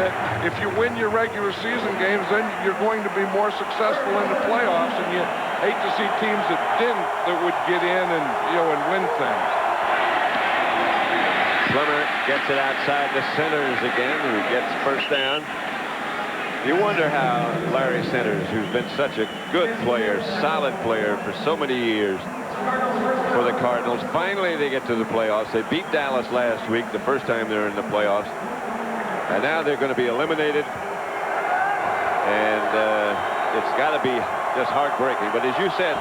that if you win your regular season games, then you're going to be more successful in the playoffs, and you hate to see teams that didn't, that would get in and, you know, and win things. Plummer gets it outside the Centers again, who gets first down. You wonder how Larry Centers, who's been such a good player, solid player for so many years for the Cardinals, finally they get to the playoffs. They beat Dallas last week, the first time they're in the playoffs. And now they're going to be eliminated. And it's got to be just heartbreaking. But as you said,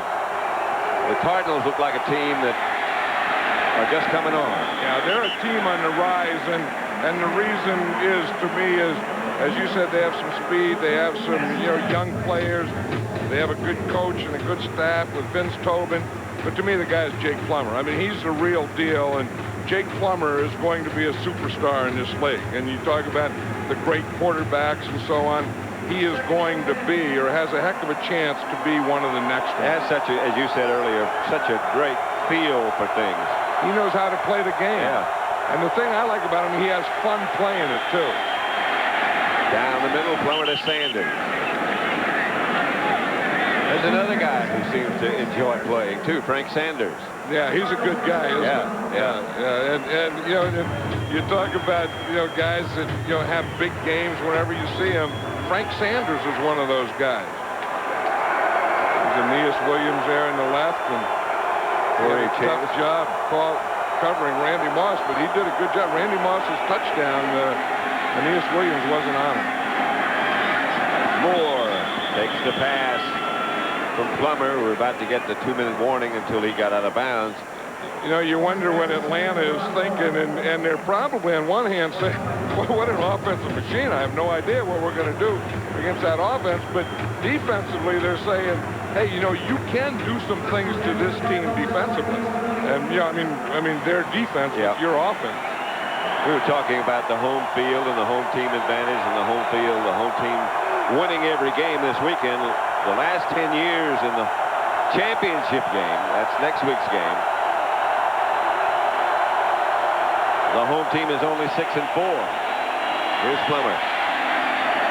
the Cardinals look like a team that are just coming on. Yeah, they're a team on the rise, and the reason is, to me, is, as you said, they have some speed, they have some, you know, young players, they have a good coach and a good staff with Vince Tobin. But to me, the guy is Jake Plummer. I mean, he's the real deal, and Jake Plummer is going to be a superstar in this league. And you talk about the great quarterbacks and so on. He is going to be, or has a heck of a chance to be, one of the next ones. Has such a, as you said earlier, such a great feel for things. He knows how to play the game. Yeah. And the thing I like about him, he has fun playing it, too. Down the middle, Plummer to Sanders. There's another guy who seems to enjoy playing, too, Frank Sanders. Yeah, he's a good guy, isn't he? Yeah. And you know, you talk about, guys that, have big games whenever you see them. Frank Sanders is one of those guys. There's Aeneas Williams there in the left, and he had a tough job covering Randy Moss, but he did a good job. Randy Moss's touchdown, Aeneas Williams wasn't on him. Moore takes the pass from Plummer. We're about to get the 2-minute warning until he got out of bounds. You wonder what Atlanta is thinking, and they're probably on one hand saying, well, what an offensive machine. I have no idea what we're going to do against that offense. But defensively, they're saying, hey, you can do some things to this team defensively. And, I mean, their defense is your offense. We were talking about the home field and the home team advantage and the home field, the home team winning every game this weekend. The last 10 years in the championship game, that's next week's game, the home team is only 6-4. Here's Plummer.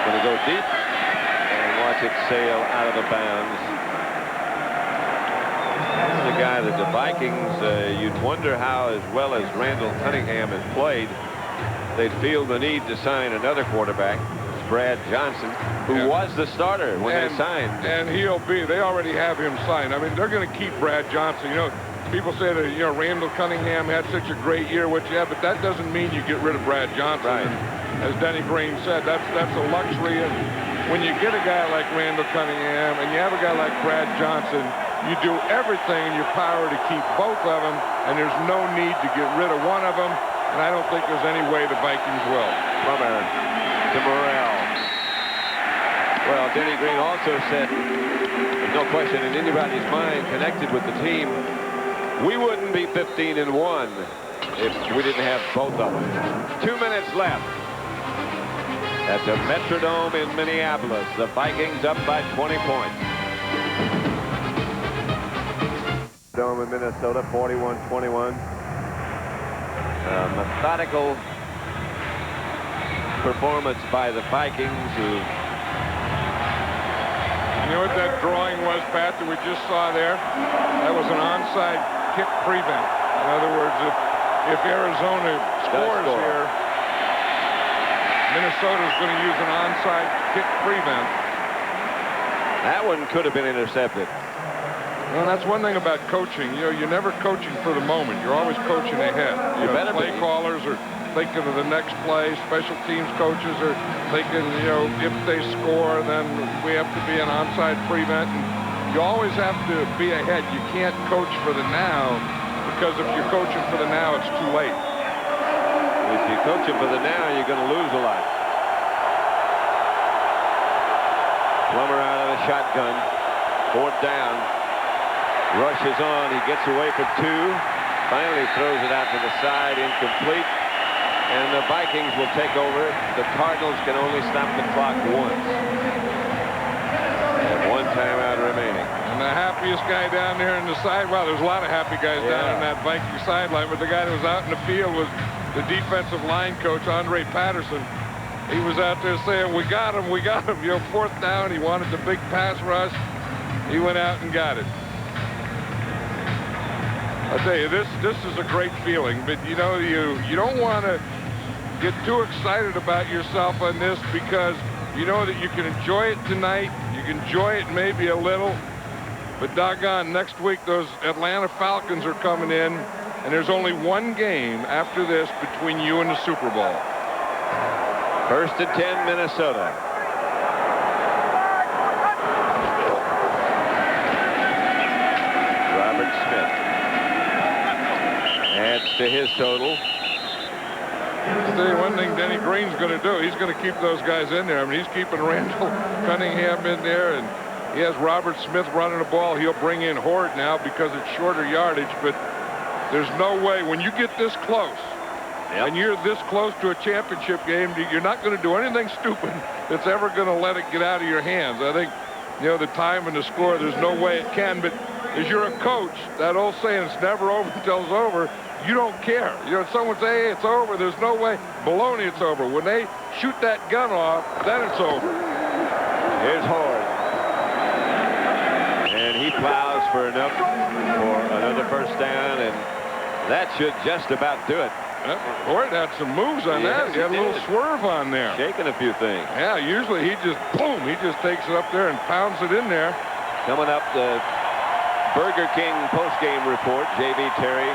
Going to go deep and watch it sail out of the bounds. This is a guy that the Vikings, you'd wonder how, as well as Randall Cunningham has played, they'd feel the need to sign another quarterback. It's Brad Johnson, who was the starter when they signed. And they already have him signed. I mean, they're going to keep Brad Johnson. People say that, Randall Cunningham had such a great year, but that doesn't mean you get rid of Brad Johnson. Right. As Denny Green said, that's a luxury. And when you get a guy like Randall Cunningham and you have a guy like Brad Johnson, you do everything in your power to keep both of them, and there's no need to get rid of one of them. And I don't think there's any way the Vikings will. Plummer to Morrell. Well, Denny Green also said, there's no question in anybody's mind connected with the team, we wouldn't be 15-1 if we didn't have both of them. 2 minutes left at the Metrodome in Minneapolis. The Vikings up by 20 points. Dome in Minnesota, 41-21. Methodical performance by the Vikings, who... You know what that drawing was, Pat, that we just saw there? That was an onside kick prevent. In other words, if Arizona scores here, Minnesota's going to use an onside kick prevent. That one could have been intercepted. Well, that's one thing about coaching. You're never coaching for the moment. You're always coaching ahead. Play callers are thinking of the next play. Special teams coaches are thinking, if they score, then we have to be an onside prevent. And you always have to be ahead. You can't coach for the now, because if you're coaching for the now, it's too late. If you're coaching for the now, you're going to lose a lot. Plummer out of the shotgun. 4th down. Rushes on. He gets away for 2. Finally throws it out to the side. Incomplete. And the Vikings will take over. The Cardinals can only stop the clock once. And 1 timeout remaining. And the happiest guy down there in the side, well, there's a lot of happy guys down in that Viking sideline, but the guy that was out in the field was the defensive line coach, Andre Patterson. He was out there saying, we got him, we got him. 4th down, he wanted the big pass rush. He went out and got it. I'll tell you, this is a great feeling, but you don't want to get too excited about yourself on this, because you know that you can enjoy it tonight, you can enjoy it maybe a little, but doggone, next week those Atlanta Falcons are coming in, and there's only one game after this between you and the Super Bowl. 1st and 10, Minnesota. Robert Smith adds to his total. I'll tell you one thing Denny Green's going to do. He's going to keep those guys in there. I mean, he's keeping Randall Cunningham in there, and he has Robert Smith running the ball. He'll bring in Horde now because it's shorter yardage, but There's no way when you get this close, and you're this close to a championship game, you're not going to do anything stupid that's ever going to let it get out of your hands. I think, you know, the time and the score, there's no way it can. But as you're a coach, that old saying, it's never over until it's over, you don't care. You know, someone say, hey, it's over, there's no way. Baloney, it's over. When they shoot that gun off, then it's over. Here's Horde. And he plows for enough for another first down, and that should just about do it. Horde had some moves on that. He had a little swerve on there. Shaking a few things. Yeah, usually he just, boom, he just takes it up there and pounds it in there. Coming up, the Burger King postgame report. J.B. Terry,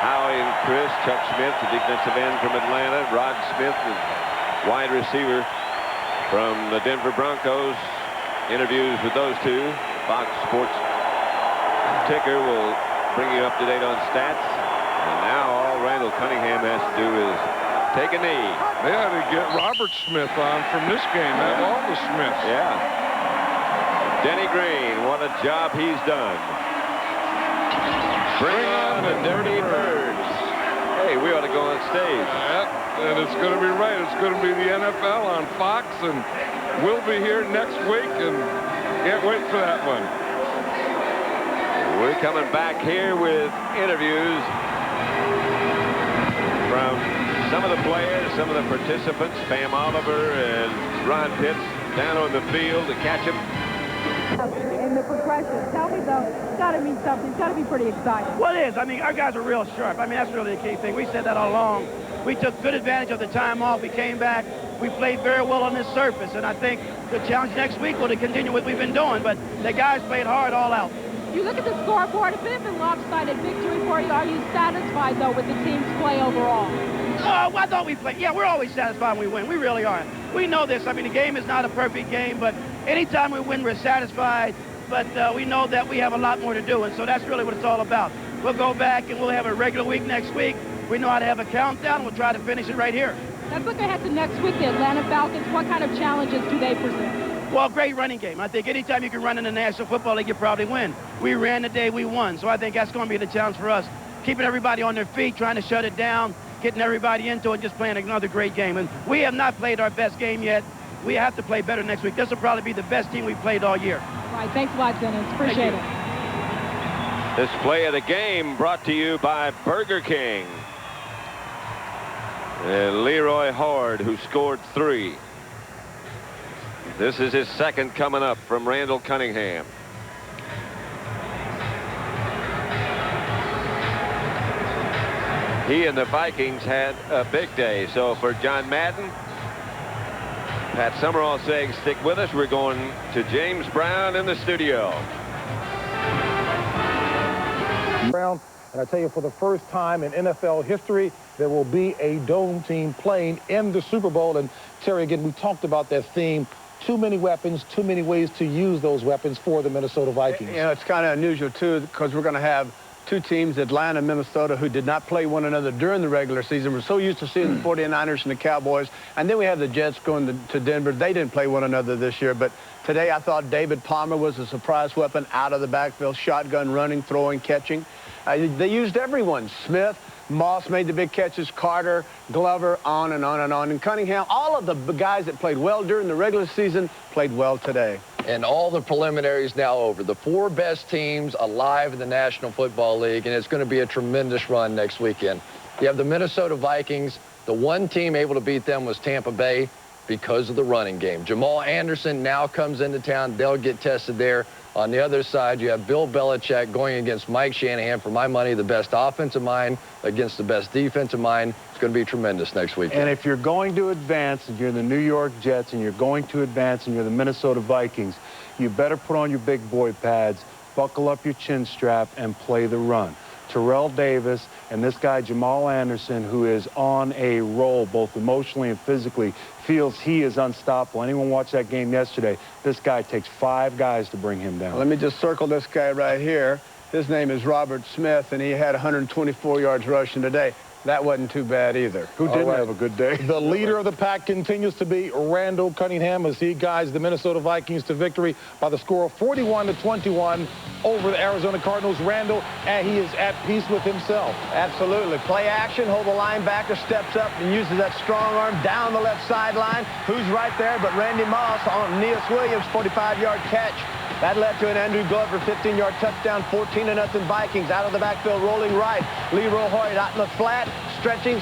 Howie and Chris, Chuck Smith, the defensive end from Atlanta, Rod Smith, the wide receiver from the Denver Broncos. Interviews with those two. Fox Sports Ticker will bring you up to date on stats. And now all Randall Cunningham has to do is take a knee. They had to get Robert Smith on from this game. Have all the Smiths. Yeah. Denny Green, what a job he's done. Bring on the Dirty Birds. Hey, we ought to go on stage. Yeah, and it's going to be right. It's going to be the NFL on Fox, and we'll be here next week, and can't wait for that one. We're coming back here with interviews from some of the players, some of the participants, Pam Oliver and Ron Pitts down on the field to catch him. In the progression, tell me though, it's got to mean something. It's got to be pretty exciting. Well, it is. I mean, our guys are real sharp. I mean, that's really the key thing. We said that all along. We took good advantage of the time off. We came back. We played very well on this surface, and I think the challenge next week will to continue what we've been doing. But the guys played hard all out. You look at the scoreboard, a bit of a lopsided victory for you. Are you satisfied, though, with the team's play overall? Oh, I thought we played. Yeah, we're always satisfied when we win. We really are. We know this. I mean, the game is not a perfect game, but anytime we win, we're satisfied. But we know that we have a lot more to do, and so that's really what it's all about. We'll go back, and we'll have a regular week next week. We know how to have a countdown. We'll try to finish it right here. Let's look ahead to next week, the Atlanta Falcons. What kind of challenges do they present? Well, great running game. I think anytime you can run in the National Football League, you probably win. We ran the day we won, so I think that's going to be the challenge for us. Keeping everybody on their feet, trying to shut it down, getting everybody into it, just playing another great game. And we have not played our best game yet. We have to play better next week. This will probably be the best team we've played all year. All right, thanks a lot, Dennis. Appreciate it. This play of the game brought to you by Burger King. And Leroy Horde, who scored 3. This is his second coming up from Randall Cunningham. He and the Vikings had a big day. So for John Madden, Pat Summerall saying stick with us. We're going to James Brown in the studio. Brown, and I tell you, for the first time in NFL history, there will be a dome team playing in the Super Bowl. And Terry, again, we talked about that theme. Too many weapons, too many ways to use those weapons for the Minnesota Vikings. You know, it's kind of unusual, too, because we're going to have two teams, Atlanta and Minnesota, who did not play one another during the regular season. We're so used to seeing the 49ers and the Cowboys. And then we have the Jets going to Denver. They didn't play one another this year. But today I thought David Palmer was a surprise weapon out of the backfield, shotgun, running, throwing, catching. They used everyone. Smith, Moss made the big catches, Carter, Glover, on and on and on. And Cunningham, all of the guys that played well during the regular season played well today. And all the preliminaries now over. The 4 best teams alive in the National Football League, and it's going to be a tremendous run next weekend. You have the Minnesota Vikings. The one team able to beat them was Tampa Bay because of the running game. Jamal Anderson now comes into town. They'll get tested there. On the other side, you have Bill Belichick going against Mike Shanahan, for my money, the best offensive mind against the best defensive mind. It's going to be tremendous next week. And if you're going to advance, if you're the New York Jets and you're going to advance and you're the Minnesota Vikings, you better put on your big boy pads, buckle up your chin strap, and play the run. Terrell Davis and this guy Jamal Anderson, who is on a roll both emotionally and physically, feels he is unstoppable. Anyone watched that game yesterday? This guy takes 5 guys to bring him down. Let me just circle this guy right here. His name is Robert Smith, and he had 124 yards rushing today. that wasn't too bad either. Who didn't have a good day? The leader of the pack continues to be Randall Cunningham as he guides the Minnesota Vikings to victory by the score of 41-21 over the Arizona Cardinals. Randall, and he is at peace with himself. Absolutely. Play action, hold the linebacker, steps up and uses that strong arm down the left sideline. Who's right there but Randy Moss on Aeneas Williams' 45-yard catch. That led to an Andrew Glover 15-yard touchdown, 14-0 Vikings. Out of the backfield, rolling right. Leroy Hoyt out in the flat, stretching,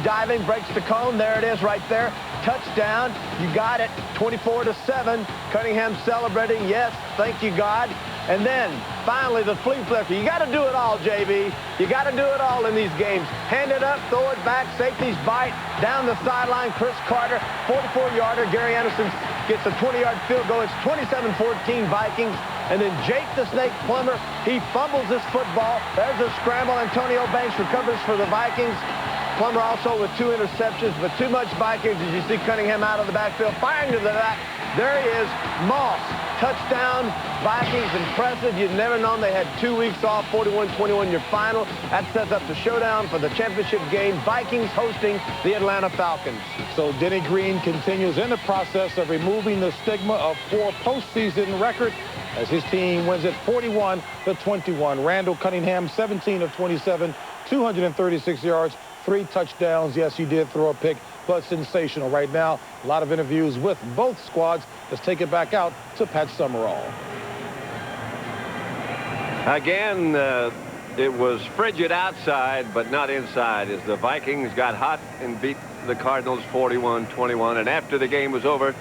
diving, breaks the cone. There it is right there. Touchdown. You got it. 24-7. Cunningham celebrating. Yes, thank you, God. And then, finally, the flea flipper. You got to do it all, JB. You got to do it all in these games. Hand it up, throw it back, safeties bite, down the sideline, Chris Carter, 44-yarder. Gary Anderson gets a 20-yard field goal. It's 27-14 Vikings. And then Jake the Snake Plummer, he fumbles this football. There's a scramble. Antonio Banks recovers for the Vikings. Plummer also with 2 interceptions, but too much Vikings as you see Cunningham out of the backfield, firing to the back. There he is, Moss. Touchdown, Vikings, impressive. You'd never known they had 2 weeks off, 41-21 your final. That sets up the showdown for the championship game. Vikings hosting the Atlanta Falcons. So Denny Green continues in the process of removing the stigma of poor postseason record as his team wins it 41-21. Randall Cunningham, 17 of 27, 236 yards, 3 touchdowns. Yes, he did throw a pick, but sensational. Right now, a lot of interviews with both squads. Let's take it back out to Pat Summerall. Again, it was frigid outside, but not inside, as the Vikings got hot and beat the Cardinals 41-21. And after the game was over,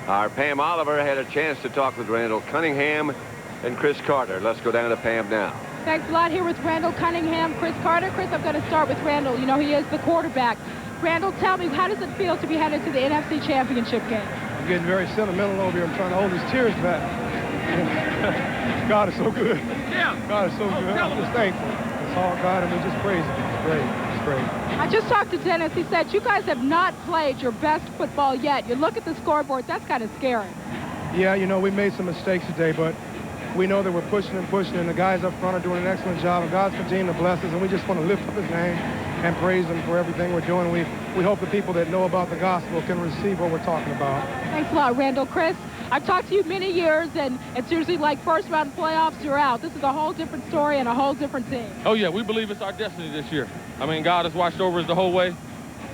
our Pam Oliver had a chance to talk with Randall Cunningham and Chris Carter. Let's go down to Pam now. Thanks a lot. Here with Randall Cunningham, Chris Carter. Chris, I'm going to start with Randall. You know, he is the quarterback. Randall, tell me, how does it feel to be headed to the NFC Championship game? I'm getting very sentimental over here. I'm trying to hold these tears back. God is so good. Yeah. God is so good. I'm just thankful. It's all God, and we just praise Him. It's great. It's great. I just talked to Dennis. He said you guys have not played your best football yet. You look at the scoreboard, that's kind of scary. Yeah, you know, we made some mistakes today, but we know that we're pushing, and the guys up front are doing an excellent job, and God's continuing to bless us, and we just want to lift up His name and praise Him for everything we're doing. We hope the people that know about the gospel can receive what we're talking about. Thanks a lot, Randall. Chris, I've talked to you many years, and it's usually like first-round playoffs, you're out. This is a whole different story and a whole different team. Oh, yeah, we believe it's our destiny this year. I mean, God has watched over us the whole way.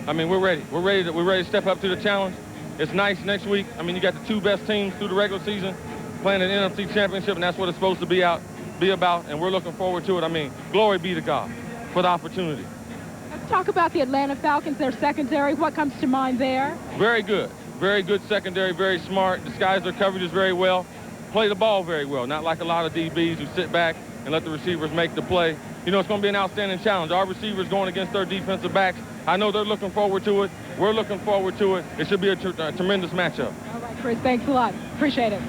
I mean, we're ready. We're ready to step up to the challenge. It's nice next week. I mean, you got the 2 best teams through the regular season playing an NFC championship, and that's what it's supposed to be about, and we're looking forward to it. I mean, glory be to God for the opportunity. Let's talk about the Atlanta Falcons, their secondary. What comes to mind there? Very good. Very good secondary, very smart. Disguise their coverages very well. Play the ball very well, not like a lot of DBs who sit back and let the receivers make the play. You know, it's going to be an outstanding challenge. Our receivers going against their defensive backs. I know they're looking forward to it. We're looking forward to it. It should be a tremendous matchup. All right, Chris, thanks a lot. Appreciate it.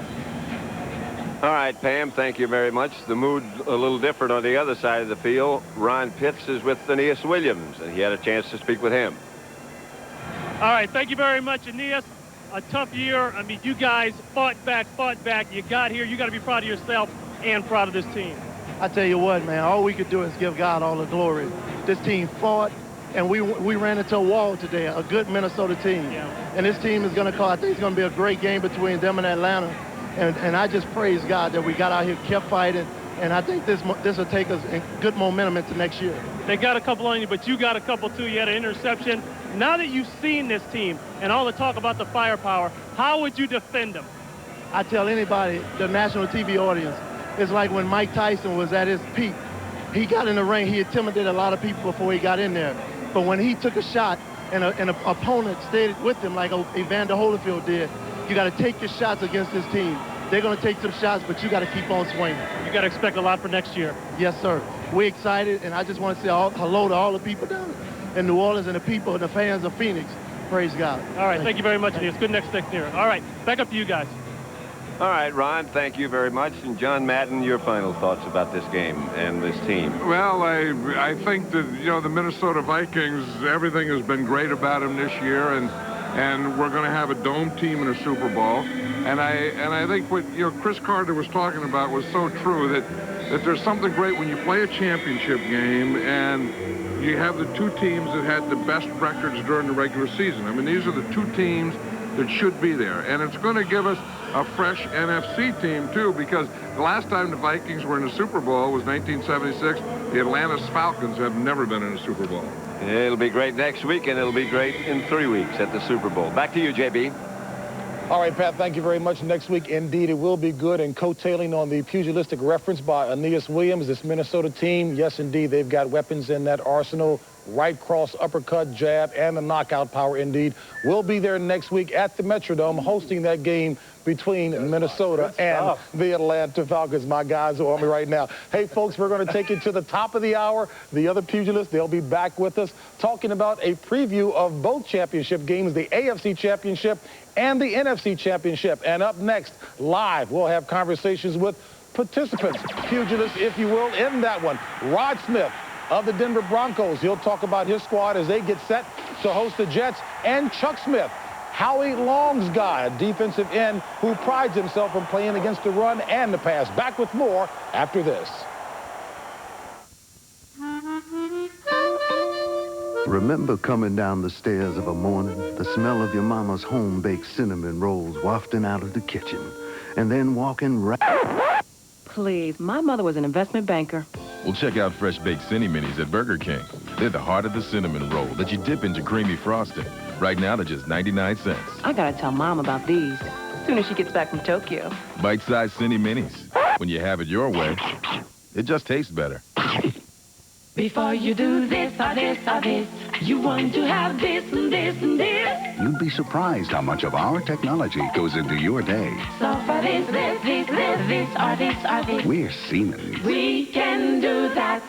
All right, Pam, thank you very much. The mood a little different on the other side of the field. Ron Pitts is with Aeneas Williams, and he had a chance to speak with him. All right, thank you very much, Aeneas. A tough year. I mean, you guys fought back. You got here. You got to be proud of yourself and proud of this team. I tell you what, man, all we could do is give God all the glory. This team fought, and we ran into a wall today, a good Minnesota team. Yeah. And this team is going to I think it's going to be a great game between them and Atlanta. And I just praise God that we got out here, kept fighting, and I think this will take us in good momentum into next year. They got a couple on you, but you got a couple too. You had an interception. Now that you've seen this team and all the talk about the firepower, how would you defend them? I tell anybody, the national TV audience, it's like when Mike Tyson was at his peak. He got in the ring, he intimidated a lot of people before he got in there. But when he took a shot and an opponent stayed with him like Evander Holyfield did, you got to take your shots against this team. They're going to take some shots, but you got to keep on swinging. You got to expect a lot for next year. Yes, sir. We're excited, and I just want to say hello to all the people down in New Orleans and the people and the fans of Phoenix. Praise God. All right, thank you very much, Aeneas. Good next year. All right, back up to you guys. All right, Ron, thank you very much. And John Madden, your final thoughts about this game and this team. Well, I think that, you know, the Minnesota Vikings, everything has been great about them this year, and we're going to have a dome team in a Super Bowl. And I think what, you know, Chris Carter was talking about was so true, that there's something great when you play a championship game and you have the two teams that had the best records during the regular season. I mean, these are the two teams that should be there. And it's going to give us a fresh NFC team, too, because the last time the Vikings were in the Super Bowl was 1976. The Atlanta Falcons have never been in a Super Bowl. It'll be great next week, and it'll be great in 3 weeks at the Super Bowl. Back to you, JB. All right, Pat, thank you very much. Next week, indeed, it will be good. And coattailing on the pugilistic reference by Aeneas Williams, this Minnesota team, yes, indeed, they've got weapons in that arsenal. Right cross, uppercut, jab, and the knockout power, indeed. We'll be there next week at the Metrodome hosting that game between Minnesota and the Atlanta Falcons. My guys are on me right now. Hey, folks, we're going to take you to the top of the hour. The other pugilists, they'll be back with us talking about a preview of both championship games, the AFC Championship and the NFC Championship. And up next, live, we'll have conversations with participants, pugilists, if you will, in that one. Rod Smith of the Denver Broncos. He'll talk about his squad as they get set to host the Jets. And Chuck Smith, Howie Long's guy, a defensive end who prides himself in playing against the run and the pass. Back with more after this. Remember coming down the stairs of a morning, the smell of your mama's home-baked cinnamon rolls wafting out of the kitchen, and then walking right... Please, my mother was an investment banker. Well, check out fresh baked Cinny Minis at Burger King. They're the heart of the cinnamon roll that you dip into creamy frosting. Right now, they're just 99 cents. I gotta tell Mom about these as soon as she gets back from Tokyo. Bite-sized Cinny Minis. When you have it your way, it just tastes better. Before you do this or this or this, you want to have this and this and this. You'd be surprised how much of our technology goes into your day. So for this or this or this. We're Siemens. We can do that.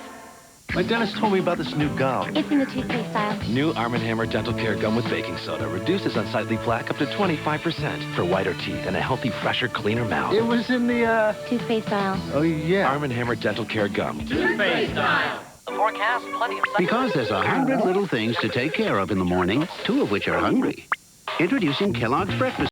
My dentist told me about this new gum. It's in the toothpaste style. New Arm & Hammer Dental Care Gum with baking soda reduces unsightly plaque up to 25% for whiter teeth and a healthy, fresher, cleaner mouth. It was in the, toothpaste style. Oh, yeah. Arm & Hammer Dental Care Gum. Toothpaste style. The forecast, plenty of... Because there's 100 little things to take care of in the morning, 2 of which are hungry. Introducing Kellogg's Breakfast